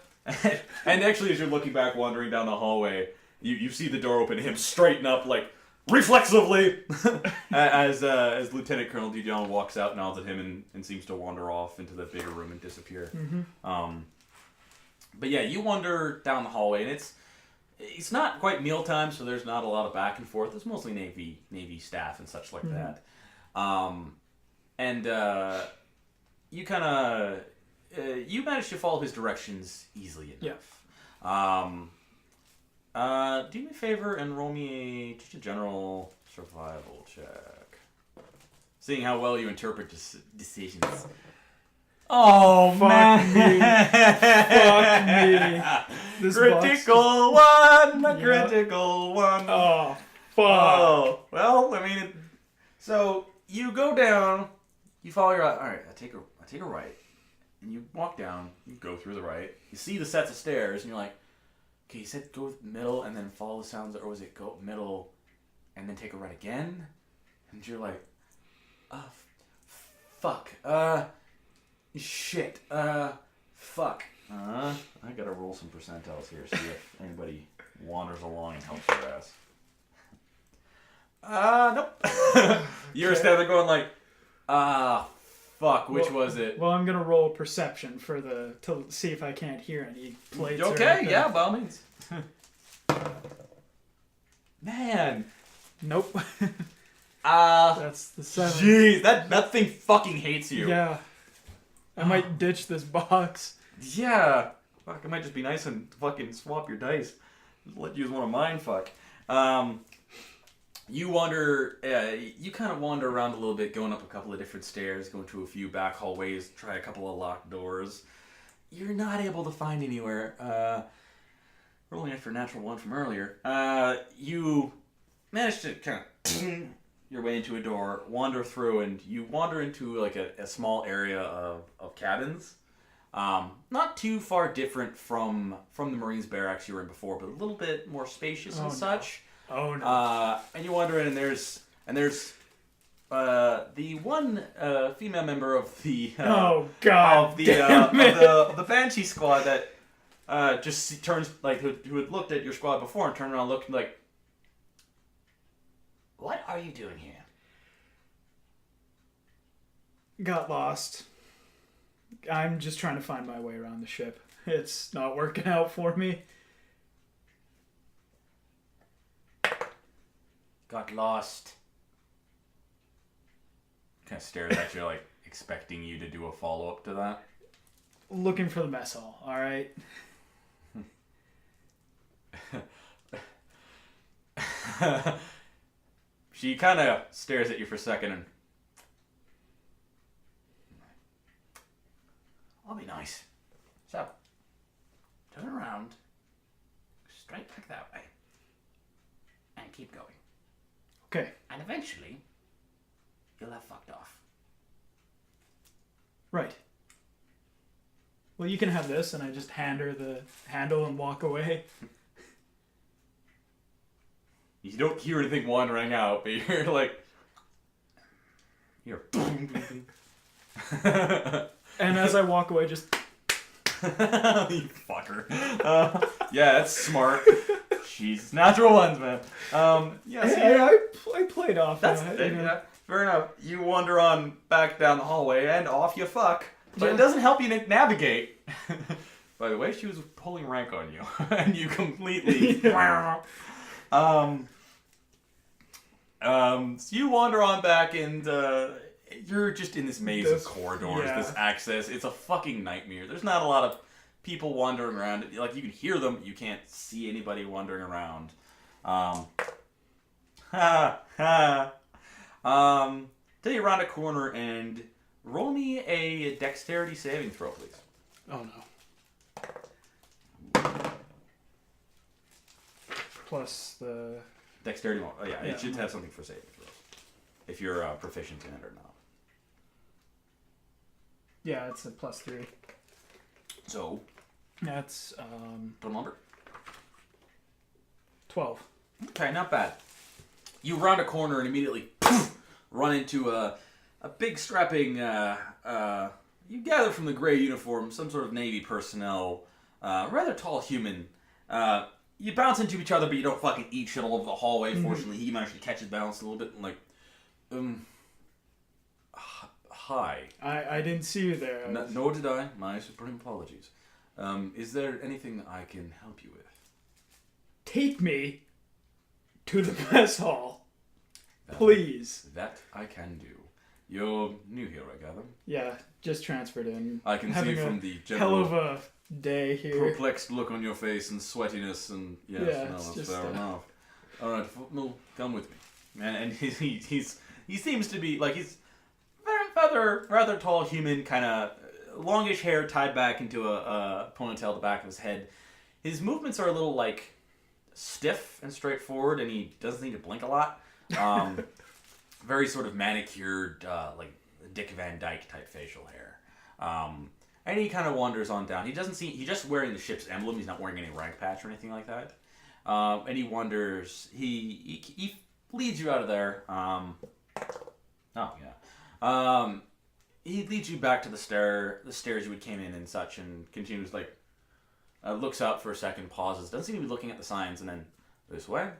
And actually, as you're looking back, wandering down the hallway, you see the door open, him straighten up like reflexively as Lieutenant Colonel Dijon walks out, nods at him, and seems to wander off into the bigger room and disappear. Mm-hmm. But yeah, you wander down the hallway, and it's not quite mealtime, so there's not a lot of back and forth. It's mostly Navy staff and such like that. And you kind of you manage to follow his directions easily enough. Yeah. Do me a favor and roll me just a general survival check. Seeing how well you interpret decisions. Oh, fuck man. Fuck me. This critical one. A critical one. Oh, fuck. Oh, well, I mean, so you go down, you follow your... All right, I take a right, and you walk down, you go through the right, you see the sets of stairs, and you're like, okay, you said go middle and then follow the sounds, or was it go middle and then take a right again? And you're like, oh, fuck. Shit. Fuck. I gotta roll some percentiles here, see if anybody wanders along and helps your ass. Nope. You're standing there going like, fuck, which was it? Well, I'm gonna roll perception to see if I can't hear any plates. Okay, yeah, by all means. Man. Nope. That's the 7. Jeez, that thing fucking hates you. Yeah. I might ditch this box. Yeah. Fuck, it might just be nice and fucking swap your dice. Just let you use one of mine, fuck. You wander, you kind of wander around a little bit, going up a couple of different stairs, going to a few back hallways, try a couple of locked doors. You're not able to find anywhere. Rolling after a natural one from earlier. You manage to kind of your way into a door, wander through, and you wander into like a small area of cabins. Not too far different from the Marines barracks you were in before, but a little bit more spacious and such. Oh no. And you wander in, and there's the one female member of the oh god of the Banshee squad that just turns like who had looked at your squad before and turned around, looked like, what are you doing here? Got lost. I'm just trying to find my way around the ship. It's not working out for me. Got lost. Kind of stares at you, like expecting you to do a follow up to that. Looking for the mess hall. All right. She kind of stares at you for a second and. I'll be nice. So, turn around, straight back that way, and keep going. Okay. And eventually, you'll have fucked off. Right. Well, you can have this, and I just hand her the handle and walk away. You don't hear anything wandering out, but you're like... You're... And as I walk away, just... You fucker. Yeah, that's smart. She's natural ones, man. Yeah, so hey, I played off. That's yeah, fair enough. You wander on back down the hallway, and off you fuck. But it doesn't help you navigate. By the way, she was pulling rank on you, and you completely... So you wander on back, and you're just in this maze of corridors, this access. It's a fucking nightmare. There's not a lot of people wandering around. Like, you can hear them, but you can't see anybody wandering around. Then you round a corner and roll me a dexterity saving throw, please. Oh no. Plus the... Dexterity, oh yeah, it should have something for saving throws. If you're proficient in it or not. Yeah, it's a +3. So? That's, Total number? 12. Okay, not bad. You round a corner and immediately run into a big strapping, you gather from the gray uniform, some sort of Navy personnel, rather tall human. You bounce into each other, but you don't fucking eat shit all over the hallway. Mm-hmm. Fortunately, he managed to catch his balance a little bit and like, hi. I didn't see you there. Nor did I. My supreme apologies. Is there anything I can help you with? Take me to the mess hall. Please. That I can do. You're new here, I gather? Yeah, just transferred in. I can see from the general... hell of a day here. Perplexed look on your face and sweatiness and... Yes, yeah, no, that's fair enough. Alright, well, come with me. And he seems to be, like, he's rather tall human, kind of longish hair tied back into a ponytail at the back of his head. His movements are a little, like, stiff and straightforward, and he doesn't need to blink a lot. Very sort of manicured, like Dick Van Dyke type facial hair. And he kind of wanders on down. He's just wearing the ship's emblem. He's not wearing any rank patch or anything like that. And he wanders, he leads you out of there. He leads you back to the stairs you came in and such, and continues, like, looks up for a second, pauses, doesn't seem to be looking at the signs, and then this way,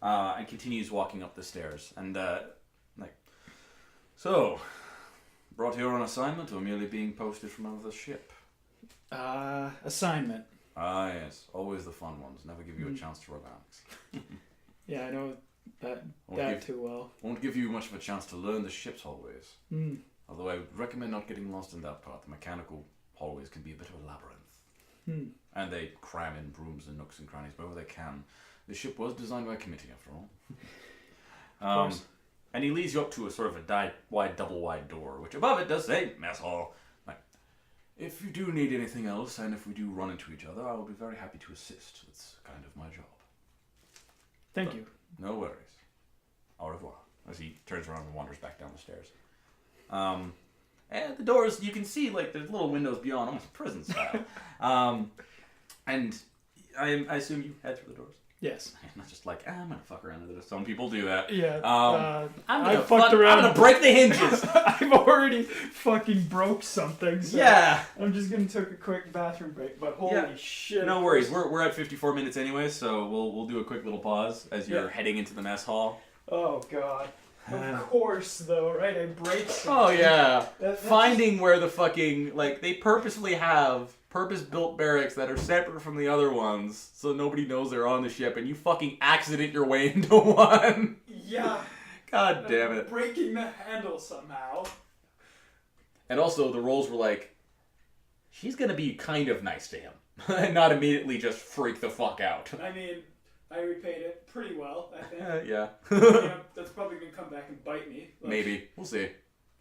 and continues walking up the stairs. And, like, so, brought here on assignment or merely being posted from another ship? Assignment. Ah, yes, always the fun ones. Never give you a chance to relax. Yeah, I know that too well. Won't give you much of a chance to learn the ship's hallways. Mm. Although I would recommend not getting lost in that part. The mechanical hallways can be a bit of a labyrinth. Mm. And they cram in rooms and nooks and crannies wherever they can. The ship was designed by a committee, after all. And he leads you up to a sort of a double wide door, which above it does say mess hall. Like, if you do need anything else, and if we do run into each other, I will be very happy to assist. It's kind of my job. Thank you. No worries. Au revoir. As he turns around and wanders back down the stairs. And the doors, you can see, like, there's little windows beyond, almost prison style. And I assume you head through the doors. Yes. Not just like, I'm gonna fuck around with it. Some people do that. Yeah. I'm gonna break the hinges. I've already fucking broke something. So yeah. I'm just gonna take a quick bathroom break. But holy shit. No worries. We're at 54 minutes anyway, so we'll do a quick little pause as you're heading into the mess hall. Oh god. Of course, though, right? I break something. Oh yeah. Finding where the fucking they purposefully have purpose-built barracks that are separate from the other ones, so nobody knows they're on the ship, and you fucking accident your way into one. Yeah. God damn it. Breaking the handle somehow. And also, the roles were like, she's gonna be kind of nice to him, and not immediately just freak the fuck out. I mean, I repaid it pretty well, I think. Yeah. That's probably gonna come back and bite me. Maybe. We'll see.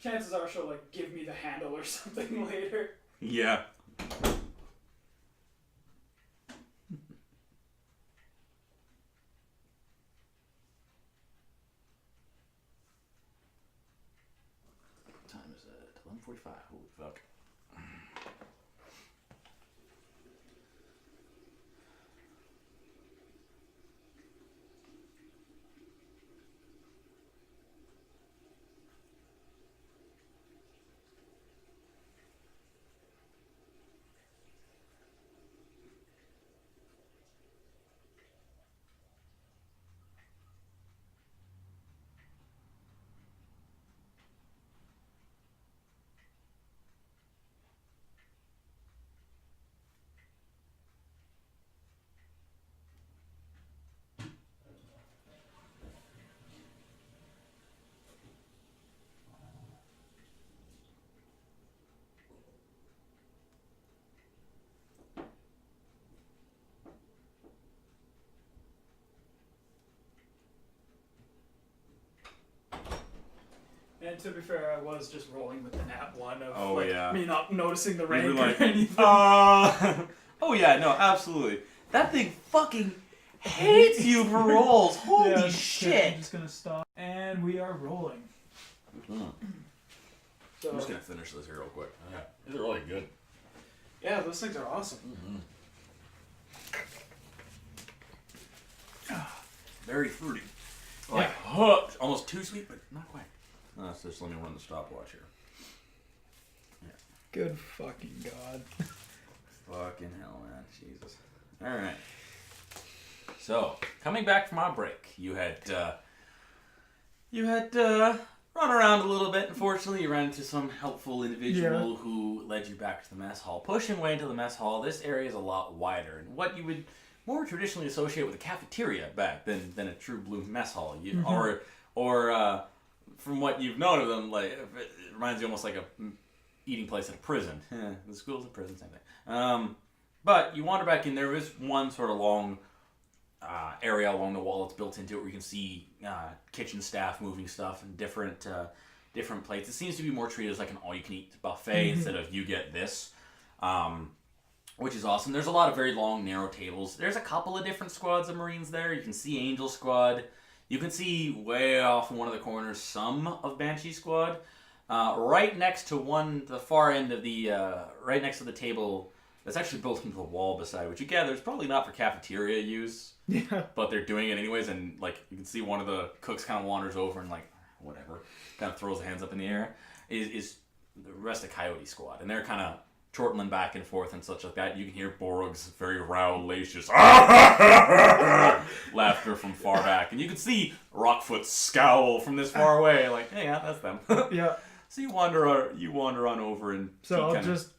Chances are she'll give me the handle or something later. Yeah. Time is at 11:45. Holy fuck. And to be fair, I was just rolling with the nat 1 of me not noticing the rank or anything. Oh yeah, no, absolutely. That thing fucking hates you for rolls. Holy shit. I'm just gonna stop. And we are rolling. Mm-hmm. So, I'm just gonna finish this here real quick. Yeah, these are really good. Yeah, those things are awesome. Mm-hmm. Very fruity. Yeah. Almost too sweet, but not quite. So just let me run the stopwatch here. Yeah. Good fucking god. Fucking hell, man. Jesus. Alright. So, coming back from our break, you had run around a little bit. Unfortunately, you ran into some helpful individual who led you back to the mess hall. Pushing way into the mess hall, this area is a lot wider. And what you would more traditionally associate with a cafeteria back than a true blue mess hall. Or from what you've known of them, it reminds you almost like a eating place at a prison. The school's a prison, same thing. But you wander back in, there is one sort of long area along the wall that's built into it where you can see kitchen staff moving stuff and different plates. It seems to be more treated as like an all-you-can-eat buffet instead of you get this, which is awesome. There's a lot of very long, narrow tables. There's a couple of different squads of Marines there. You can see Angel Squad. You can see way off in one of the corners some of Banshee Squad. Right next to the far end of the, right next to the table that's actually built into the wall beside, which you gather is probably not for cafeteria use. Yeah. But they're doing it anyways, and you can see one of the cooks kind of wanders over and whatever, kind of throws the hands up in the air, is the rest of Coyote Squad. And they're kind of chortling back and forth and such like that. You can hear Borug's very rowelacious laughter from far back. And you can see Rockfoot scowl from this far away, hey, yeah, that's them. Yeah. So you wander on over and... So I'll just,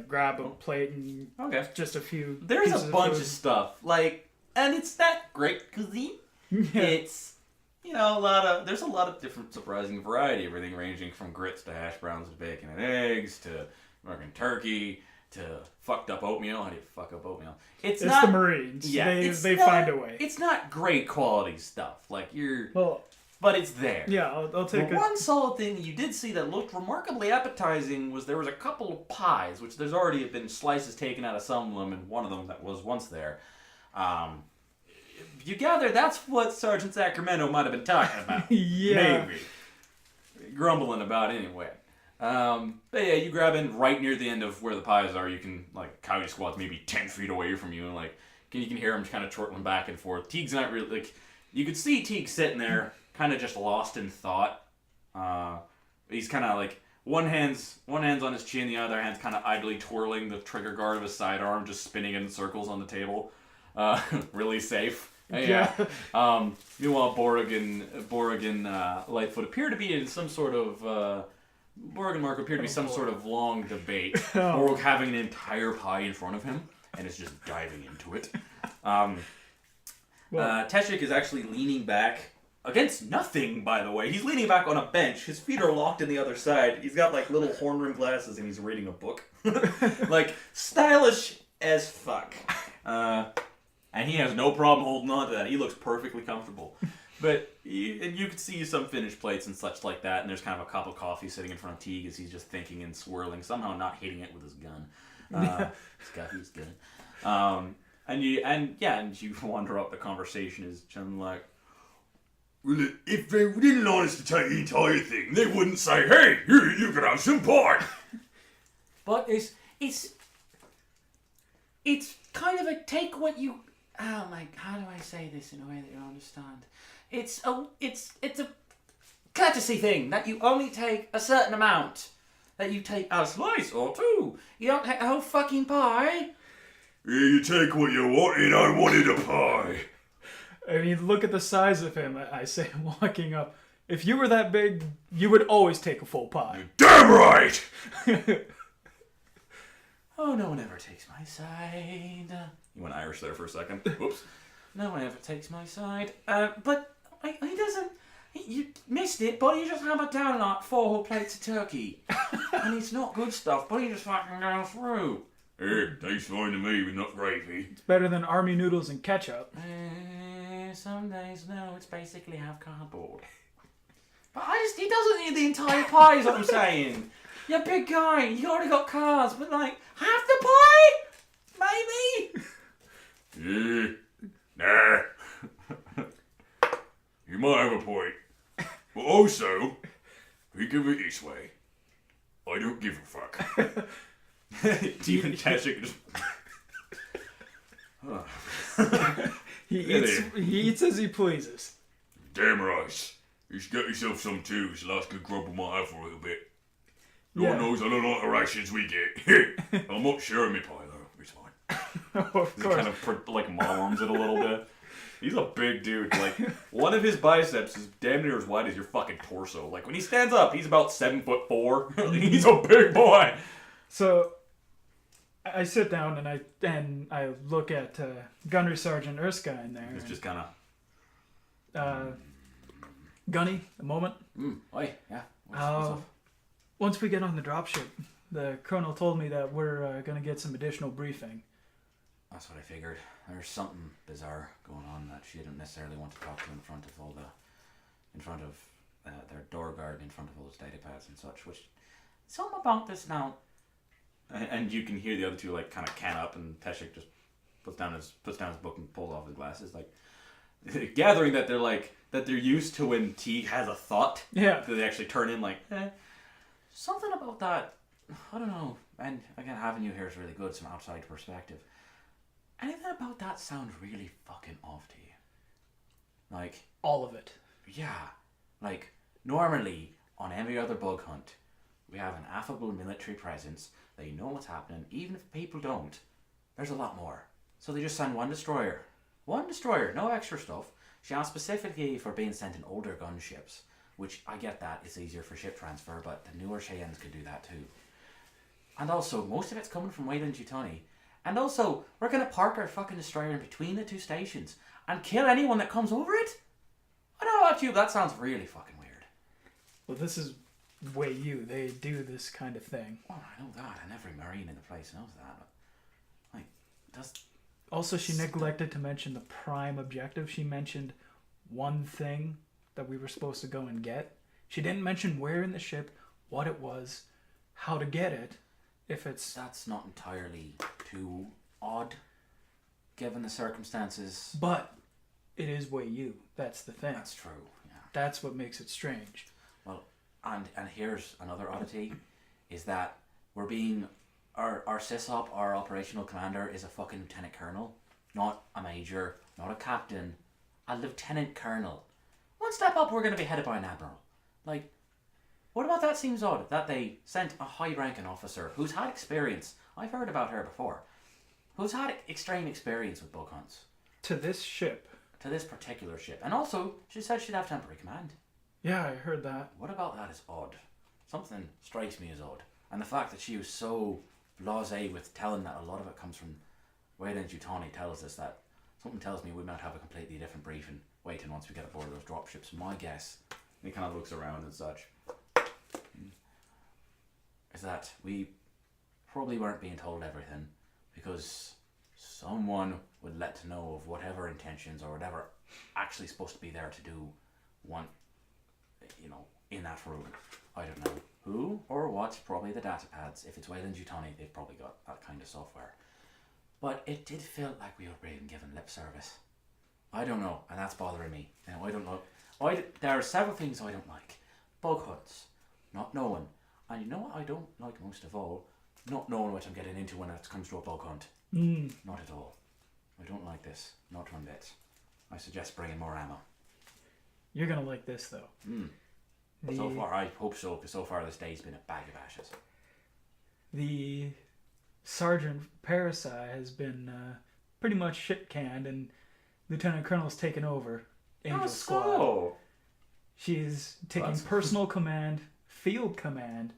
grab a plate and just a few... There's a bunch of stuff, and it's not great cuisine. Yeah. It's... there's a lot of different surprising variety. Everything ranging from grits to hash browns to bacon and eggs to American turkey to fucked up oatmeal. How do you fuck up oatmeal? It's not the Marines. Yeah, they find a way. It's not great quality stuff. But it's there. Yeah, I'll take it. One solid thing you did see that looked remarkably appetizing was there was a couple of pies, which there's already been slices taken out of some of them, and one of them that was once there. You gather that's what Sergeant Sacramento might have been talking about. Yeah. Maybe. Grumbling about anyway. But yeah, you grab in right near the end of where the pies are. You can, Coyote Squad's maybe 10 feet away from you, and, you can hear him kind of chortling back and forth. Teague's not really like. You could see Teague sitting there, kind of just lost in thought. He's kind of like one hand's on his chin, the other hand's kind of idly twirling the trigger guard of his sidearm, just spinning in circles on the table. Really safe. Yeah. Meanwhile, Borg and Lightfoot appear to be in some sort of. Borg and Mark appear to be some sort of long debate. Borg having an entire pie in front of him and is just diving into it. Teshik is actually leaning back against nothing, by the way. He's leaning back on a bench. His feet are locked on the other side. He's got like little horn rimmed glasses and he's reading a book. Like, stylish as fuck. And he has no problem holding on to that. He looks perfectly comfortable. But you could see some finished plates and such like that, and there's kind of a cup of coffee sitting in front of Teague as he's just thinking and swirling, somehow not hitting it with his gun. His coffee's good. And you wander up the conversation as John like, well, if they didn't want us to take the entire thing, they wouldn't say, "Hey, here, you can have some pie." But it's kind of a take what you. Oh my! How do I say this in a way that you understand? It's a courtesy thing that you only take a certain amount. That you take a slice or two. You don't take a whole fucking pie. Yeah, you take what you want, and I wanted a pie. I mean, look at the size of him. I say, walking up. If you were that big, you would always take a full pie. Damn right! Oh, no one ever takes my side. You went Irish there for a second. Whoops. No one ever takes my side. But he doesn't. You missed it, but he just hammered down like 4 whole plates of turkey. And it's not good stuff, but he just fucking goes through. Hey, tastes fine to me with not gravy. It's better than army noodles and ketchup. Some days, no, it's basically half cardboard. But he doesn't need the entire pie, is what I'm saying. You're a big guy, you already got cars, but like, half the pie? Maybe? Nah. You might have a point. But also, think of it this way. I don't give a fuck. Deep and Teshik just... He eats as he pleases. Damn right. You should get yourself some too, so last good grub we might have for a little bit. No one knows I don't like the rations we get. I'm not sure of me pie though, it's fine. Of course. He kind of like mom-arms it a little bit. He's a big dude. Like, one of his biceps is damn near as wide as your fucking torso. Like, when he stands up, he's about 7'4". He's a big boy. So, I sit down and I look at Gunnery Sergeant Erskine there. He's just kind of... Gunny, a moment. Oi, yeah. What's up? Once we get on the dropship, the colonel told me that we're going to get some additional briefing. That's what I figured. There's something bizarre going on that she didn't necessarily want to talk to in front of their door guard, in front of all those data pads and such. Which, something about this now. And you can hear the other two like kind of can up, and Teshik just puts down his book and pulls off his glasses, like gathering that they're used to when Teague has a thought. Yeah. That they actually turn in like. Something about that. I don't know. And again, having you here is really good, some outside perspective. Anything about that sounds really fucking off to you. Like... all of it. Yeah. Like, normally, on every other bug hunt, we have an affable military presence. They know what's happening. Even if people don't, there's a lot more. So they just send one destroyer. One destroyer, no extra stuff. She asked specifically for being sent in older gunships. Which, I get that, it's easier for ship transfer, but the newer Cheyennes could do that too. And also, most of it's coming from Wayland Jutoni. And also, we're going to park our fucking destroyer in between the two stations and kill anyone that comes over it? I don't know about you, but that sounds really fucking weird. Well, this is way you. They do this kind of thing. Oh, I know that, and every Marine in the place knows that. But, like, does... Also, she neglected to mention the prime objective. She mentioned one thing that we were supposed to go and get. She didn't mention where in the ship, what it was, how to get it. If it's... That's not entirely too odd, given the circumstances. But it is way you. That's the thing. That's true, yeah. That's what makes it strange. Well, and here's another oddity, is that we're being... Our SysOp, our operational commander, is a fucking lieutenant colonel. Not a major, not a captain, a lieutenant colonel. One step up, we're going to be headed by an admiral. Like, what about that seems odd, that they sent a high-ranking officer who's had experience, I've heard about her before, who's had extreme experience with bug hunts. To this ship. To this particular ship. And also, she said she'd have temporary command. Yeah, I heard that. What about that is odd. Something strikes me as odd. And the fact that she was so blasé with telling that a lot of it comes from well.This tells us that something tells me we might have a completely different briefing waiting once we get aboard those dropships. My guess, and he kind of looks around and such, is that we probably weren't being told everything because someone would let to know of whatever intentions or whatever actually supposed to be there to do one, in that room. I don't know who or what, probably the data pads. If it's well.This, they've probably got that kind of software. But it did feel like we were being given lip service. I don't know, and that's bothering me. Now, I don't know. There are several things I don't like. Bug hunts, not knowing. And you know what I don't like most of all? Not knowing what I'm getting into when it comes to a bug hunt. Not at all. I don't like this. Not one bit. I suggest bringing more ammo. You're going to like this, though. So far, I hope so, because so far this day's been a bag of ashes. The Sergeant Parasai has been pretty much shit-canned, and Lieutenant Colonel's taken over Angel Squad. She's taking personal command, field command,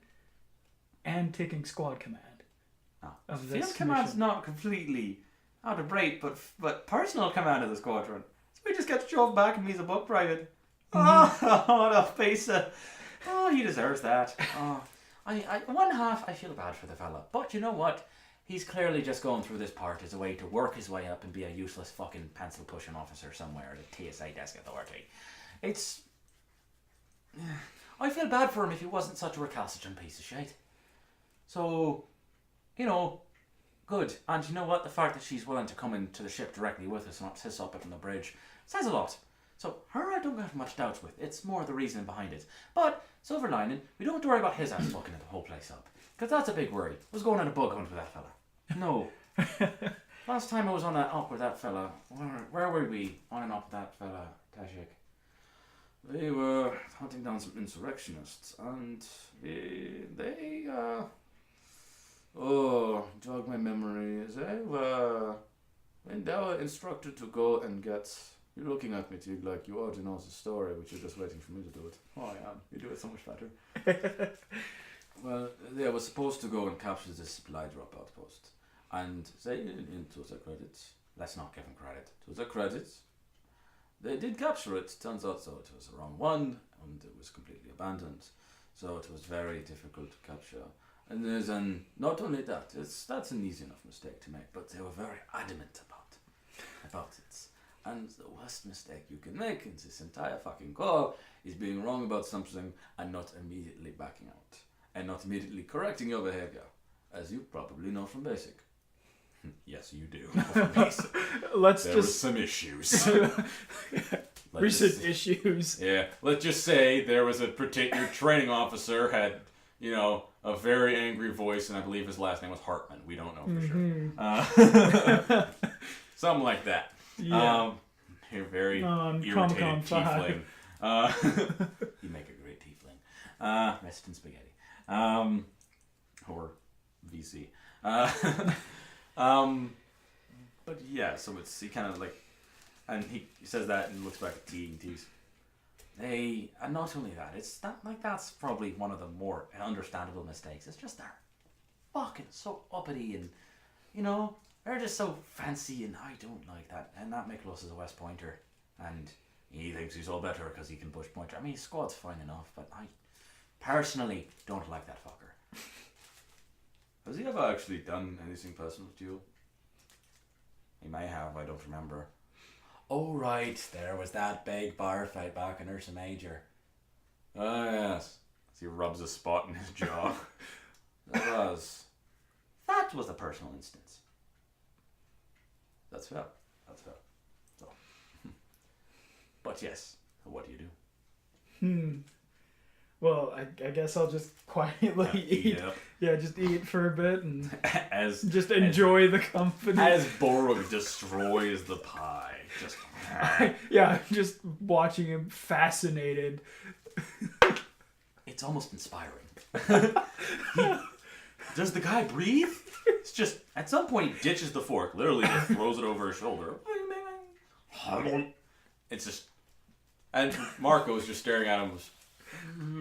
and taking squad command. Of this field command's mission. not completely out of break, but personal command of the squadron. So we just get shoved back and he's a buck private. Oh, what a face! Oh, he deserves that. Oh, one half I feel bad for the fella, but you know what? He's clearly just going through this part as a way to work his way up and be a useless fucking pencil pushing officer somewhere at a TSA desk authority. I feel bad for him if he wasn't such a recalcitrant piece of shit. So, good. And you know what? The fact that she's willing to come into the ship directly with us and not sis up it on the bridge says a lot. So, her I don't have much doubts with. It's more the reasoning behind it. But, silver lining, we don't have to worry about his ass fucking the whole place up. Because that's a big worry. I was going on a bug hunt with that fella. No. Last time I was on an up with that fella, where were we on and up with that fella, Tashik? They were hunting down some insurrectionists, and jog my memory. They were instructed to go and get. You're looking at me, Tig, like you already know the story, but you're just waiting for me to do it. Oh, I am. You do it so much better. Well, they were supposed to go and capture this supply drop outpost. And they, to their credit, Let's not give him credit. to their credit, they did capture it. Turns out, so it was the wrong one, and it was completely abandoned. So it was very difficult to capture. And not only that, that's an easy enough mistake to make, but they were very adamant about it. And the worst mistake you can make in this entire fucking call is being wrong about something and not immediately backing out. And not immediately correcting your behavior, as you probably know from basic. Yes, you do. There was some issues. Recent issues. Yeah, let's just say there was a particular training officer had, a very angry voice, and I believe his last name was Hartman. We don't know for sure. Something like that. Yeah. You're very irritated tiefling. You make a great tiefling. Rest in spaghetti. Or VC. But yeah, so he kind of and he says that and looks back at T and T's. And not only that, it's not like that's probably one of the more understandable mistakes. It's just they're fucking so uppity and, they're just so fancy, and I don't like that. And that Miklos is a West Pointer, and he thinks he's all better because he can push pointer. I mean, his squad's fine enough, but I personally don't like that fucker. Has he ever actually done anything personal to you? He may have, I don't remember. Oh right, there was that big bar fight back in Ursa Major. Ah yes. As he rubs a spot in his jaw. That was a personal instance. That's fair. But yes, what do you do? Well, I guess I'll just quietly eat. Yeah, just eat for a bit and just enjoy the company. As Borog destroys the pie. Just yeah, just watching him fascinated. It's almost inspiring. Does the guy breathe? It's just, at some point he ditches the fork, literally just throws it over his shoulder. It's just, and Marco is just staring at him,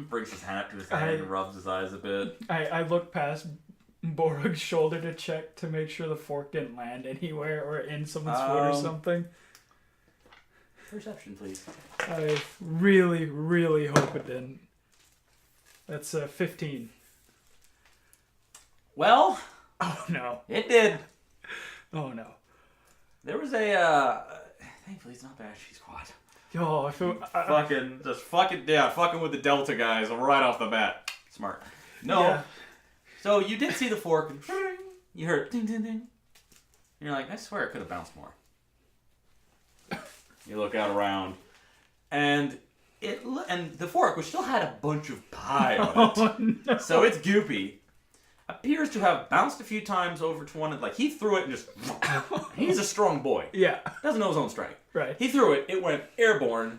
brings his hand up to his head and rubs his eyes a bit. I look past Borog's shoulder to check to make sure the fork didn't land anywhere or in someone's foot or something. Perception, please. I really, really hope it didn't. That's 15. Well, oh no, it did. Oh no, there was a. Thankfully, it's not Banshee Squad. Yo, I feel fucking with the Delta guys right off the bat. Smart. No. Yeah. So you did see the fork. And you heard ding ding ding. And you're like, I swear it could have bounced more. You look out around, and the fork, which still had a bunch of pie on it, so it's goopy, appears to have bounced a few times over to one, and like he threw it and just. He's a strong boy. Yeah. Doesn't know his own strike. Right. He threw it. It went airborne.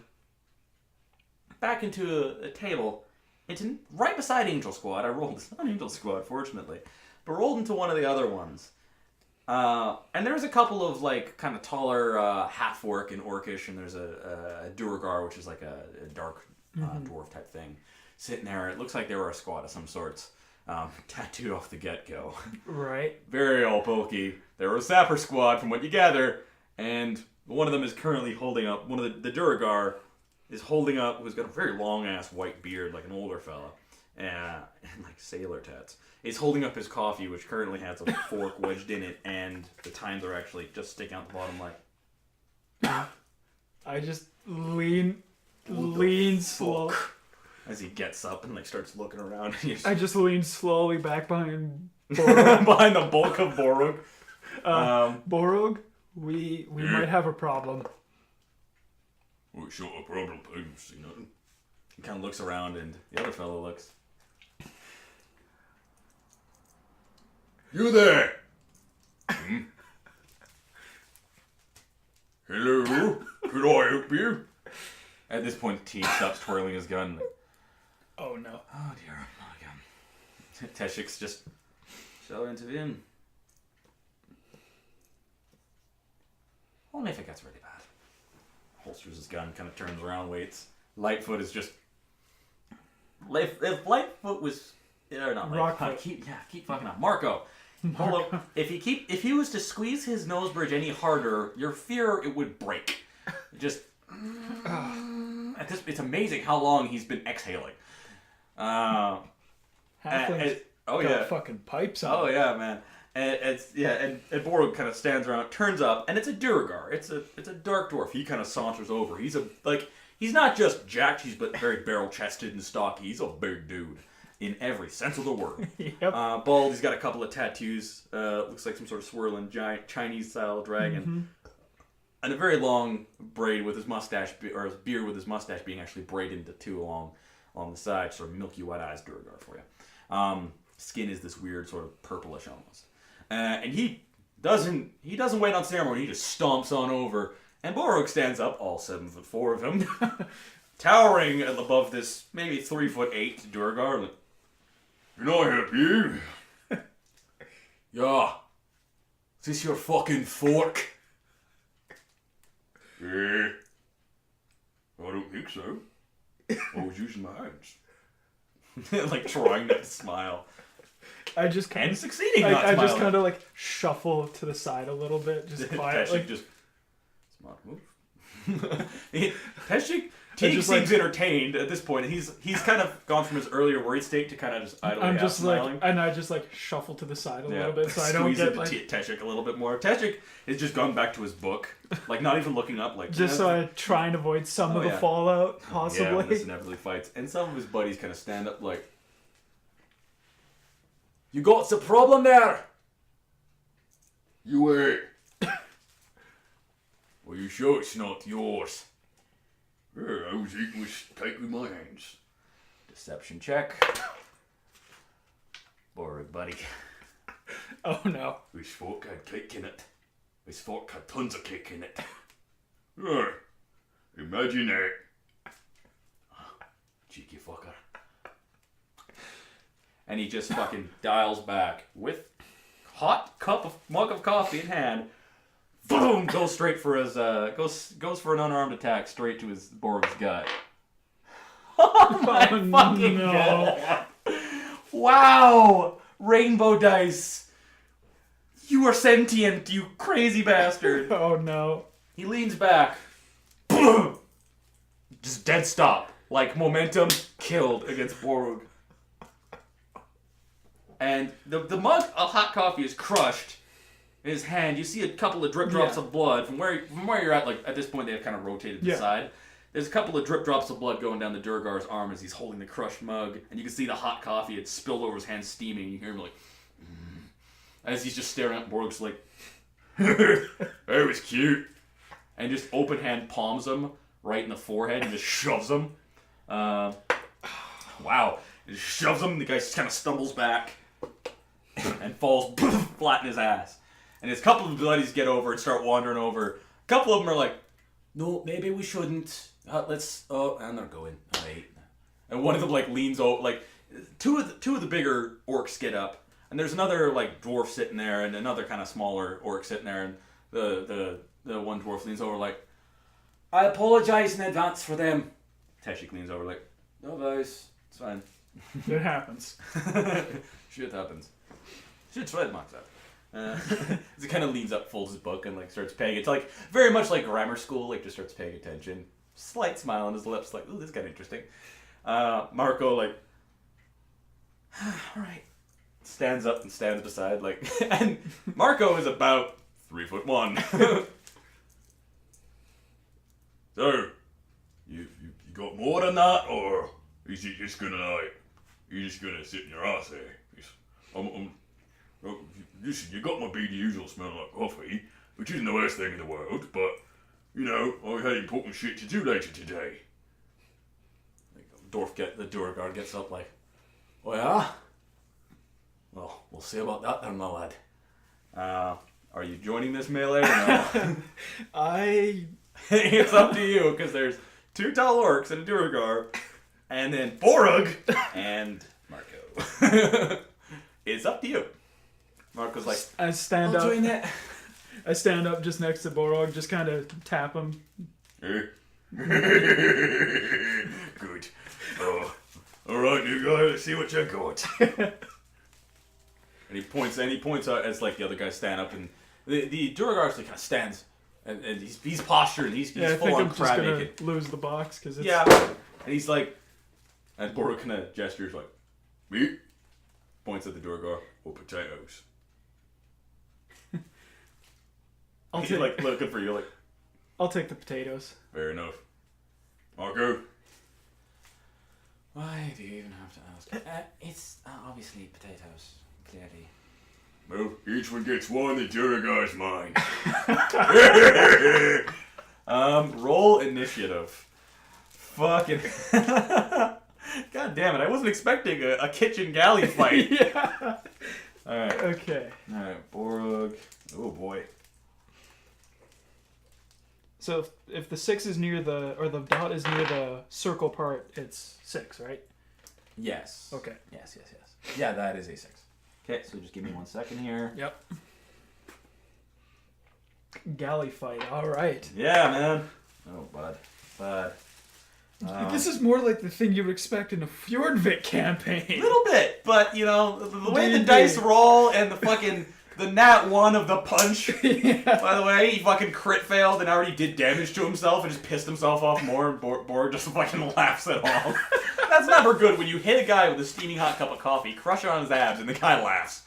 Back into a table, into right beside Angel Squad. I rolled. It's not Angel Squad, fortunately, but rolled into one of the other ones. And there's a couple of like kind of taller half orc and orcish, and there's a Duergar, which is like a dark dwarf type thing, sitting there. It looks like they were a squad of some sorts, tattooed off the get-go. Right. Very all pokey. They were a sapper squad, from what you gather, and one of them is currently holding up. One of the Duergar is holding up, who's got a very long ass white beard, like an older fella, and like sailor tats. He's holding up his coffee, which currently has a fork wedged in it, and the tines are actually just sticking out the bottom like... I just lean slow. As he gets up and like starts looking around. I just lean slowly back behind Borog. Behind the bulk of Borog. Borog, we might have a problem. What sort of problem? I don't see nothing. He kind of looks around, and the other fellow looks... You there? Hmm? Hello? Could I help you? At this point, T stops twirling his gun. Oh no. Oh dear. Oh, again. Teshik's just... Shall I intervene? Only if it gets really bad. Holsters his gun, kind of turns around, waits. Lightfoot is just... If Lightfoot was... Or not Lightfoot. Keep fucking up. Marco. Hold up. If he was to squeeze his nose bridge any harder, your fear it would break. Just... it's amazing how long he's been exhaling. Halflings got fucking pipes on. Oh yeah, man. And Borog kind of stands around, turns up, and it's a Duergar. It's a dark dwarf. He kind of saunters over. He's not just jacked, he's but very barrel chested and stocky. He's a big dude in every sense of the word. Yep. Bald. He's got a couple of tattoos. Looks like some sort of swirling giant Chinese style dragon. Mm-hmm. And a very long braid with his mustache, or his beard with his mustache being actually braided into two along the side, sort of milky white eyes Duergar for you. Skin is this weird sort of purplish almost. And he doesn't wait on ceremony, he just stomps on over, and Borog stands up, all 7'4" of him, towering above this maybe 3'8" Duergar. Like, can I help you? Yeah. Is this your fucking fork? Yeah. I don't think so. I was using my hands. Like trying not to smile. I just kind of succeeding. I just kind of like shuffle to the side a little bit, just quietly. Just smart move. Teshik seems entertained at this point. He's kind of gone from his earlier worried state to kind of just idly smiling. I just shuffle to the side a little bit so I don't get Teshik a little bit more. Teshik has just gone back to his book, like not even looking up, like just so I try and avoid some of the fallout possibly. Yeah, when this inevitably fights, and some of his buddies kind of stand up like, "You got the problem there." You wait. Well, you sure it's not yours? Yeah, I was eating with steak with my hands. Deception check. Borg, buddy. Oh no. This fork had cake in it. This fork had tons of cake in it. Right. Imagine that. Cheeky fucker. And he just fucking dials back with hot mug of coffee in hand. Boom! Goes straight for his goes for an unarmed attack straight to his Borg's gut. Oh my fucking god! Wow! Rainbow dice. You are sentient, you crazy bastard. Oh no. He leans back. Boom! Just dead stop. Like momentum killed against Borg. And the mug of hot coffee is crushed in his hand. You see a couple of drip drops of blood from where you're at. Like at this point, they've kind of rotated to the side. There's a couple of drip drops of blood going down the Durgar's arm as he's holding the crushed mug, and you can see the hot coffee. It's spilled over his hand, steaming. You hear him like, as he's just staring at Borg's like, that was cute. And just open hand palms him right in the forehead and just shoves him. Wow. He just shoves him. The guy just kind of stumbles back and falls flat in his ass. And his couple of buddies get over and start wandering over. A couple of them are like, no, maybe we shouldn't. Let's. Oh, and they're going. All right. And one of them like leans over. Like two of the bigger orcs get up, and there's another like dwarf sitting there, and another kind of smaller orc sitting there, and the one dwarf leans over like, I apologize in advance for them. Teshik leans over like, no guys, it's fine. It happens. Shit happens. Shit's red, marks up. He kind of leans up, folds his book, and like starts paying. It's like very much like grammar school. Like just starts paying attention. Slight smile on his lips, like, ooh, this is kind of interesting. Marco like, all right, stands up and stands beside like, and Marco is about 3'1". So, you got more than that, or is it just gonna like, you're just gonna sit in your ass there? Listen, you got my BDUs smelling like coffee, which isn't the worst thing in the world, but, you know, I had important shit to do later today. The Durgar gets up like, oh yeah? Well, we'll see about that then, my lad. Are you joining this melee or no? It's up to you, because there's 2 tall orcs and a Durgar, and then Borg and Marco. It's up to you. Marco's like, I stand I'll up. join it. I stand up just next to Borog, just kind of tap him. Good. Oh, all right, new guy. Let's see what you got. And he points out as like the other guys stand up, and the Durgar kind of stands, and he's postured, and he's full on crab naked. Lose the box because it's... and he's like, and Borog kind of gestures like, meat. Points at the Durgar. Or potatoes. He's like looking for you, like, I'll take the potatoes. Fair enough. Marco. Why do you even have to ask? It's obviously potatoes, clearly. Well, each one gets one. The Durgar's mine. Roll initiative. Fucking. God damn it! I wasn't expecting a kitchen galley fight. Yeah. All right. Okay. All right, Borg. Oh boy. So if the 6 is near the dot is near the circle part, it's 6, right? Yes. Okay. Yes. Yeah, that is a 6. Okay, so just give me 1 second here. Yep. Galley fight. All right. Yeah, man. Oh, bud. This is more like the thing you would expect in a Fjordvik campaign. A little bit, but you know the way the dice roll and the nat 1 of the punch. Yeah. By the way, he fucking crit failed and already did damage to himself and just pissed himself off more, and Borg just fucking laughs it off. That's never good when you hit a guy with a steaming hot cup of coffee, crush it on his abs, and the guy laughs.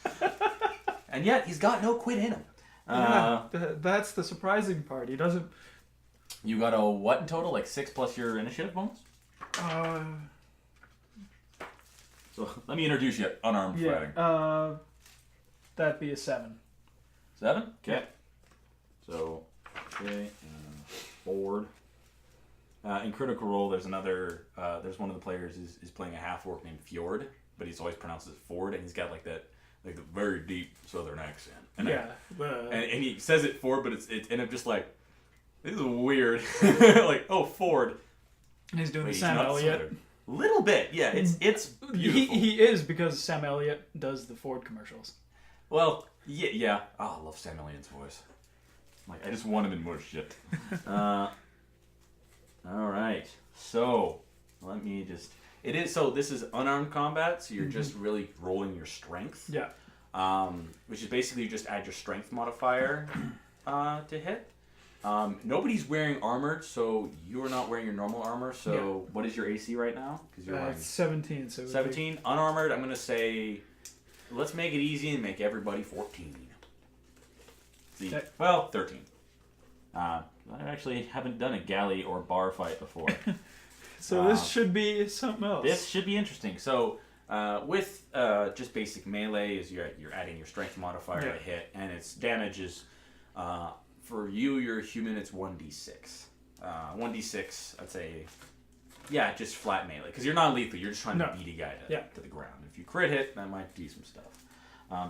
And yet he's got no quit in him. That's the surprising part. He doesn't. You got a what in total? Like 6 plus your initiative bonus? So let me introduce you. Unarmed fighting. That'd be a 7. 7? Okay. Yeah. So, okay, board. In Critical Role, there's another. There's one of the players is playing a half orc named Fjord, but he's always pronounced as Ford, and he's got like that the very deep Southern accent. And and he says it Ford, but it's and I'm just like, this is weird. Like, oh, Ford. He's doing the Sam Elliott. Little bit, yeah. It's beautiful. He is, because Sam Elliott does the Ford commercials. Well, yeah. Oh, I love Sam Elliott's voice. Like, I just want him in more shit. All right. So, let me just... this is unarmed combat, so you're just really rolling your strength. Yeah. Which is basically you just add your strength modifier to hit. Nobody's wearing armor, so you're not wearing your normal armor. So what is your AC right now? Because you're wearing 17. So 17 unarmored. I'm gonna say, let's make it easy and make everybody 14. Well, 13. I actually haven't done a galley or bar fight before. So this should be something else. This should be interesting. So with just basic melee, is you're adding your strength modifier to hit, and its damage is. For you, you're a human, it's 1d6. 1d6, I'd say, just flat melee. Because you're not lethal, you're just trying to beat a guy to the ground. If you crit hit, that might do some stuff.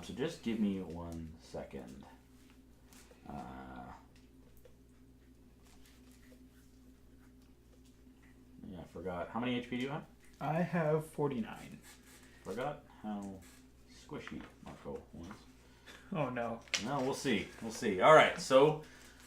So just give me 1 second. I forgot. How many HP do you have? I have 49. Forgot how squishy Marco was. Oh no. No, we'll see. All right, so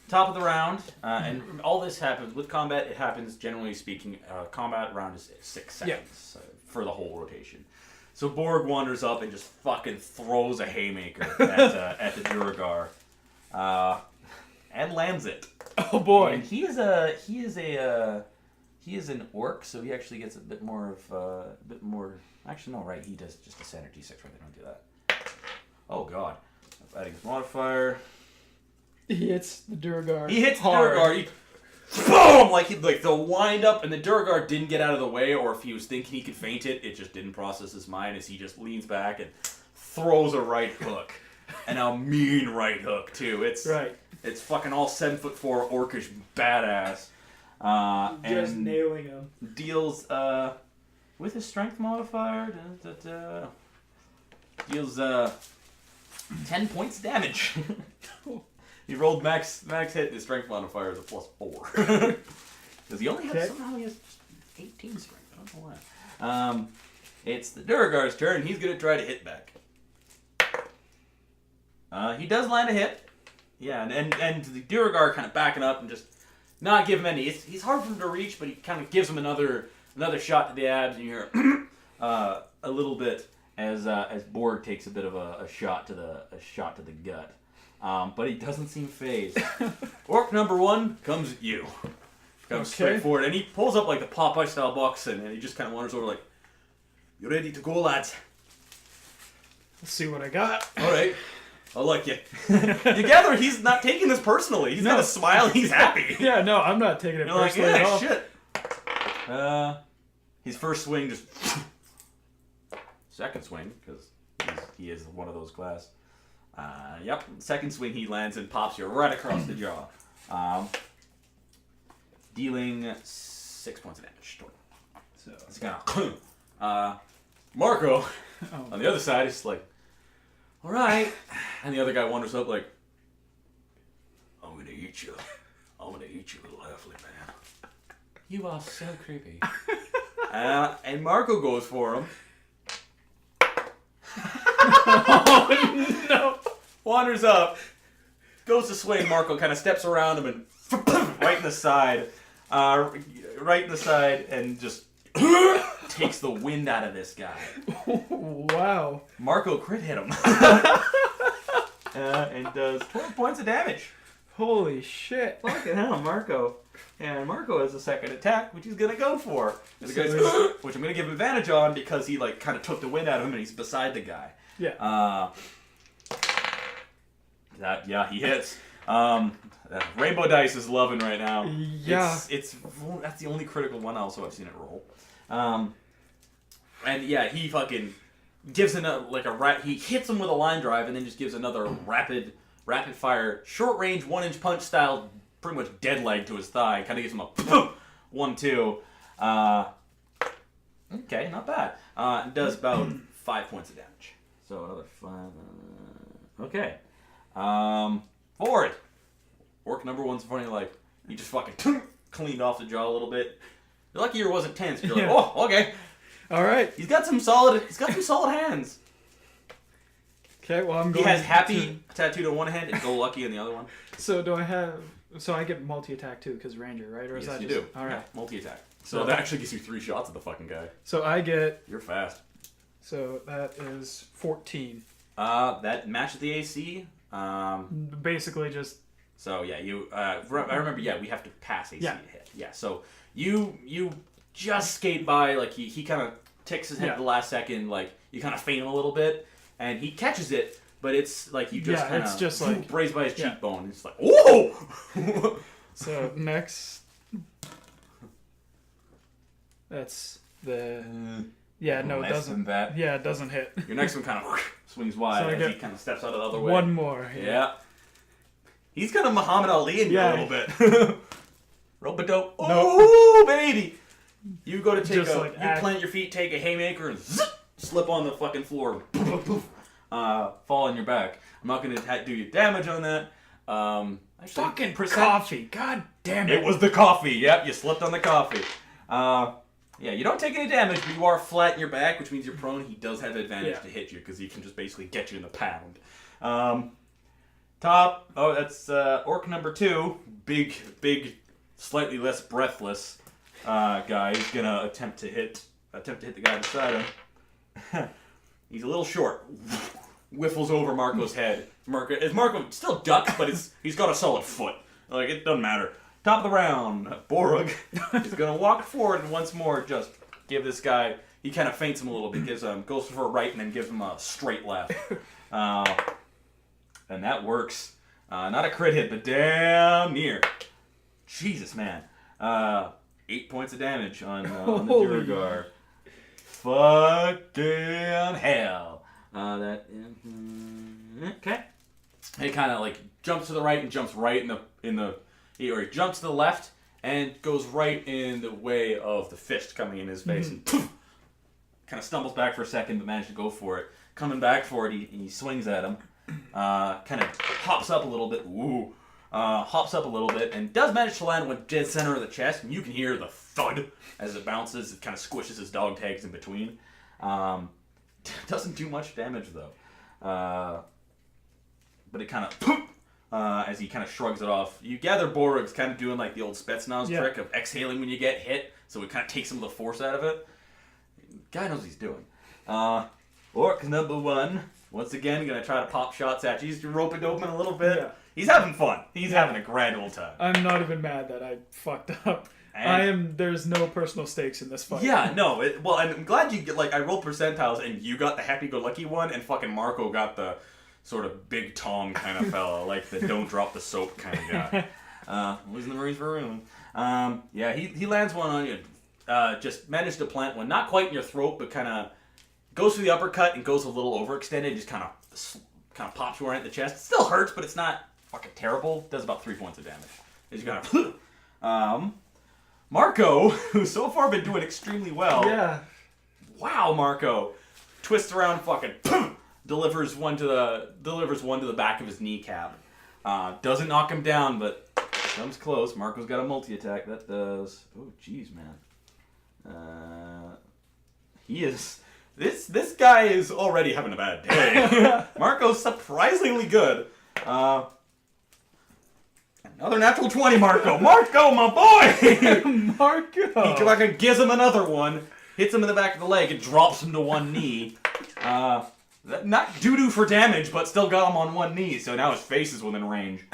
top of the round, and all this happens with combat. It happens, generally speaking, combat round is 6 seconds for the whole rotation. So Borg wanders up and just fucking throws a haymaker at the Duragar, and lands it. Oh boy! And he is an orc, so he actually gets a bit more. Actually, no, right? He does just a standard D6, right? They don't do that. Oh god. Adding his modifier. He hits the Duragar. He hits hard. The Duragar. Boom! Like the wind up, and the Duragar didn't get out of the way, or if he was thinking he could feint it, it just didn't process his mind as he just leans back and throws a right hook, and a mean right hook too. It's fucking all 7'4" orcish badass. Just nailing him. Deals with his strength modifier. Deals 10 points damage. He rolled max hit. His strength modifier is a +4. Because he only has somehow he has 18 strength. I don't know why. It's the Duragar's turn. He's gonna try to hit back. He does land a hit. Yeah, and the Duragar kind of backing up and just not give him any. He's hard for him to reach, but he kind of gives him another shot to the abs, and you hear a little bit. As Borg takes a bit of a shot to the gut, but he doesn't seem phased. Orc number 1 comes at you, straight forward, and he pulls up like the Popeye style boxing, and he just kind of wanders over like, "You ready to go, lads?" Let's see what I got. All right, I like you. You gather he's not taking this personally. He's got a smile. He's happy. Yeah, no, I'm not taking it personally at all. Shit. His first swing just. Second swing, because he is one of those class. Second swing he lands and pops you right across the jaw. Dealing 6 points of damage total. So it's gonna Marco on the other side is like, alright. And the other guy wanders up like, I'm gonna eat you. I'm gonna eat you, little halfling man. You are so creepy. And Marco goes for him. Oh no! Wanders up, goes to swing. Marco kind of steps around him and right in the side, and just takes the wind out of this guy. Wow! Marco crit hit him, and does 12 points of damage. Holy shit! Fucking hell, Marco. And Marco has a second attack, which he's gonna go for. Which I'm gonna give him advantage on because he like kind of took the wind out of him and he's beside the guy. Yeah. He hits. Rainbow Dice is loving right now. Yeah. That's the only critical one also I've seen it roll. And yeah, he fucking gives he hits him with a line drive and then just gives another rapid fire, short range 1-inch punch style, pretty much dead leg to his thigh. Kind of gives him a 1-2. Okay, not bad. It does about 5 points of damage. So another 5. Okay. Forward. Orc number 1's funny, like, he just fucking cleaned off the jaw a little bit. You're lucky yours wasn't tense. You're like, oh, okay. All right. He's got some solid hands. Okay, well, I'm going. He has happy tattooed on one hand and go lucky on the other one. So do I have? So I get multi-attack too, because Ranger, right? Or is yes, that you just... do. All right, yeah, multi-attack. So that actually gives you 3 shots at the fucking guy. So I get. You're fast. So that is 14. That matches the AC. Basically just. So yeah, you. I remember. Yeah, we have to pass AC to hit. Yeah. So you just skate by, like he kind of ticks his head at the last second, like you kind of feint him a little bit, and he catches it, but it's like you just kind of it's just like grazed by his cheekbone. It's like whoa. So next, that's the no, it doesn't. Than that. Yeah, it doesn't hit. Your next one kind of swings wide as he kind of steps out of the other way. One more. Yeah. He's kind of Muhammad Ali in you a little bit. Rope-a-dope. Oh, baby! You go to take you plant your feet, take a haymaker, and slip on the fucking floor. Fall on your back. I'm not going to do you damage on that. Fucking coffee. God damn it. It was the coffee. Yep, you slipped on the coffee. Yeah, you don't take any damage, but you are flat in your back, which means you're prone. He does have advantage to hit you, because he can just basically get you in the pound. Top. Oh, that's orc number 2. Big, slightly less breathless guy. He's gonna attempt to hit the guy beside him. He's a little short. Whiffles over Marco's head. Marco still ducks, but he's got a solid foot. Like, it doesn't matter. Top of the round, Borug is gonna walk forward and once more just give this guy. He kind of feints him a little bit, goes for a right and then gives him a straight left. And that works. Not a crit hit, but damn near. Jesus, man. 8 points of damage on the Duergar. Fucking hell. Okay. He kind of like jumps to the right and jumps right or he jumps to the left and goes right in the way of the fist coming in his face and kind of stumbles back for a second but manages to go for it. Coming back for it, he swings at him. Kind of hops up a little bit. Hops up a little bit and does manage to land with dead center of the chest, and you can hear the thud as it bounces. It kind of squishes his dog tags in between. Doesn't do much damage though. But it kind of as he kind of shrugs it off. You gather Borug's kind of doing like the old Spetsnaz trick of exhaling when you get hit, so it kind of takes some of the force out of it. Guy knows what he's doing. Orc number 1. Once again, gonna try to pop shots at you. He's roping open a little bit. Yeah. He's having fun. He's having a grand old time. I'm not even mad that I fucked up. There's no personal stakes in this fight. Yeah, no. Well, I'm glad you get, like, I rolled percentiles and you got the happy-go-lucky one and fucking Marco got the sort of big Tom kind of fella, like the don't drop the soap kind of guy. Losing the Marines for a room. Yeah, he lands one on you. Just managed to plant one. Not quite in your throat, but kind of goes for the uppercut and goes a little overextended. Just kind of pops you right in the chest. It still hurts, but it's not fucking terrible. Does about 3 points of damage. He's gonna Marco, who's so far been doing extremely well. Yeah. Wow, Marco twists around, fucking delivers one to the back of his kneecap. Doesn't knock him down, but comes close. Marco's got a multi-attack. That does. Oh, jeez, man. He is. This guy is already having a bad day. Marco's surprisingly good. Another natural 20, Marco. Marco, my boy! Marco! He fucking gives him another one, hits him in the back of the leg, and drops him to one knee. Not doo-doo for damage, but still got him on one knee, so now his face is within range.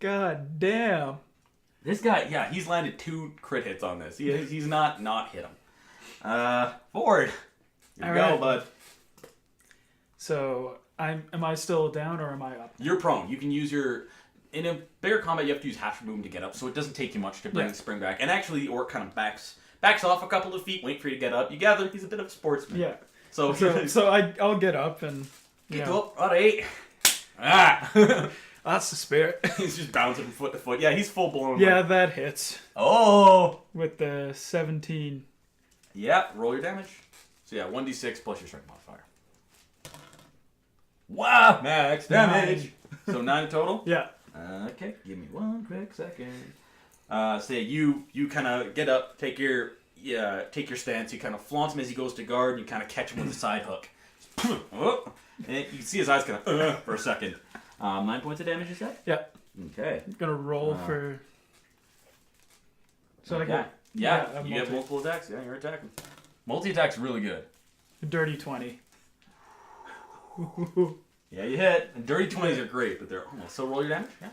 God damn. This guy, yeah, he's landed 2 crit hits on this. He's not hit him. Forward. Here we go, bud. So, am I still down or am I up? You're prone. You can use in a bigger combat, you have to use half your movement to get up, so it doesn't take you much to bring the spring back. And actually, the orc kind of backs off a couple of feet, wait for you to get up. You gather he's a bit of a sportsman. Yeah. So I'll get up and... Get up. Alright. That's the spirit. He's just bouncing from foot to foot. Yeah, he's full blown. Yeah, that hits. Oh! With the 17. Yeah, roll your damage. So yeah, 1d6 plus your strength modifier. Wow! Max damage! 9. So 9 total? Yeah. Okay, give me one quick second. So yeah, you kind of get up, take your stance. You kind of flaunt him as he goes to guard, and you kind of catch him with a side hook. Oh, and you can see his eyes kind of for a second. 9 points of damage, you said? Yeah. Okay. I'm gonna roll for. So okay. Yeah, you get multiple attacks. Yeah, you're attacking. Multi-attack's really good. Dirty 20. Yeah, you hit. And dirty 20s are great, but they're almost. So roll your damage. Yeah.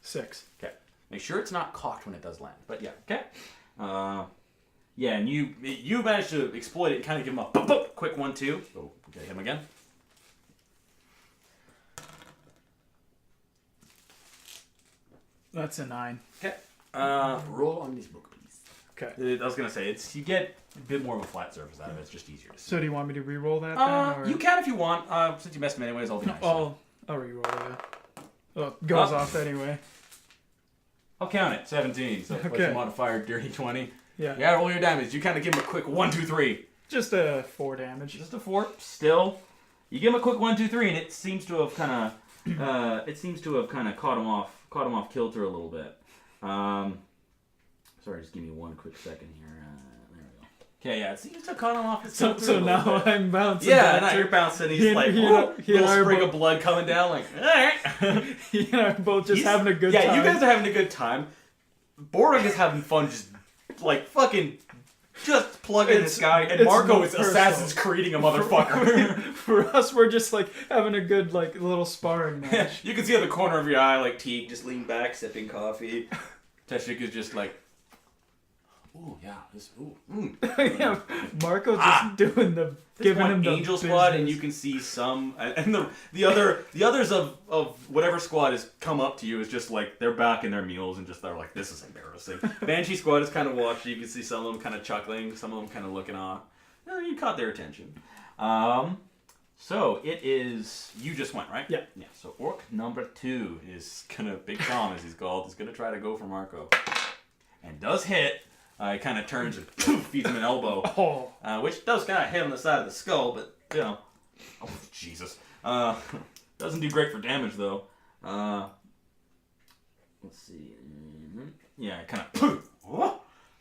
6. Okay. Make sure it's not cocked when it does land. But yeah. Okay. Yeah, and you managed to exploit it and kind of give him a quick 1-2. So okay, hit him again. That's a 9. Okay. Roll on this book, please. Okay. I was gonna say you get a bit more of a flat surface out of it. It's just easier to see. So do you want me to re-roll that then? Or? You can if you want. Since you messed him anyways, I'll be nice. I'll re-roll it. Oh, it goes off anyway. I'll count it. 17. So what's your modifier? Dirty 20. Yeah. Yeah, roll your damage. You kind of give him a quick 1, 2, 3. Just a 4 damage. Just a 4. Still, you give him a quick 1, 2, 3, and it seems to have kind of caught him off kilter a little bit. Sorry, just give me one quick second here. There we go. Okay, yeah, it seems to have caught him off his kilter. So now bit. I'm bouncing. Yeah, now you're bouncing. He's like, little sprig of blood coming down. Like, all right. He and I are both just having a good time. Yeah, you guys are having a good time. Borg is having fun, just like fucking. Just plugging this guy, and Marco is Assassin's Creeding a motherfucker. For us, we're just like having a good like little sparring match. You can see on the corner of your eye, like Teague just leaned back, sipping coffee. Teshik is just like, ooh, yeah, this, ooh, yeah, Marco just doing the giving him the Angel squad, and you can see some, and the others of whatever squad has come up to you is just like they're back in their meals and just they're like, this is embarrassing. Banshee squad is kind of watching. You can see some of them kind of chuckling, some of them kind of looking on. You caught their attention. So it is you just went right. Yeah. Yeah. So orc number 2 is gonna Big Tom as he's called is gonna try to go for Marco, and does hit. He kind of turns and feeds him an elbow, which does kind of hit on the side of the skull, but, you know, oh, Jesus. Doesn't do great for damage, though. Let's see. Yeah, kind of,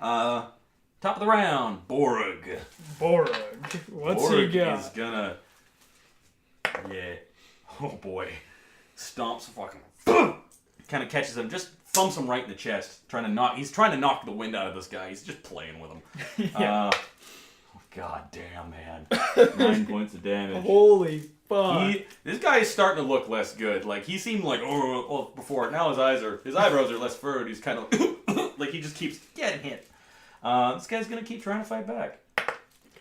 top of the round, Borg. What's he got? Is gonna, yeah, oh boy, stomps fucking, kind of catches him, just thumps him right in the chest, he's trying to knock the wind out of this guy. He's just playing with him. Yeah. God damn, man. 9 points of damage. Holy fuck. This guy is starting to look less good. Like, he seemed like, before. Now his eyebrows are less furrowed. He's kind of, like, he just keeps getting hit. This guy's going to keep trying to fight back.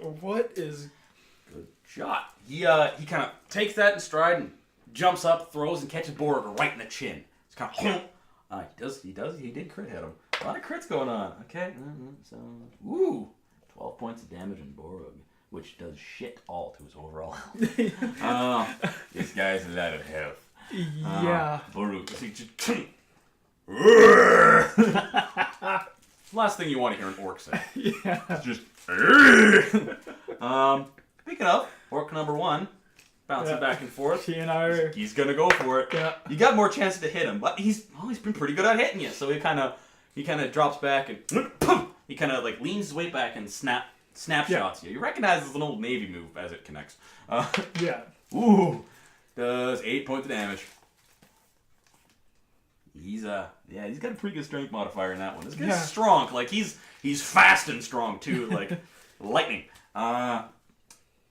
What is... Good shot. He kind of takes that in stride and jumps up, throws, and catches Borg right in the chin. It's kind of... He did crit hit him. A lot of crits going on. Okay. So, 12 points of damage on Borg, which does shit all to his overall health. This guy's a lot of health. Yeah. Borg. Last thing you want to hear an orc say. Yeah. It's just... Speaking of, orc number 1. Bouncing back and forth. He and I are... He's gonna go for it. Yeah. You got more chances to hit him, but he's been pretty good at hitting you. So he kind of drops back and he kind of like leans his weight back and snapshots you. You recognize it's an old Navy move as it connects. Yeah. Ooh, does 8 points of damage. He's got a pretty good strength modifier in that one. This guy's strong. Like he's fast and strong too. Like lightning.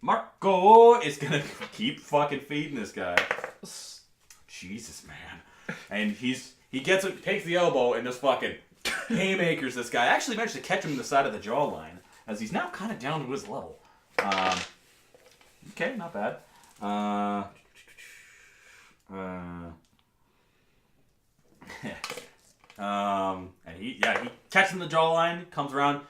Marco is gonna keep fucking feeding this guy. Jesus, man. And he gets it, takes the elbow, and just fucking haymakers this guy. Actually managed to catch him in the side of the jawline, as he's now kind of down to his level. Okay, not bad. And he catches him in the jawline, comes around,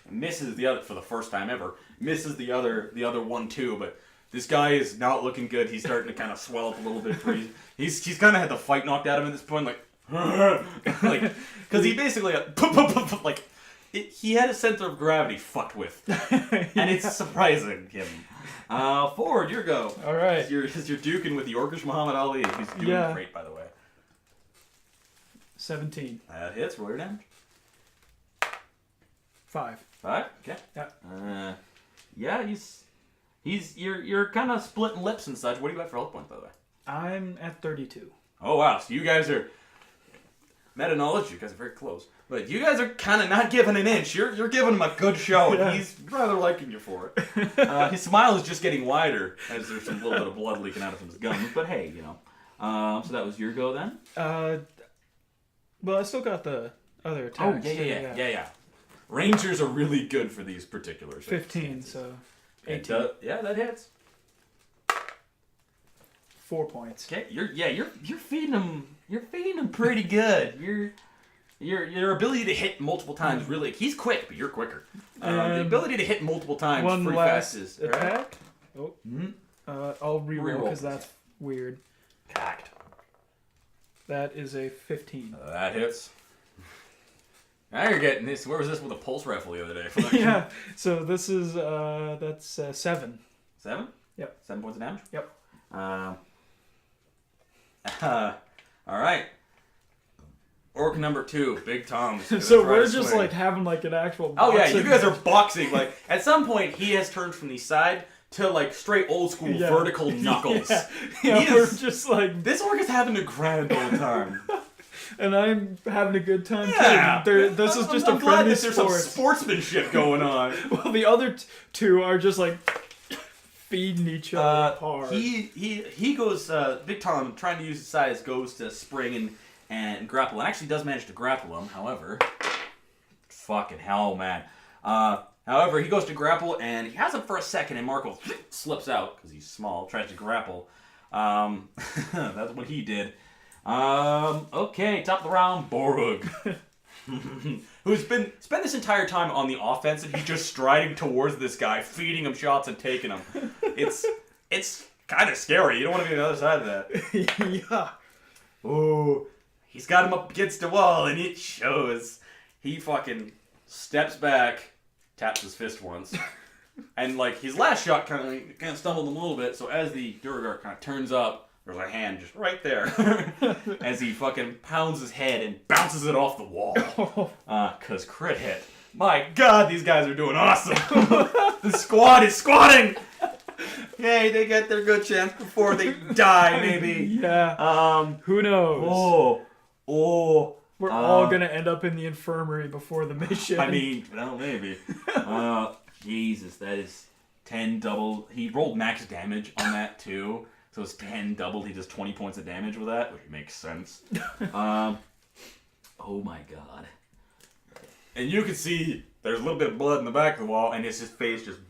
misses the other for the first time ever. Misses the other one too, but This guy is not looking good. He's starting to kind of swell up a little bit. He's kind of had the fight knocked out of him at this point, like because he basically like he had a center of gravity fucked with, and it's surprising him. Ford, your go. All right. You're duking with Yorkish Muhammad Ali, who's doing great, by the way. 17. That hits. Roll your damage. 5. 5. Okay. Yeah. Yeah. You're kind of splitting lips and such. What do you got for health points, by the way? I'm at 32. Oh wow! So you guys are meta knowledge. You guys are very close, but you guys are kind of not giving an inch. You're giving him a good show, and he's rather liking you for it. His smile is just getting wider as there's a little bit of blood leaking out of his gums. But hey, you know. So that was your go then. Well, I still got the other attacks. Oh yeah. Rangers are really good for these particular 15, so 18. That hits. 4 points. Okay, you're feeding him. You're feeding him pretty good. Your ability to hit multiple times really. He's quick, but you're quicker. The ability to hit multiple times one pretty last fast is attack. Right? Oh, I'll reroll because that's weird. Packed. That is a 15. That hits. Now you're getting this. Where was this with a pulse rifle the other day? Yeah. So this is that's 7. 7? Yep. 7 points of damage. Yep. All right. Orc number 2, Big Tom. So we're just like having like an actual. Oh yeah, you guys are boxing. Like at some point, he has turned from the side to like straight old school vertical knuckles. Yeah, we're just like this orc is having a grand old time. And I'm having a good time too. This is just I'm a glad friendly that there's some sportsmanship going on. Well, the other two are just like feeding each other hard. He goes. Big Tom, trying to use his size, goes to spring and grapple, and actually does manage to grapple him. However, fucking hell, man. However, he goes to grapple, and he has him for a second, and Marco slips out because he's small. Tries to grapple. That's what he did. Okay, top of the round, Borug. Who's spent this entire time on the offensive. He's just striding towards this guy, feeding him shots and taking him. It's kind of scary. You don't want to be on the other side of that. Yeah. Oh, he's got him up against the wall, and it shows. He fucking steps back, taps his fist once, and like his last shot kind of stumbled him a little bit. So as the Durgar kind of turns up, there's a hand just right there as he fucking pounds his head and bounces it off the wall. Cause crit hit. My God, these guys are doing awesome. The squad is squatting. Yay, they get their good chance before they die, maybe. Yeah. Who knows? We're all gonna end up in the infirmary before the mission. I mean, well, maybe. Jesus, that is 10 double. He rolled max damage on that too. So it's 10 doubled. He does 20 points of damage with that, which makes sense. Oh my God. And you can see there's a little bit of blood in the back of the wall, and it's his face just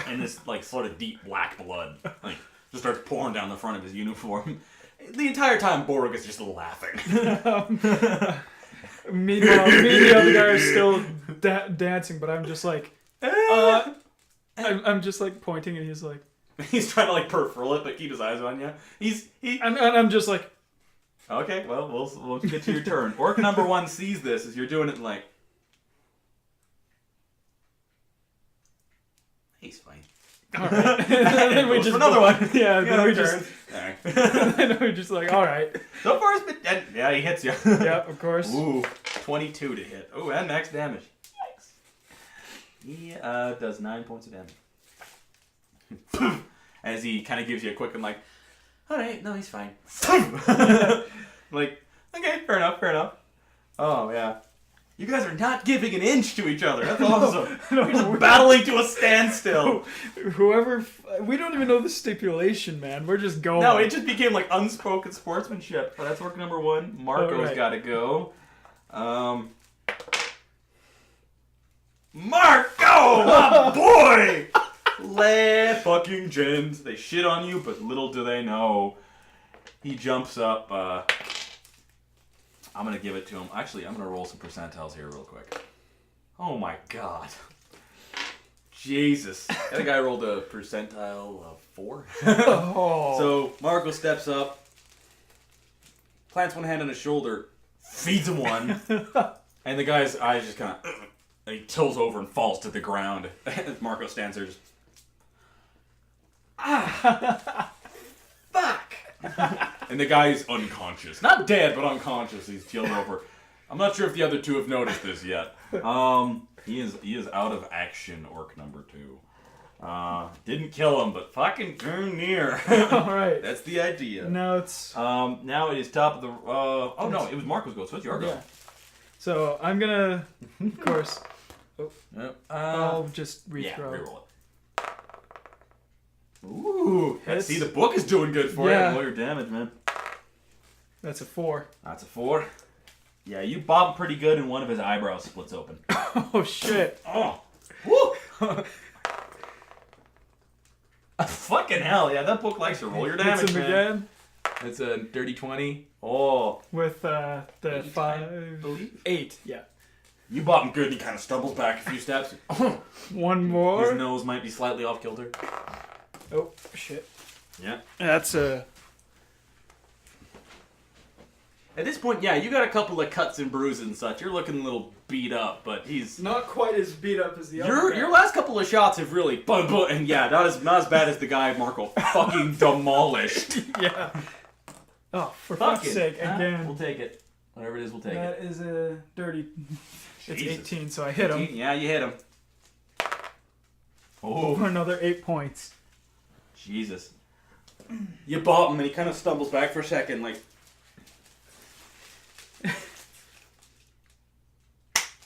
and this like sort of deep black blood like just starts pouring down the front of his uniform. The entire time, Borg is just laughing. Meanwhile, me and the other guy are still dancing, but I'm just like, I'm just like pointing, and he's like. He's trying to like peripheral it, but keep his eyes on you. I'm just like, okay, well, we'll get to your turn. Orc number 1 sees this as you're doing it, and like, he's fine. All right. And then we just another one. Yeah. Then we just. Then we're just like, all right. So far, it's been. Yeah, he hits you. Yep, of course. Ooh, 22 to hit. Ooh, and max damage. Yikes. He does 9 points of damage. As he kind of gives you a quick and like, all right, no, he's fine. Like, okay, fair enough. Oh yeah, you guys are not giving an inch to each other. That's awesome. You're just battling to a standstill. Whoever, we don't even know the stipulation, man. We're just going. No, it just became like unspoken sportsmanship. But that's work number 1. Marco's got to go. Marco, my boy. Fucking gens. They shit on you, but little do they know. He jumps up. I'm going to give it to him. Actually, I'm going to roll some percentiles here real quick. Oh my God. Jesus. That guy rolled a percentile of 4. Oh. So Marco steps up, plants one hand on his shoulder, feeds him one, and the guy's eyes just kind of... and he tilts over and falls to the ground. Marco stands there just... Fuck! And the guy's unconscious. Not dead, but unconscious. He's keeled over. I'm not sure if the other two have noticed this yet. He is out of action, orc number 2. Didn't kill him, but fucking turned near. Alright. That's the idea. Now it's... now it is top of the... oh no, it was Marco's go, so it's your go. Yeah. So I'm gonna, of course... Oh. Yep. I'll just rethrow. Yeah, reroll it. Ooh, see, the book is doing good for you. Roll your damage, man. That's a 4. That's a 4. Yeah, you bop him pretty good, and one of his eyebrows splits open. Oh shit! Oh, woo! Fucking hell! Yeah, that book likes to roll your damage, him man. Again. It's a dirty 20. Oh, with the 5, 8. Yeah. You bop him good, and he kind of stumbles back a few steps. One more. His nose might be slightly off kilter. Oh shit! Yeah. That's a... At this point, yeah, you got a couple of cuts and bruises and such. You're looking a little beat up, but he's... Not quite as beat up as the other. Your last couple of shots have really... And yeah, not as bad as the guy Marco fucking demolished. Yeah. Oh, for fuck's sake, again. We'll take it. Whatever it is, we'll take it. That is a dirty... It's 18, so I hit him. Yeah, you hit him. Oh. For another 8 points. Jesus. You bop him, and he kind of stumbles back for a second, like...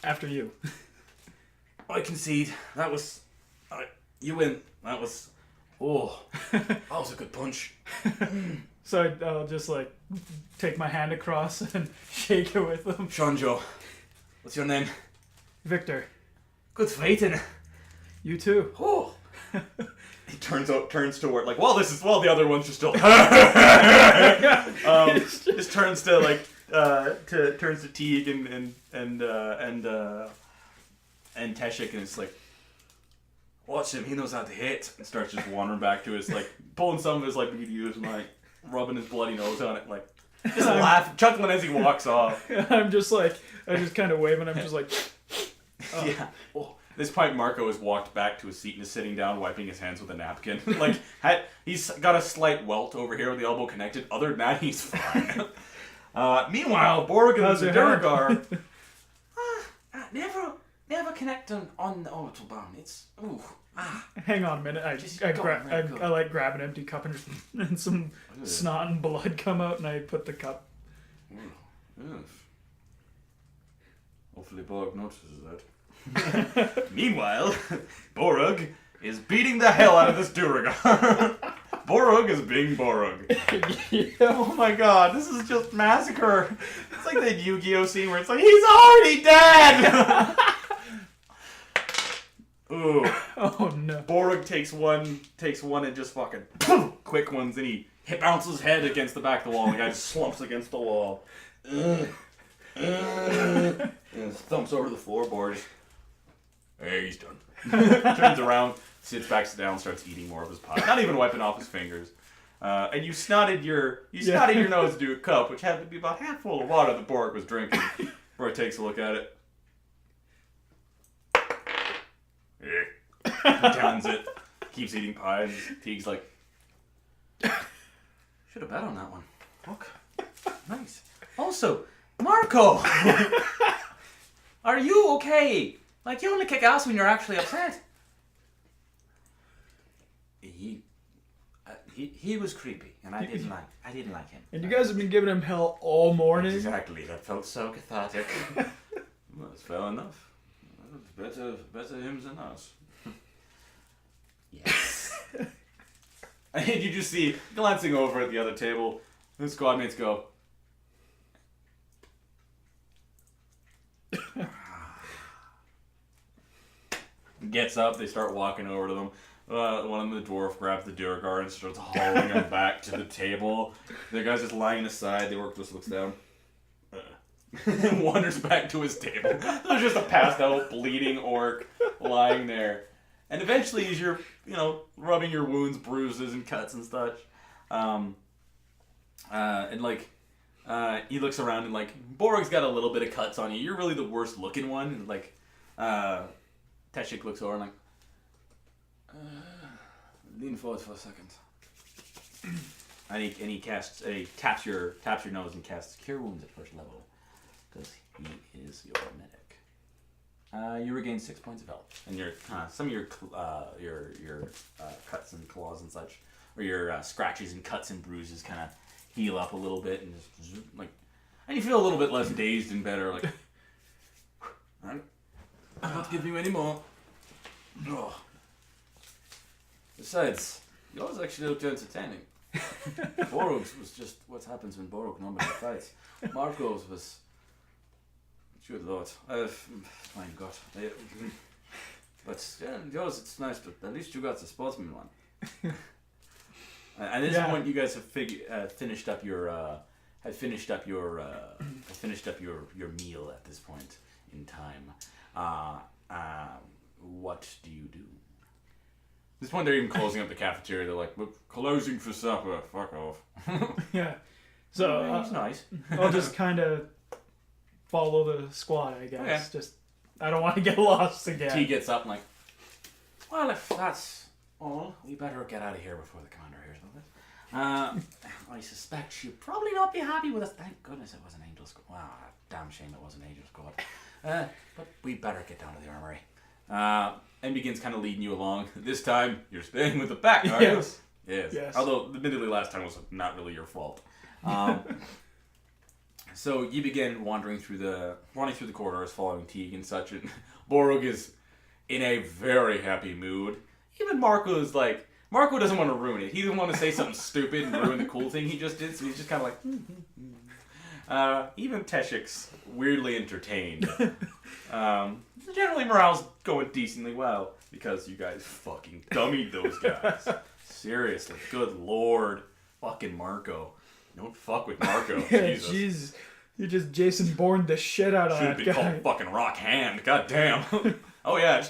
After you. I concede. That was... you win. That was... Oh. That was a good punch. So I'll just, like, take my hand across and shake it with them. Shanjo. What's your name? Victor. Good fighting. You too. Oh. He turns toward, like, the other one's just still... just turns to, like... turns to Teague and Teshik, and it's like, watch him, he knows how to hit, and starts just wandering back to his, like, pulling some of his, like, BDUs and, like, rubbing his bloody nose on it, like, just laughing, chuckling as he walks off. I'm just like, I just kind of wave, and I'm just like, oh. Yeah. Oh. At this point, Marco has walked back to his seat and is sitting down, wiping his hands with a napkin. Like, he's got a slight welt over here with the elbow connected. Other than that, he's fine. Meanwhile, Borg and the Durgar never connect on the orbital bone. It's Hang on a minute. I like grab an empty cup and some snot and blood come out, and I put the cup. Yes. Hopefully Borg notices that. Meanwhile, Borg is beating the hell out of this Duragar. Borg is being Borg. Yeah. Oh my god, this is just massacre. It's like that Yu-Gi-Oh scene where it's like, he's already dead! Ooh. Oh no. Borg takes one and just fucking quick ones, and he bounces his head against the back of the wall, and the guy just slumps against the wall. And thumps over the floorboard. Hey, he's done. Turns around, sits back down, starts eating more of his pie. Not even wiping off his fingers. And you snotted your nose into a cup, which happened to be about half full of water that Borg was drinking. Roy takes a look at it. He downs it. Keeps eating pie, and Teague's like, should have bet on that one. Okay. Nice. Also, Marco! Are you okay? Like, you only kick ass when you're actually upset. He was creepy, and I didn't like him. And you guys have been giving him hell all morning. Exactly. That felt so cathartic. Well, it's fair enough. Better him than us. Yes. And you just see, glancing over at the other table, the squad mates go, gets up, they start walking over to them. One of them, the dwarf, grabs the Duragar and starts hauling him back to the table. The guy's just lying aside. The orc just looks down. And wanders back to his table. There's just a passed out, bleeding orc lying there. And eventually, as you're, rubbing your wounds, bruises, and cuts and such, he looks around and, Borg's got a little bit of cuts on you. You're really the worst looking one. And, Teshik looks over and, lean forward for a second. And he taps your nose and casts Cure Wounds at first level. Because he is your medic. You regain 6 points of health. And some of your cuts and claws and such, or your scratches and cuts and bruises kind of heal up a little bit, and and you feel a little bit less dazed and better. I'm not giving you any more. Oh. Besides, yours actually looked entertaining. Borog's was just what happens when Borog normally fights. Marco's was... Good lord. My god. But yeah, yours, it's nice, but at least you got the sportsman one. At this point, you guys have finished up your meal at this point in time. What do you do? At this point, they're even closing up the cafeteria. They're like, "We're closing for supper. Fuck off." Yeah. So he's nice. I'll just kind of follow the squad, I guess. Okay. Just I don't want to get lost again. T gets up and well, if that's all, we better get out of here before the commander hears about this. I suspect she'll probably not be happy with us. Thank goodness it was an angel squad. Wow, damn shame it was an angel squad. But we better get down to the armory. And begins kind of leading you along. This time, you're staying with the pack, aren't you? Yes. Although, admittedly, last time was not really your fault. So you begin wandering through the corridors, following Teague and such, and Borog is in a very happy mood. Even Marco doesn't want to ruin it. He doesn't want to say something stupid and ruin the cool thing he just did, so he's just kind of even Teshik's weirdly entertained. Generally morale's going decently well, because you guys fucking dummied those guys. Seriously, good lord. Fucking Marco. Don't fuck with Marco. Jesus. Jeez. You just Jason Bourne the shit out of that guy. Should be called fucking Rock Hand. God damn. Oh yeah.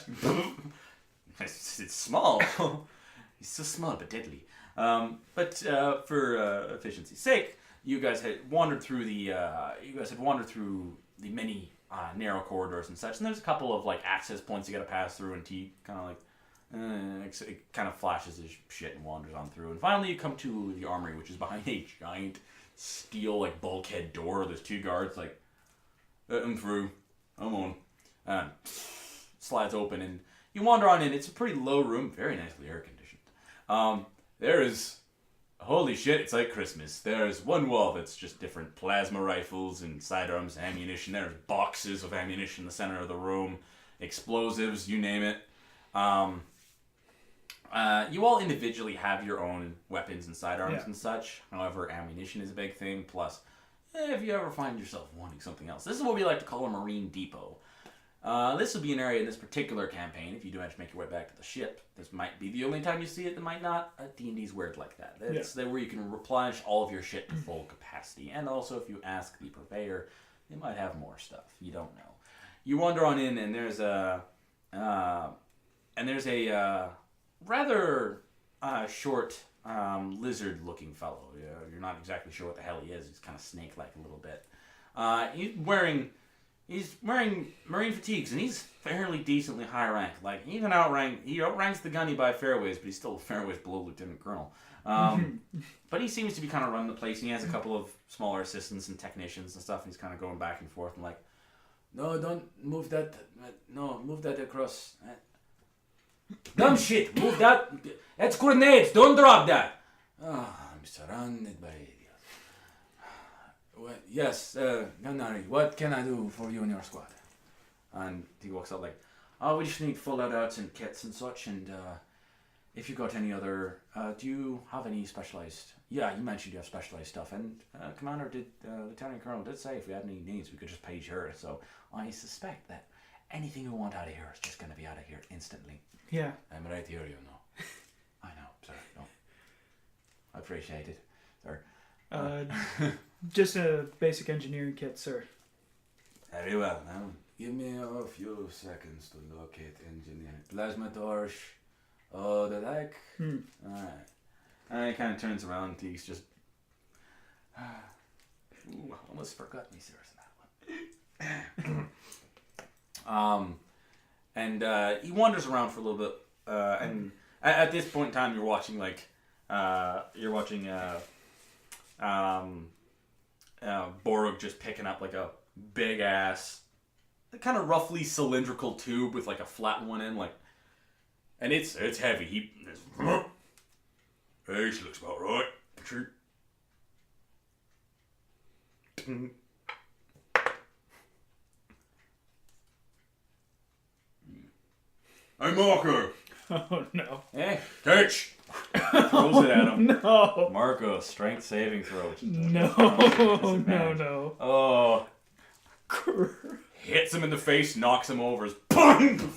It's small. He's so small but deadly. But for efficiency's sake, you guys had wandered through the many narrow corridors and such. And there's a couple of access points you got to pass through, and T kind of it kind of flashes his shit and wanders on through. And finally, you come to the armory, which is behind a giant steel bulkhead door. There's two guards I'm through. I'm on. And slides open, and you wander on in. It's a pretty low room, very nicely air conditioned. There is, holy shit, it's like Christmas. There's one wall that's just different plasma rifles and sidearms, ammunition. There's boxes of ammunition in the center of the room, explosives, you name it. You all individually have your own weapons and sidearms and such. However, ammunition is a big thing. Plus, if you ever find yourself wanting something else, this is what we like to call a marine depot. This will be an area in this particular campaign, if you do manage to make your way back to the ship. This might be the only time you see it, that might not. D&D's weird like that. It's there where you can replenish all of your shit to full capacity. And also, if you ask the purveyor, they might have more stuff. You don't know. You wander on in, and there's a rather short, lizard-looking fellow. You're not exactly sure what the hell he is. He's kind of snake-like a little bit. He's wearing marine fatigues, and he's fairly decently high rank. He outranks the gunny by fairways, but he's still fairways below lieutenant colonel. But he seems to be kind of running the place, and he has a couple of smaller assistants and technicians and stuff, and he's kind of going back and forth and no, don't move that. No, move that across. Dumb shit, move that. That's grenades, don't drop that. I'm surrounded by idiots. Yes, Gunari, what can I do for you and your squad? And he walks out we just need full loadouts and kits and such, and if you got any other, do you have any specialized, you mentioned you have specialized stuff, and Lieutenant Colonel did say if we had any needs, we could just page her, so I suspect that anything you want out of here is just going to be out of here instantly. Yeah. I'm right here, you know. I know, sir. No. I appreciate it, sir. Just a basic engineering kit, sir. Very well. Now, Give me a few seconds to locate engineer. Plasma torch. Oh, the like. Alright. And he kind of turns around and he's just... Ooh, almost forgot me serious in that one. And he wanders around for a little bit. And at this point in time, you're watching Borg just picking up like a big ass, kind of roughly cylindrical tube with like a flat one end, like, and it's heavy. Hey, this looks about right. Sure. Hey, Marco. Oh no! Hey, Catch. throws it at him. No! Marco, strength saving throw. No! No! Oh. Hits him in the face, knocks him over. Boom!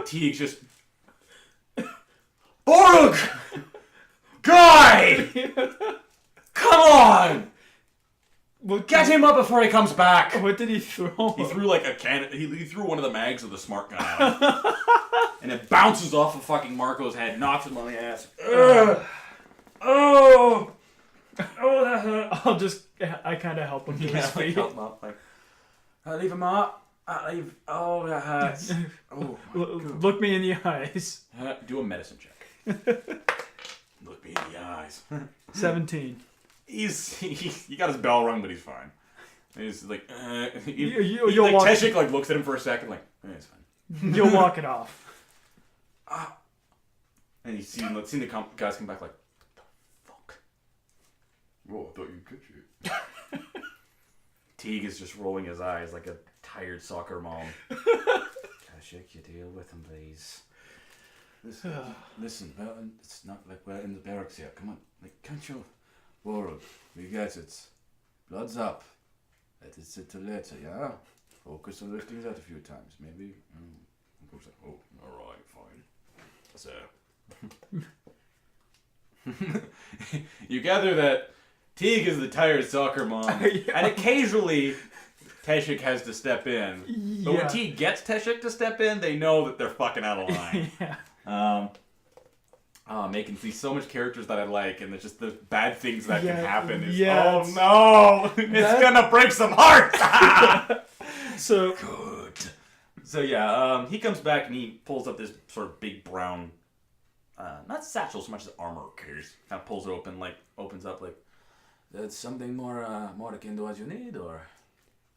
Teague just... Borg! Guy! Come on! Get him up before he comes back! What did he throw? He threw like a cannon. He threw one of the mags of the smart gun at him. And it bounces off of fucking Marco's head, knocks him on the ass. Oh! Oh, that hurt. I kind of help him to his feet. Help him up. Like, I leave him up. I leave. Oh, that hurts. Oh, Look me in the eyes. do a medicine check. Look me in the eyes. 17. He got his bell rung, but he's fine. He's like, you'll walk. Teshik like looks at him for a second, like, it's fine. You'll walk it off. And he's seen the guys come back like, what the fuck? Oh, I thought you'd catch it. Teague is just rolling his eyes like a tired soccer mom. Teshik, you deal with him, please. Listen, it's not like we're in the barracks yet. Come on, like, can't you? Borg, we get it. Blood's up. Let it sit till later, yeah? Focus on lifting that a few times, maybe. Oh, alright, fine. So, you gather that Teague is the tired soccer mom, and occasionally Teshik has to step in. But when Teague gets Teshik to step in, they know that they're fucking out of line. Making see so much characters that I like, and it's just the bad things that can happen. Oh no, it's gonna break some hearts. So good. So yeah, he comes back and he pulls up this sort of big brown, not satchel so much as armor case. Kind of pulls it open, like opens up, like that's something more akin to what you need, or?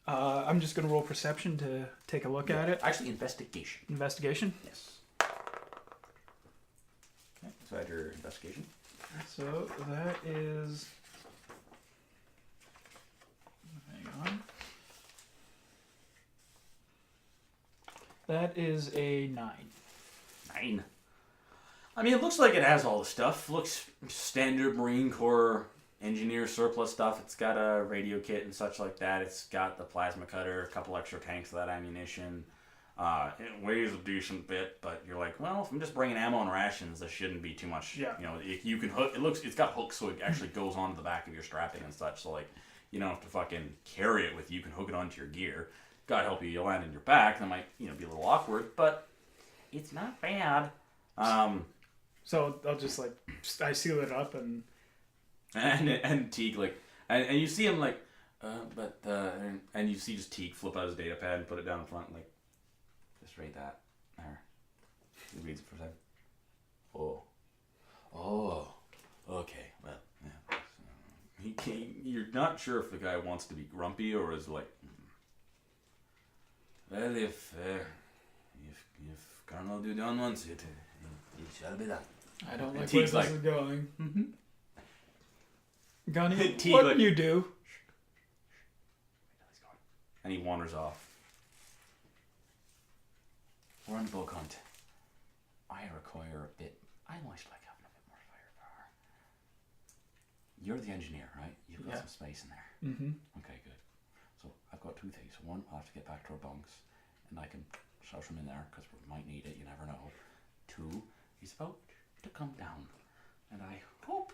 I'm just gonna roll perception to take a look at it. Actually, investigation. Investigation. Yes. Okay, so add your investigation. So that is. Hang on. That is a 9. 9. I mean, it looks like it has all the stuff. Looks standard Marine Corps engineer surplus stuff. It's got a radio kit and such like that. It's got the plasma cutter, a couple extra tanks of that ammunition. It weighs a decent bit, but you're like, well, if I'm just bringing ammo and rations, this shouldn't be too much. Yeah. You know, you can hook. It's got hooks, so it actually goes onto the back of your strapping and such. So like, you don't have to fucking carry it with you. You can hook it onto your gear. God help you, you'll land in your back. That might, be a little awkward, but it's not bad. So I'll just I seal it up and Teague and you see him and you see just Teague flip out his data pad and put it down in front, like, just read that. There. He reads it for a second. Oh, okay. Well, yeah. You're not sure if the guy wants to be grumpy or is like. Well, if Colonel Dudon wants it, it shall be done. I don't like where this is going. Mm-hmm. Gunny, what do you do? And he wanders off. We're on bug hunt. I require a bit. I always like having a bit more firepower. You're the engineer, right? You've got some space in there. Mm-hmm. Okay, good. So I've got 2 things. One, I'll have to get back to our bunks, and I can shout them in there because we might need it. You never know. 2, he's about to come down, and I hope,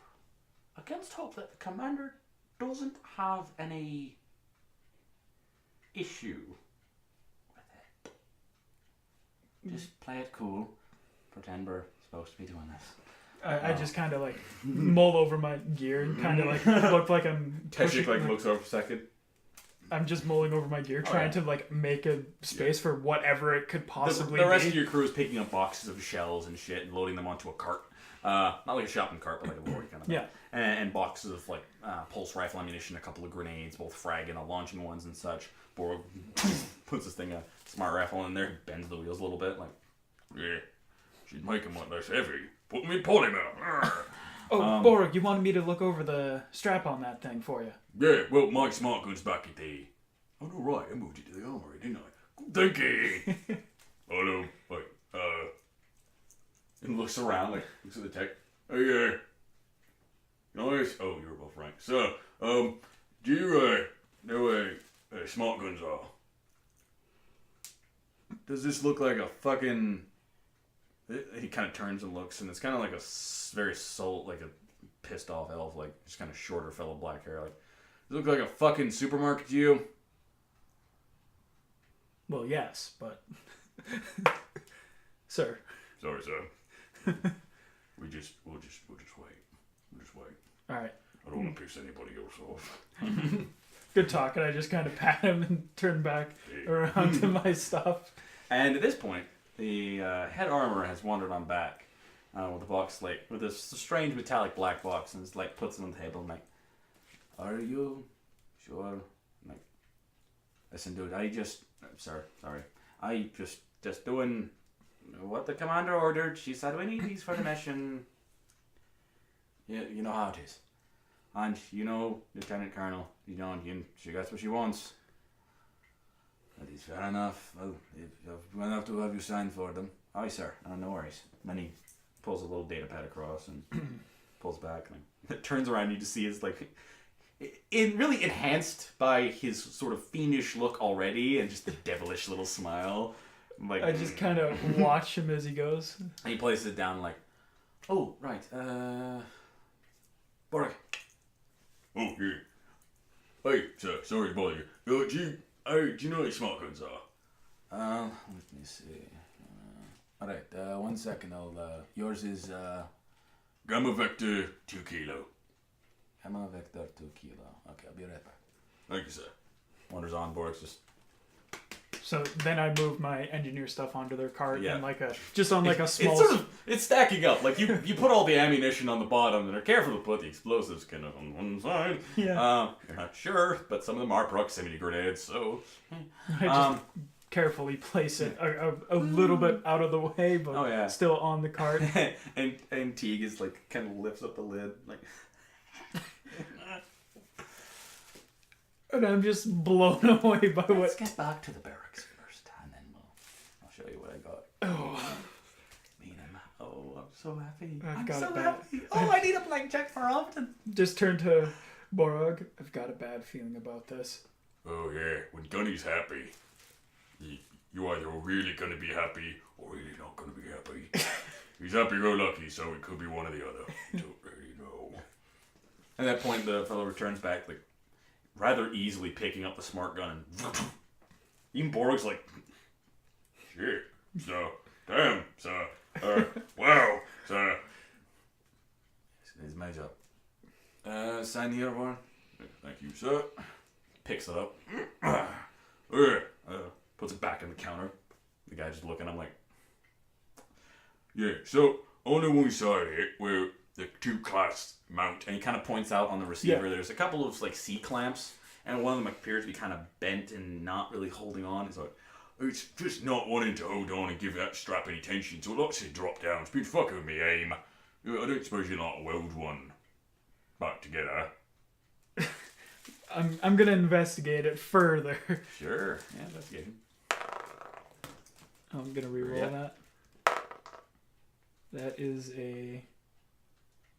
against hope, that the commander doesn't have any issue Just play it cool. Pretend we're supposed to be doing this. I just kind of like mull over my gear and kind of like look like I'm Teshik like looks over for a second. I'm just mulling over my gear, trying to like make a space for whatever it could possibly be. The rest of your crew is picking up boxes of shells and shit and loading them onto a cart. Not like a shopping cart, but like a lorry kind of thing. Yeah. And boxes of like pulse rifle ammunition, a couple of grenades, both frag and launching ones and such. Borg puts this thing, a smart rifle in there, bends the wheels a little bit, like, yeah, she'd make them look less heavy. Put them in polymer. Borg, you wanted me to look over the strap on that thing for you. Yeah, well, my smart gun's back at the... Oh, no, right, I moved it to the armory, didn't I? Thank you. Hello, wait, and looks around, like, looks at the tech. Hey, nice. Oh, you're above rank. So, do you, know where smart guns are? Does this look like a fucking... He kind of turns and looks, and it's kind of like a very like a pissed off elf, like, just kind of shorter fellow, black hair, like, does it look like a fucking supermarket to you? Well, yes, but... Sir. Sorry, sir. We'll just wait. We'll just wait. All right. I don't want to piss anybody else off. Good talk, and I just kind of pat him and turn back around to my stuff. And at this point, the head armorer has wandered on back with a box, like, with this strange metallic black box, and like puts it on the table and like, are you sure? Like, listen, dude, sorry, I just doing what the commander ordered. She said we need these for the mission. Yeah, you know how it is. And you know, Lieutenant Colonel, she gets what she wants. That is fair enough. Well, we'll have to have you sign for them. Aye, sir. No worries. And then he pulls a little data pad across and pulls back. And it turns around and you just see it's like... really enhanced by his sort of fiendish look already and just the devilish little smile. Like, I just kind of watch him as he goes. And he places it down like, oh, right, Borg. Oh, yeah. Hey, sir, sorry to bother you. Do you know what smart guns are? Let me see. Alright, 1 second. Yours is, Gamma Vector 2 kilo. Gamma Vector 2 kilo. Okay, I'll be right back. Thank you, sir. Wanders on, Borg's just... So then I move my engineer stuff onto their cart and like a small... It's stacking up. Like, you put all the ammunition on the bottom and are careful to put the explosives kind of on one side. Yeah. You're not sure, but some of them are proximity grenades, so... I just carefully place it a little bit out of the way, but still on the cart. and Teague is like, kind of lifts up the lid, like... And I'm just blown away by Let's get back to the barracks first, and then I'll show you what I got. Oh. I'm so happy. I'm so happy. Oh, I need a blank check for Opton. Just turn to Borog. I've got a bad feeling about this. Oh, yeah. When Gunny's happy, you either really going to be happy or really not going to be happy. He's happy-go-lucky, so it could be one or the other. Don't really know. At that point, the fellow returns back, like, rather easily picking up the smart gun, and even Borg's like, shit, so, damn, so, wow, so. It's my job. Sign here, Warren. Thank you, sir. Picks it up, puts it back on the counter. The guy just looking, I'm like, yeah, so, on the one side here, where the two clasps mount. And he kind of points out on the receiver, there's a couple of like C-clamps, and one of them appears to be kind of bent and not really holding on. He's like, it's just not wanting to hold on and give that strap any tension, so lots of drop downs. It's been fucking with me aim. I don't suppose you're not weld one back together. I'm gonna investigate it further. Sure, yeah, investigation. I'm gonna reroll that. That is a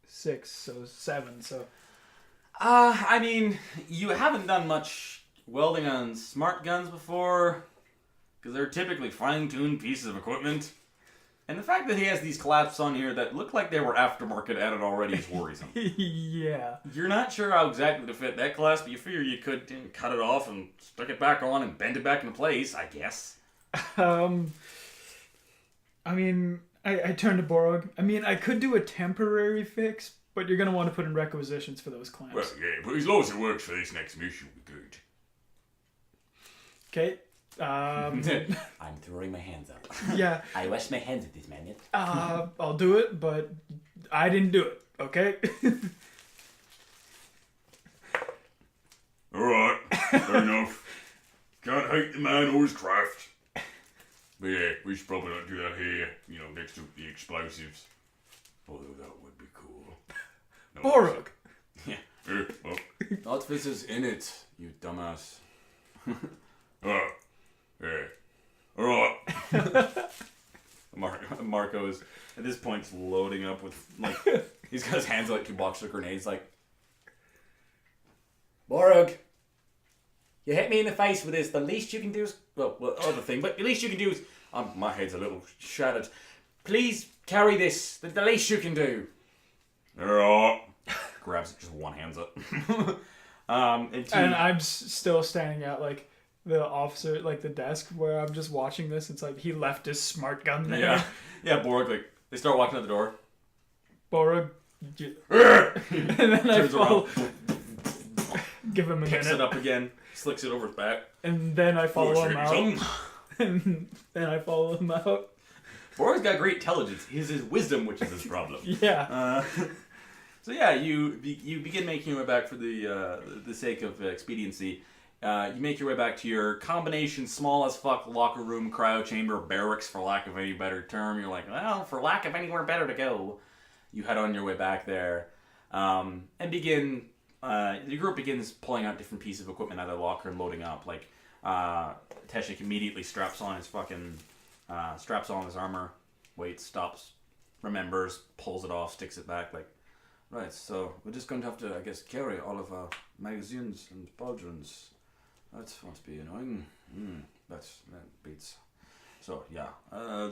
6, so 7. So, I mean, you haven't done much welding on smart guns before, because they're typically fine-tuned pieces of equipment. And the fact that he has these clasps on here that look like they were aftermarket added already is worrisome. Yeah. You're not sure how exactly to fit that clasp, but you figure you could cut it off and stick it back on and bend it back into place, I guess. I mean, I turned to Borog. I mean, I could do a temporary fix, but you're going to want to put in requisitions for those clamps. Well, yeah, but as long as it works for this next mission, we're good. Okay. I'm throwing my hands up. Yeah. I wash my hands at this man yet. I'll do it, but I didn't do it, okay? Alright, fair enough. Can't hate the man or his craft. But yeah, we should probably not do that here, next to the explosives. Although that would be cool. No, Borog! Yeah. Well. Not this is in it, you dumbass. Yeah. Alright. Marco is, at this point, loading up with, he's got his hands like 2 boxes of grenades, Borog, you hit me in the face with this. The least you can do is... Well, other thing, but the least you can do is... my head's a little shattered. Please carry this. The least you can do. Alright. grabs it, just one hands up. And I'm still standing at, the officer, the desk where I'm just watching this. It's he left his smart gun there. Yeah, Borg, they start walking out the door. Borg... and then I follow... Give him a Picks minute. it up again, slicks it over his back. And then I follow him out. And then I follow him out. Borg's got great intelligence. It's his wisdom which is his problem. Yeah. So yeah, you begin making your way back for the sake of expediency. You make your way back to your combination small as fuck locker room, cryo chamber, barracks, for lack of any better term. You're like, well, for lack of anywhere better to go, you head on your way back there, and begin. The group begins pulling out different pieces of equipment out of the locker and loading up. Teshik immediately straps on his armor, waits, stops, remembers, pulls it off, sticks it back. Right, so we're just going to have to, I guess, carry all of our magazines and pauldrons. That must be annoying. That beats. So yeah,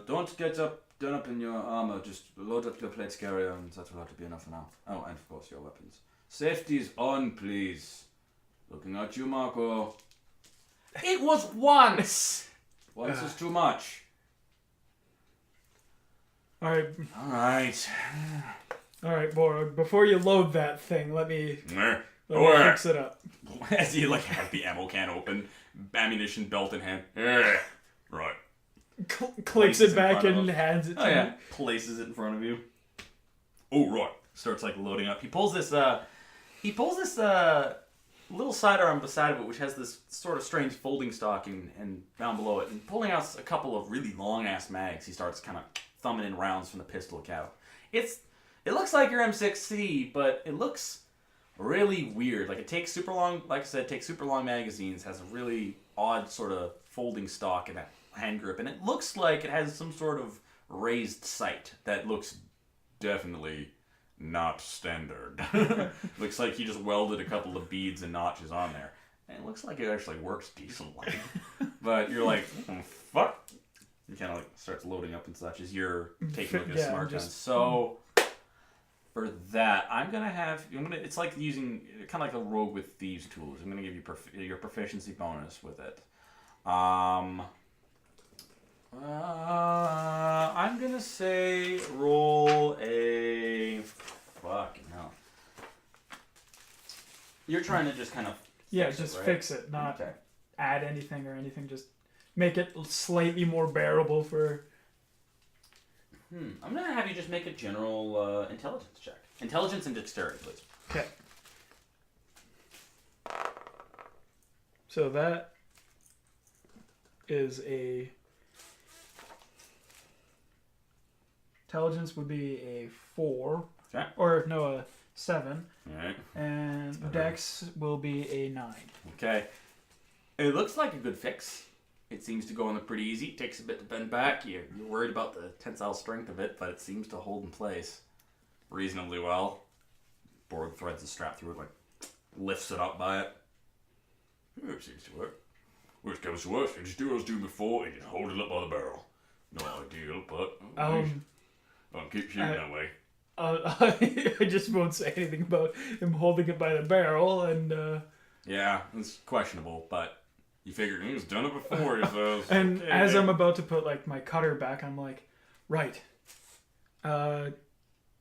don't get done up in your armor. Just load up your plates carrier, and that will have to be enough for now. Oh, and of course your weapons. Safety's on, please. Looking at you, Marco. It was once! Once is too much. Alright. Alright, Borg, before you load that thing, let me fix it up. As you have the ammo can open, ammunition belt in hand. Right. Clicks it back and hands it to me. Places it in front of you. Oh, right. Starts loading up. He pulls this little sidearm beside of it, which has this sort of strange folding stock and down below it, and pulling out a couple of really long ass mags. He starts kind of thumbing in rounds from the pistol cap. It looks like your M6C, but it looks really weird. It takes super long. Like I said, takes super long magazines. Has a really odd sort of folding stock and a hand grip, and it looks like it has some sort of raised sight that looks definitely not standard. Looks like he just welded a couple of beads and notches on there. And it looks like it actually works decently. But you're like, fuck. He kind of starts loading up and such as you're taking a look at a smart gun. So for that, it's like using kind of like a rogue with thieves tools. I'm gonna give you your proficiency bonus with it. I'm gonna say roll a fucking hell. You're trying to just kind of fix it, not add anything or anything. Just make it slightly more bearable for. I'm gonna have you just make a general intelligence check. Intelligence and dexterity, please. Okay. So that is a. Intelligence would be a 4. Okay. Or no, a 7. Alright. And Dex will be a 9. Okay. It looks like a good fix. It seems to go on pretty easy. It takes a bit to bend back. You're worried about the tensile strength of it, but it seems to hold in place reasonably well. Borg threads the strap through it, lifts it up by it. Yeah, it seems to work. Worst comes to worst, you just do what I was doing before and just hold it up by the barrel. Not ideal, but I'll keep shooting that way. I just won't say anything about him holding it by the barrel, and yeah, it's questionable, but you figured he's done it before, so and okay. As I'm about to put my cutter back, I'm like, Right. I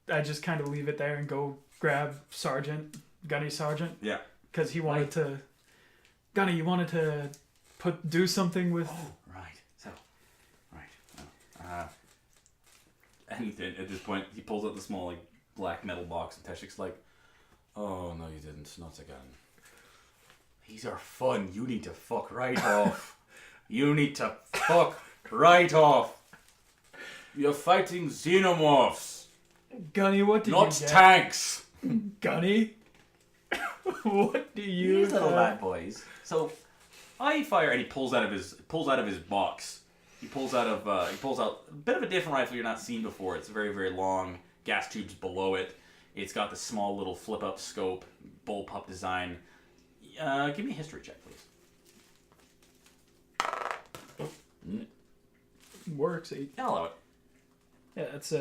just kind of leave it there and go grab Gunny Sergeant. Yeah. Because he wanted to... Gunny, you wanted to do something with... Oh, right. So, right. And at this point, he pulls out the small, like, black metal box, and Teshik's like, oh, no, you didn't. Not again. These are fun. You need to fuck right off. You need to fuck right off. You're fighting xenomorphs. Gunny, what did you get? Not tanks. Gunny? What do you These little bad boys. So, I fire, and he pulls out of his box. He pulls out a bit of a different rifle you're not seen before. It's very, very long. Gas tubes below it. It's got the small little flip-up scope, bullpup design. Give me a history check, please. Works. 8. I'll allow it. Yeah, it's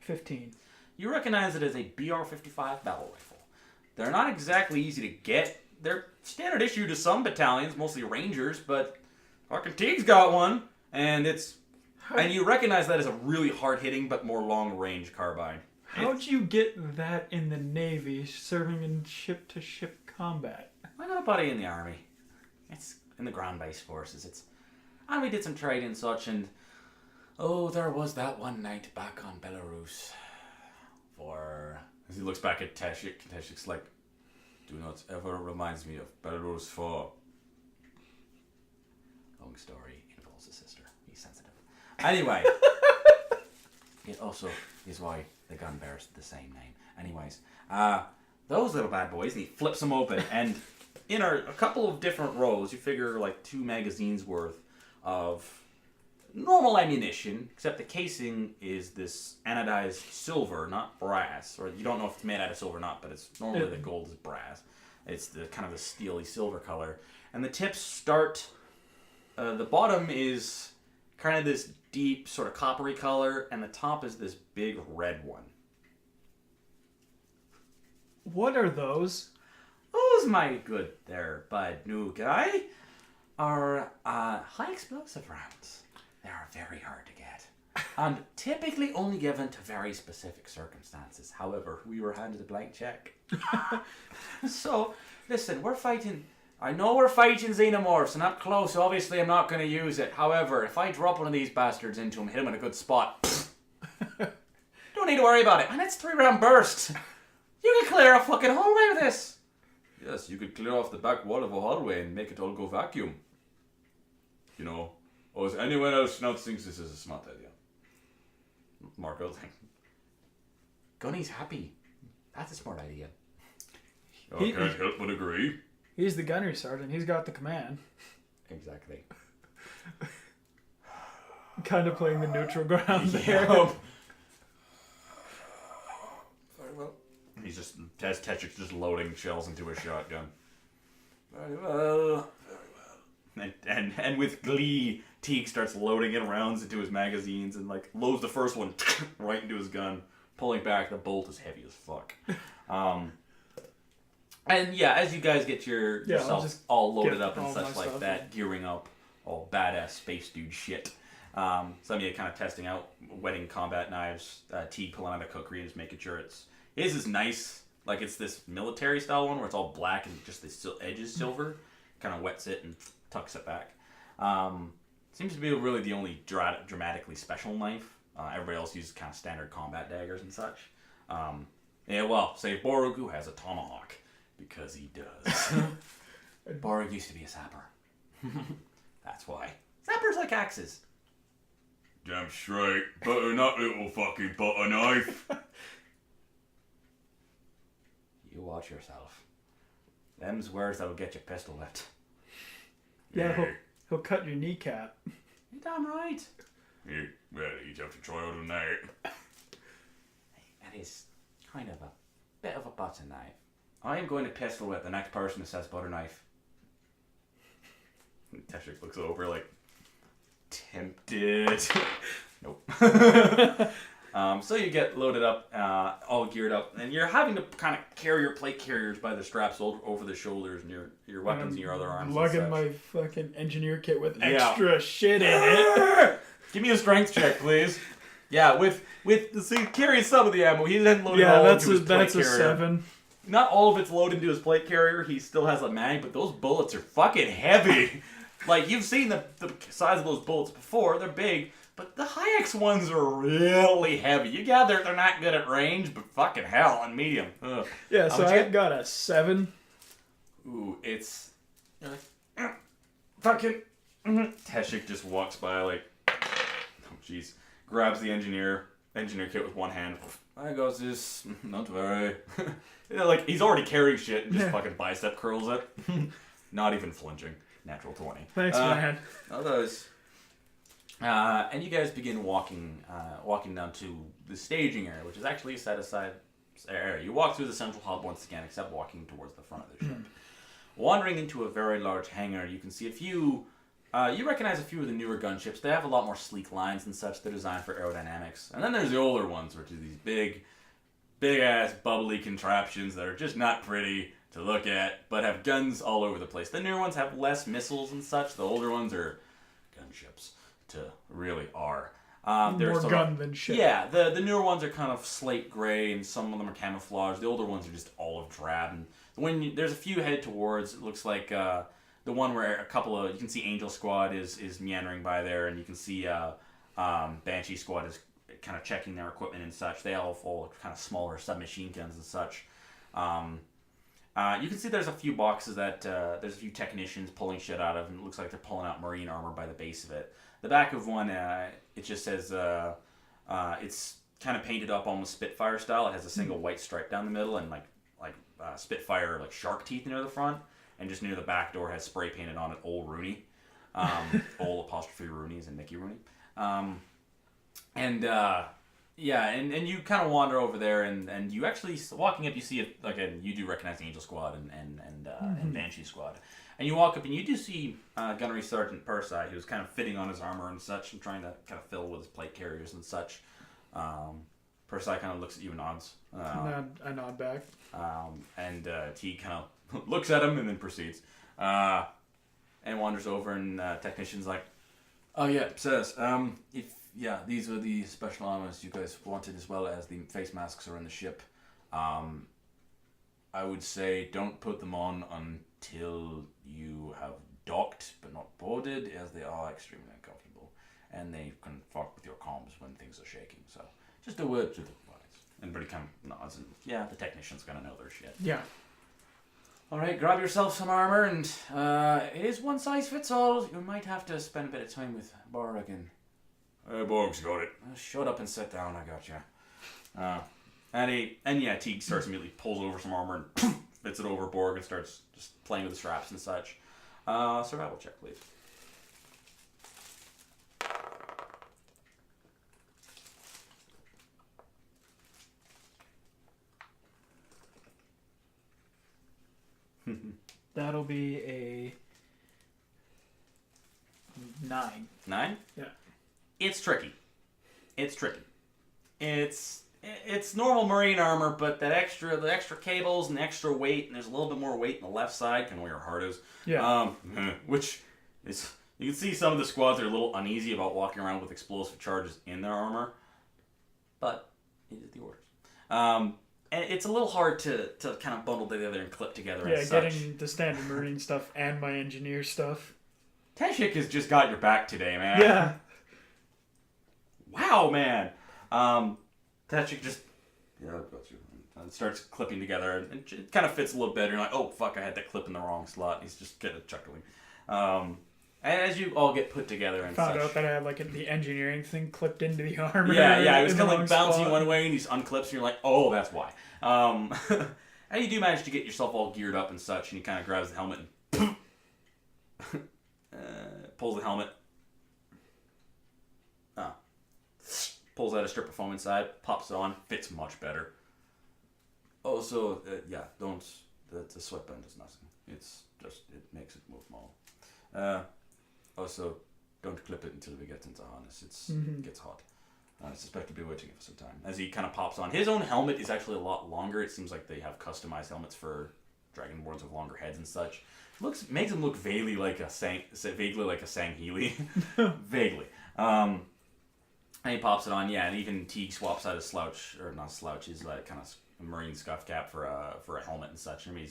15. You recognize it as a BR-55 battle rifle. They're not exactly easy to get. They're standard issue to some battalions, mostly Rangers, but fucking Teague's got one, and you recognize that as a really hard-hitting but more long-range carbine. How'd you get that in the Navy, serving in ship-to-ship combat? I got a buddy in the Army. It's in the ground-based forces. And we did some trade and such, and there was that one night back on Belarus. As he looks back at Teshik, Teshik's like, do not ever reminds me of Belarus 4. Long story, involves a sister. He's sensitive. Anyway, it also is why the gun bears the same name. Anyways, those little bad boys, and he flips them open, and in a couple of different rows, you figure like 2 magazines worth of normal ammunition, except the casing is this anodized silver, not brass, or you don't know if it's made out of silver or not, but it's normally the gold is brass. It's the kind of the steely silver color, and the tips start. The bottom is kind of this deep sort of coppery color, and the top is this big red one. What are those? Those, my good there, bud new guy, are high explosive rounds. They are very hard to get, and typically only given to very specific circumstances. However, we were handed a blank check. So, listen, we're fighting... I know we're fighting xenomorphs, and up close, obviously I'm not going to use it. However, if I drop one of these bastards into him, hit him in a good spot, don't need to worry about it. And it's 3-round burst. You can clear a fucking hallway with this. Yes, you could clear off the back wall of a hallway and make it all go vacuum. You know... Or is anyone else thinks this is a smart idea? Marco thinks. Gunny's happy. That's a smart idea. I can't help but agree. He's the gunnery sergeant. He's got the command. Exactly. Kind of playing the neutral ground there. Very well. He's just... Tetchik's just loading shells into a shotgun. Very well. And with glee, Teague starts loading in rounds into his magazines and like loads the first one right into his gun, pulling back. The bolt is heavy as fuck. And yeah, as you guys get yourself all loaded up and such like that, gearing up, all badass space dude shit. Some of you kind of testing out wetting combat knives. Teague pulling out a cookery and just making sure his is nice. Like it's this military style one where it's all black and just the edge is silver. Kind of wets it and tucks it back. Seems to be really the only dramatically special knife. Everybody else uses kind of standard combat daggers and such. Say Borg, who has a tomahawk, because he does. Borg used to be a sapper. That's why. Sappers like axes. Damn straight. Butter not little fucking butter knife. You watch yourself. Them's words that'll get your pistol whipped. Yeah, he'll cut your kneecap. You're damn right. Yeah, well, you'd have to try harder than that. That is kind of a bit of a butter knife. I am going to pistol whip the next person that says butter knife. Teshik looks over like, tempted. Nope. So you get loaded up, all geared up, and you're having to kind of carry your plate carriers by the straps over the shoulders and your weapons and your other arms. Lugging my fucking engineer kit with extra shit in it. Give me a strength check, please. Yeah, carrying some of the ammo. He didn't load it all into his plate carrier. That's a 7. Not all of it's loaded into his plate carrier. He still has a mag, but those bullets are fucking heavy. Like, you've seen the size of those bullets before. They're big. But the high-X ones are really heavy. You gather they're not good at range, but fucking hell, on medium. Ugh. Yeah, so I got a 7. Ooh, it's... fucking... Teshik just walks by like... Oh, jeez. Grabs the engineer kit with one hand. I got this. Not very. Like, he's already carrying shit and just fucking bicep curls it. Not even flinching. Natural 20. Thanks, man. All those... and you guys begin walking down to the staging area, which is actually a set-aside area. You walk through the central hub once again, except walking towards the front of the ship. Wandering into a very large hangar, you can see a few... you recognize a few of the newer gunships. They have a lot more sleek lines and such. They're designed for aerodynamics. And then there's the older ones, which are these big-ass, bubbly contraptions that are just not pretty to look at, but have guns all over the place. The newer ones have less missiles and such. The older ones are gunships. Really are. More gun than shit. Yeah, the newer ones are kind of slate gray, and some of them are camouflage. The older ones are just olive drab. And there's a few headed towards, it looks like the one where a couple of, you can see Angel Squad is meandering by there, and you can see Banshee Squad is kind of checking their equipment and such. They all have kind of smaller submachine guns and such. You can see there's a few boxes that there's a few technicians pulling shit out of, and it looks like they're pulling out marine armor by the base of it. The back of one, it just says, it's kind of painted up almost Spitfire style. It has a single white stripe down the middle and like Spitfire shark teeth near the front, and just near the back door has spray painted on it Old Rooney, Old apostrophe Rooney as in Mickey Rooney, and you kind of wander over there, and you actually walking up, you see it again. You do recognize the Angel Squad and Banshee Squad. And you walk up and you do see Gunnery Sergeant Persai, who's kind of fitting on his armor and such and trying to kind of fill with his plate carriers and such. Persai kind of looks at you and nods. I nod back. And T kind of looks at him and then proceeds. And wanders over, and Technician's like, oh yeah, says, these are the special armors you guys wanted, as well as the face masks are in the ship. I would say don't put them on until you have docked but not boarded, as they are extremely uncomfortable, and they can fuck with your comms when things are shaking. So just a word to the guys. Everybody kind of nods, and yeah, the technician's gonna know their shit. Yeah. All right, grab yourself some armor, and it is one size fits all. You might have to spend a bit of time with Borg and... Borg's got it. Shut up and sit down, I got you. Teague starts immediately pulls over some armor and fits it over Borg and starts just playing with the straps and such. Survival check, please. That'll be a 9. 9? Yeah. It's tricky. It's normal marine armor, but the extra cables and the extra weight, and there's a little bit more weight on the left side, kind of where your heart is. Yeah. Which is, you can see some of the squads are a little uneasy about walking around with explosive charges in their armor, but it is the orders. And it's a little hard to kind of bundle together and clip together. Yeah, getting the standard marine stuff and my engineer stuff. Teshik has just got your back today, man. Yeah. Wow, man. Teshik just and starts clipping together, and it kind of fits a little better. You're like, oh fuck, I had that clip in the wrong slot. He's just kind of chuckling. And as you all get put together and found out that I had the engineering thing clipped into the armor. Yeah, it was kind of like bouncing one way, and he unclips, and you're like, oh, that's why. And you do manage to get yourself all geared up and such, and he kind of grabs the helmet and pulls the helmet. Pulls out a strip of foam inside, pops it on, fits much better. Also, the sweatband is nothing. It's just, it makes it move more. Also, don't clip it until we get into harness. It gets hot. I suspect to be waiting for some time. As he kind of pops on. His own helmet is actually a lot longer. It seems like they have customized helmets for Dragonborns with longer heads and such. Makes him look vaguely like a Sangheili. Vaguely. And he pops it on, yeah, and even Teague swaps out his slouch, or not slouch, his kind of marine scuff cap for a helmet and such. I mean,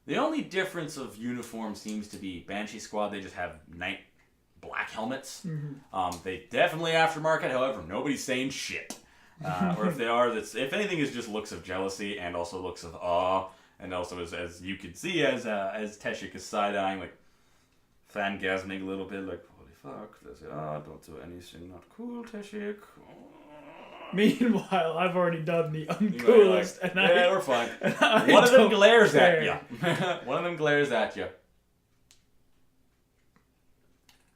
the only difference of uniform seems to be Banshee Squad, they just have night black helmets. Mm-hmm. They definitely aftermarket, however, nobody's saying shit. Or if they are, if anything, is just looks of jealousy and also looks of awe, and also as you can see as Teshik is side-eyeing, like fangasming a little bit, like holy fuck, don't do anything not cool, Teshik. Meanwhile, I've already done the uncoolest, like, we're fine. One of them glares at you. One of them glares at you.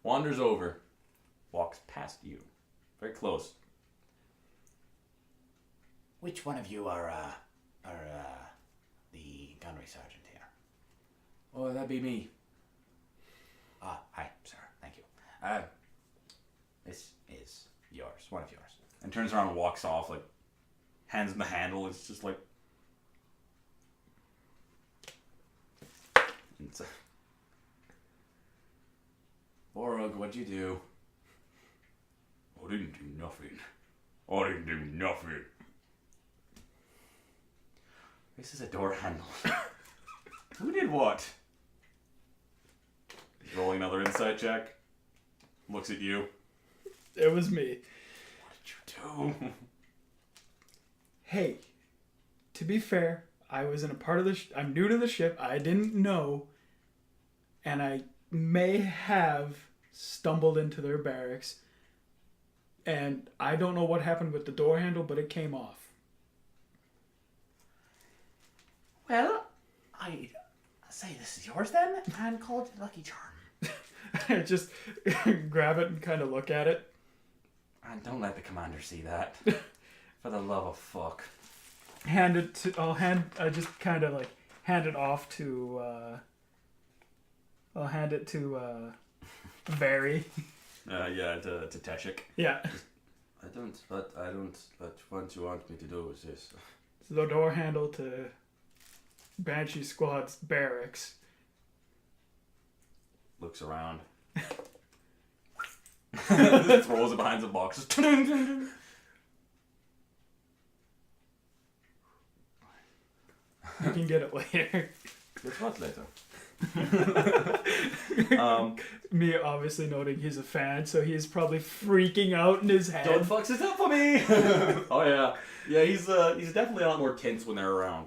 Wanders over, walks past you, very close. Which one of you are the gunnery sergeant here? Oh, that'd be me. Hi, sir. Thank you. This is yours, one of yours. And turns around and walks off, like, hands in the handle. It's just like... Borog, what'd you do? I didn't do nothing. This is a door handle. Who did what? He's rolling another insight check. Looks at you. It was me. What did you do? Hey, to be fair, I was in a part of the... I'm new to the ship. I didn't know. And I may have stumbled into their barracks. And I don't know what happened with the door handle, but it came off. Well, I say this is yours then, and call it Lucky Charm. I just grab it and kind of look at it. And don't let the commander see that. For the love of fuck. I just kind of like hand it off to, I'll hand it to, Barry. To Teshik. Yeah. I don't, what you want me to do is this. It's the door handle to Banshee Squad's barracks. Looks around. Throws it behind some boxes. You can get it later. Get what later? Me obviously noting he's a fan, so he's probably freaking out in his head. Don't fuck this up for me! Oh yeah. Yeah, he's definitely a lot more tense when they're around.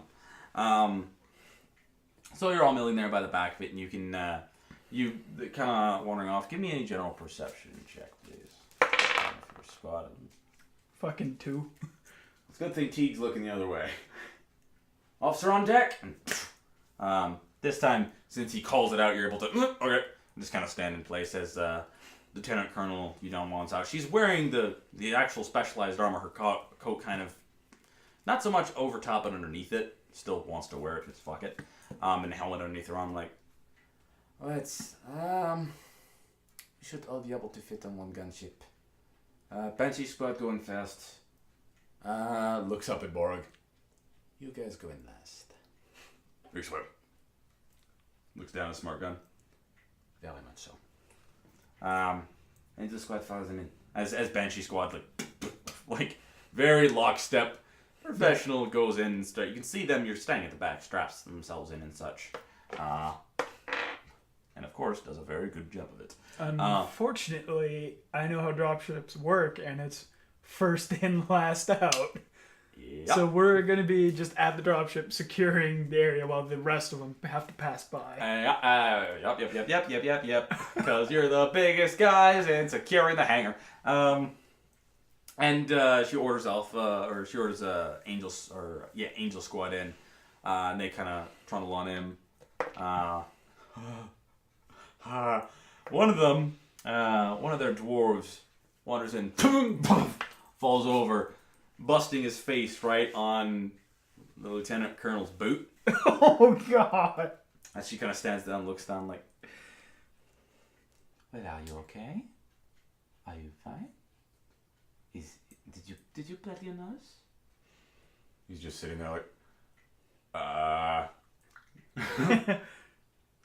So you're all milling there by the back of it, and you can, you kind of wandering off. Give me any general perception check, please. For squad. Fucking 2. It's a good thing Teague's looking the other way. Officer on deck! This time, since he calls it out, you're able to, okay, just kind of stand in place as Lieutenant Colonel Yudon wants out. She's wearing the actual specialized armor, her coat kind of, not so much over top but underneath it. Still wants to wear it, just fuck it. And the helmet underneath her arm, like, Let's, we should all be able to fit on one gunship. Banshee Squad going first. looks up at Borg. You guys go in last. This way. Looks down at Smart Gun. Very much so. And the squad follows him in. As Banshee Squad, like very lockstep, professional goes in and start. You can see them, you're standing at the back, straps themselves in and such. And of course, does a very good job of it. Unfortunately, I know how dropships work, and it's first in, last out. Yep. So we're going to be just at the dropship securing the area while the rest of them have to pass by. Yep. Because you're the biggest guys and securing the hangar. And she orders Angel Squad in, and they kind of trundle on him. One of them, one of their dwarves, wanders in, falls over, busting his face right on the Lieutenant Colonel's boot. Oh, God. As she kind of stands down and looks down like, well, are you okay? Are you fine? Did you bloody your nose? He's just sitting there like, oh,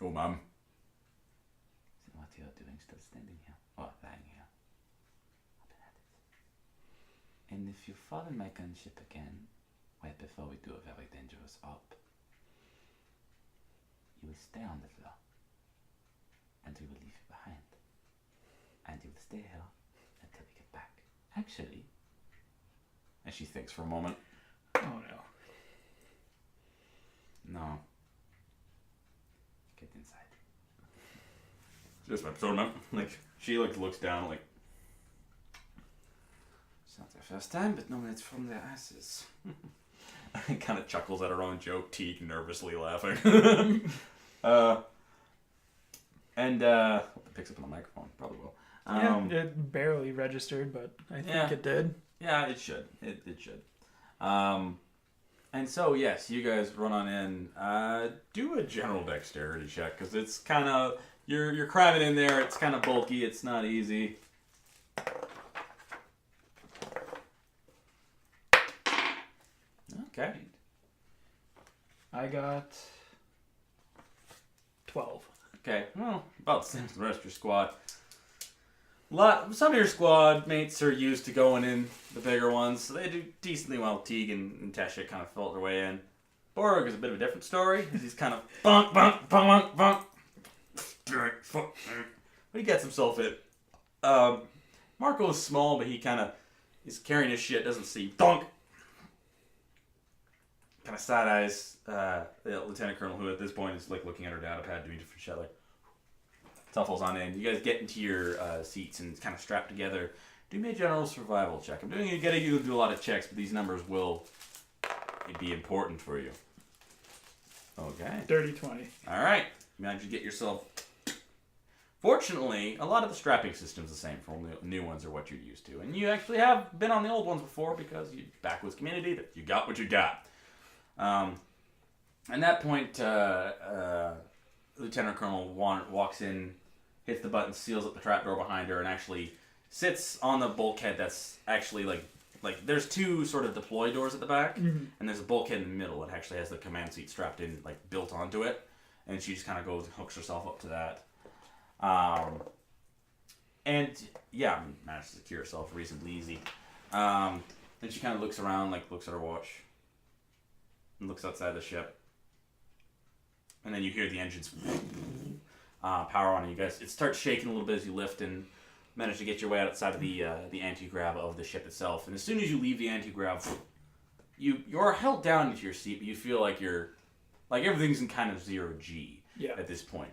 ma'am. What you're doing still standing here? Or lying here? I've been at it. And if you fall in my gunship again, right before we do a very dangerous op, you will stay on the floor. And we will leave you behind. And you will stay here until we get back. Actually... And she thinks for a moment. Oh no. No. Get inside. Just my sort of like she looks down like. It's not their first time, but normally it's from their asses. Kind of chuckles at her own joke, Teague nervously laughing. And hope it picks up on the microphone. Probably will. It barely registered, but I think it did. Yeah, it should. It should. And so, yes, you guys run on in. Do a general dexterity check, because it's kind of... You're cramming in there. It's kind of bulky. It's not easy. Okay. I got 12. Okay, well, about the same as the rest of your squad. Some of your squad mates are used to going in the bigger ones, so they do decently well. Teague and Tesha kind of felt their way in. Borg is a bit of a different story. He's kind of bunk, bunk, bunk, bunk, bunk. But he gets himself in. Marco is small, but he kind of is carrying his shit, doesn't see. Dunk! Kind of side eyes the Lieutenant Colonel, who at this point is like looking at her data pad doing different shit, like Tuffle's on in. You guys get into your seats and kind of strapped together. Do me a general survival check. I'm doing you to do a lot of checks, but these numbers will be important for you. Okay. Dirty 20. All right. Manage to get yourself. Fortunately, a lot of the strapping system's the same for only new ones are what you're used to, and you actually have been on the old ones before because you backwoods community that you got what you got. At that point, Lieutenant Colonel walks in, hits the button, seals up the trapdoor behind her, and actually sits on the bulkhead that's actually like there's two sort of deploy doors at the back, and there's a bulkhead in the middle that actually has the command seat strapped in, like built onto it, and she just kind of goes and hooks herself up to that. And yeah, managed to secure herself reasonably easy. Then she kind of looks around, like looks at her watch, and looks outside the ship. And then you hear the engines power on, and you guys, it starts shaking a little bit as you lift and manage to get your way outside of the anti-grav of the ship itself. And as soon as you leave the anti-grav, you're held down into your seat, but you feel like everything's in kind of 0 G at this point.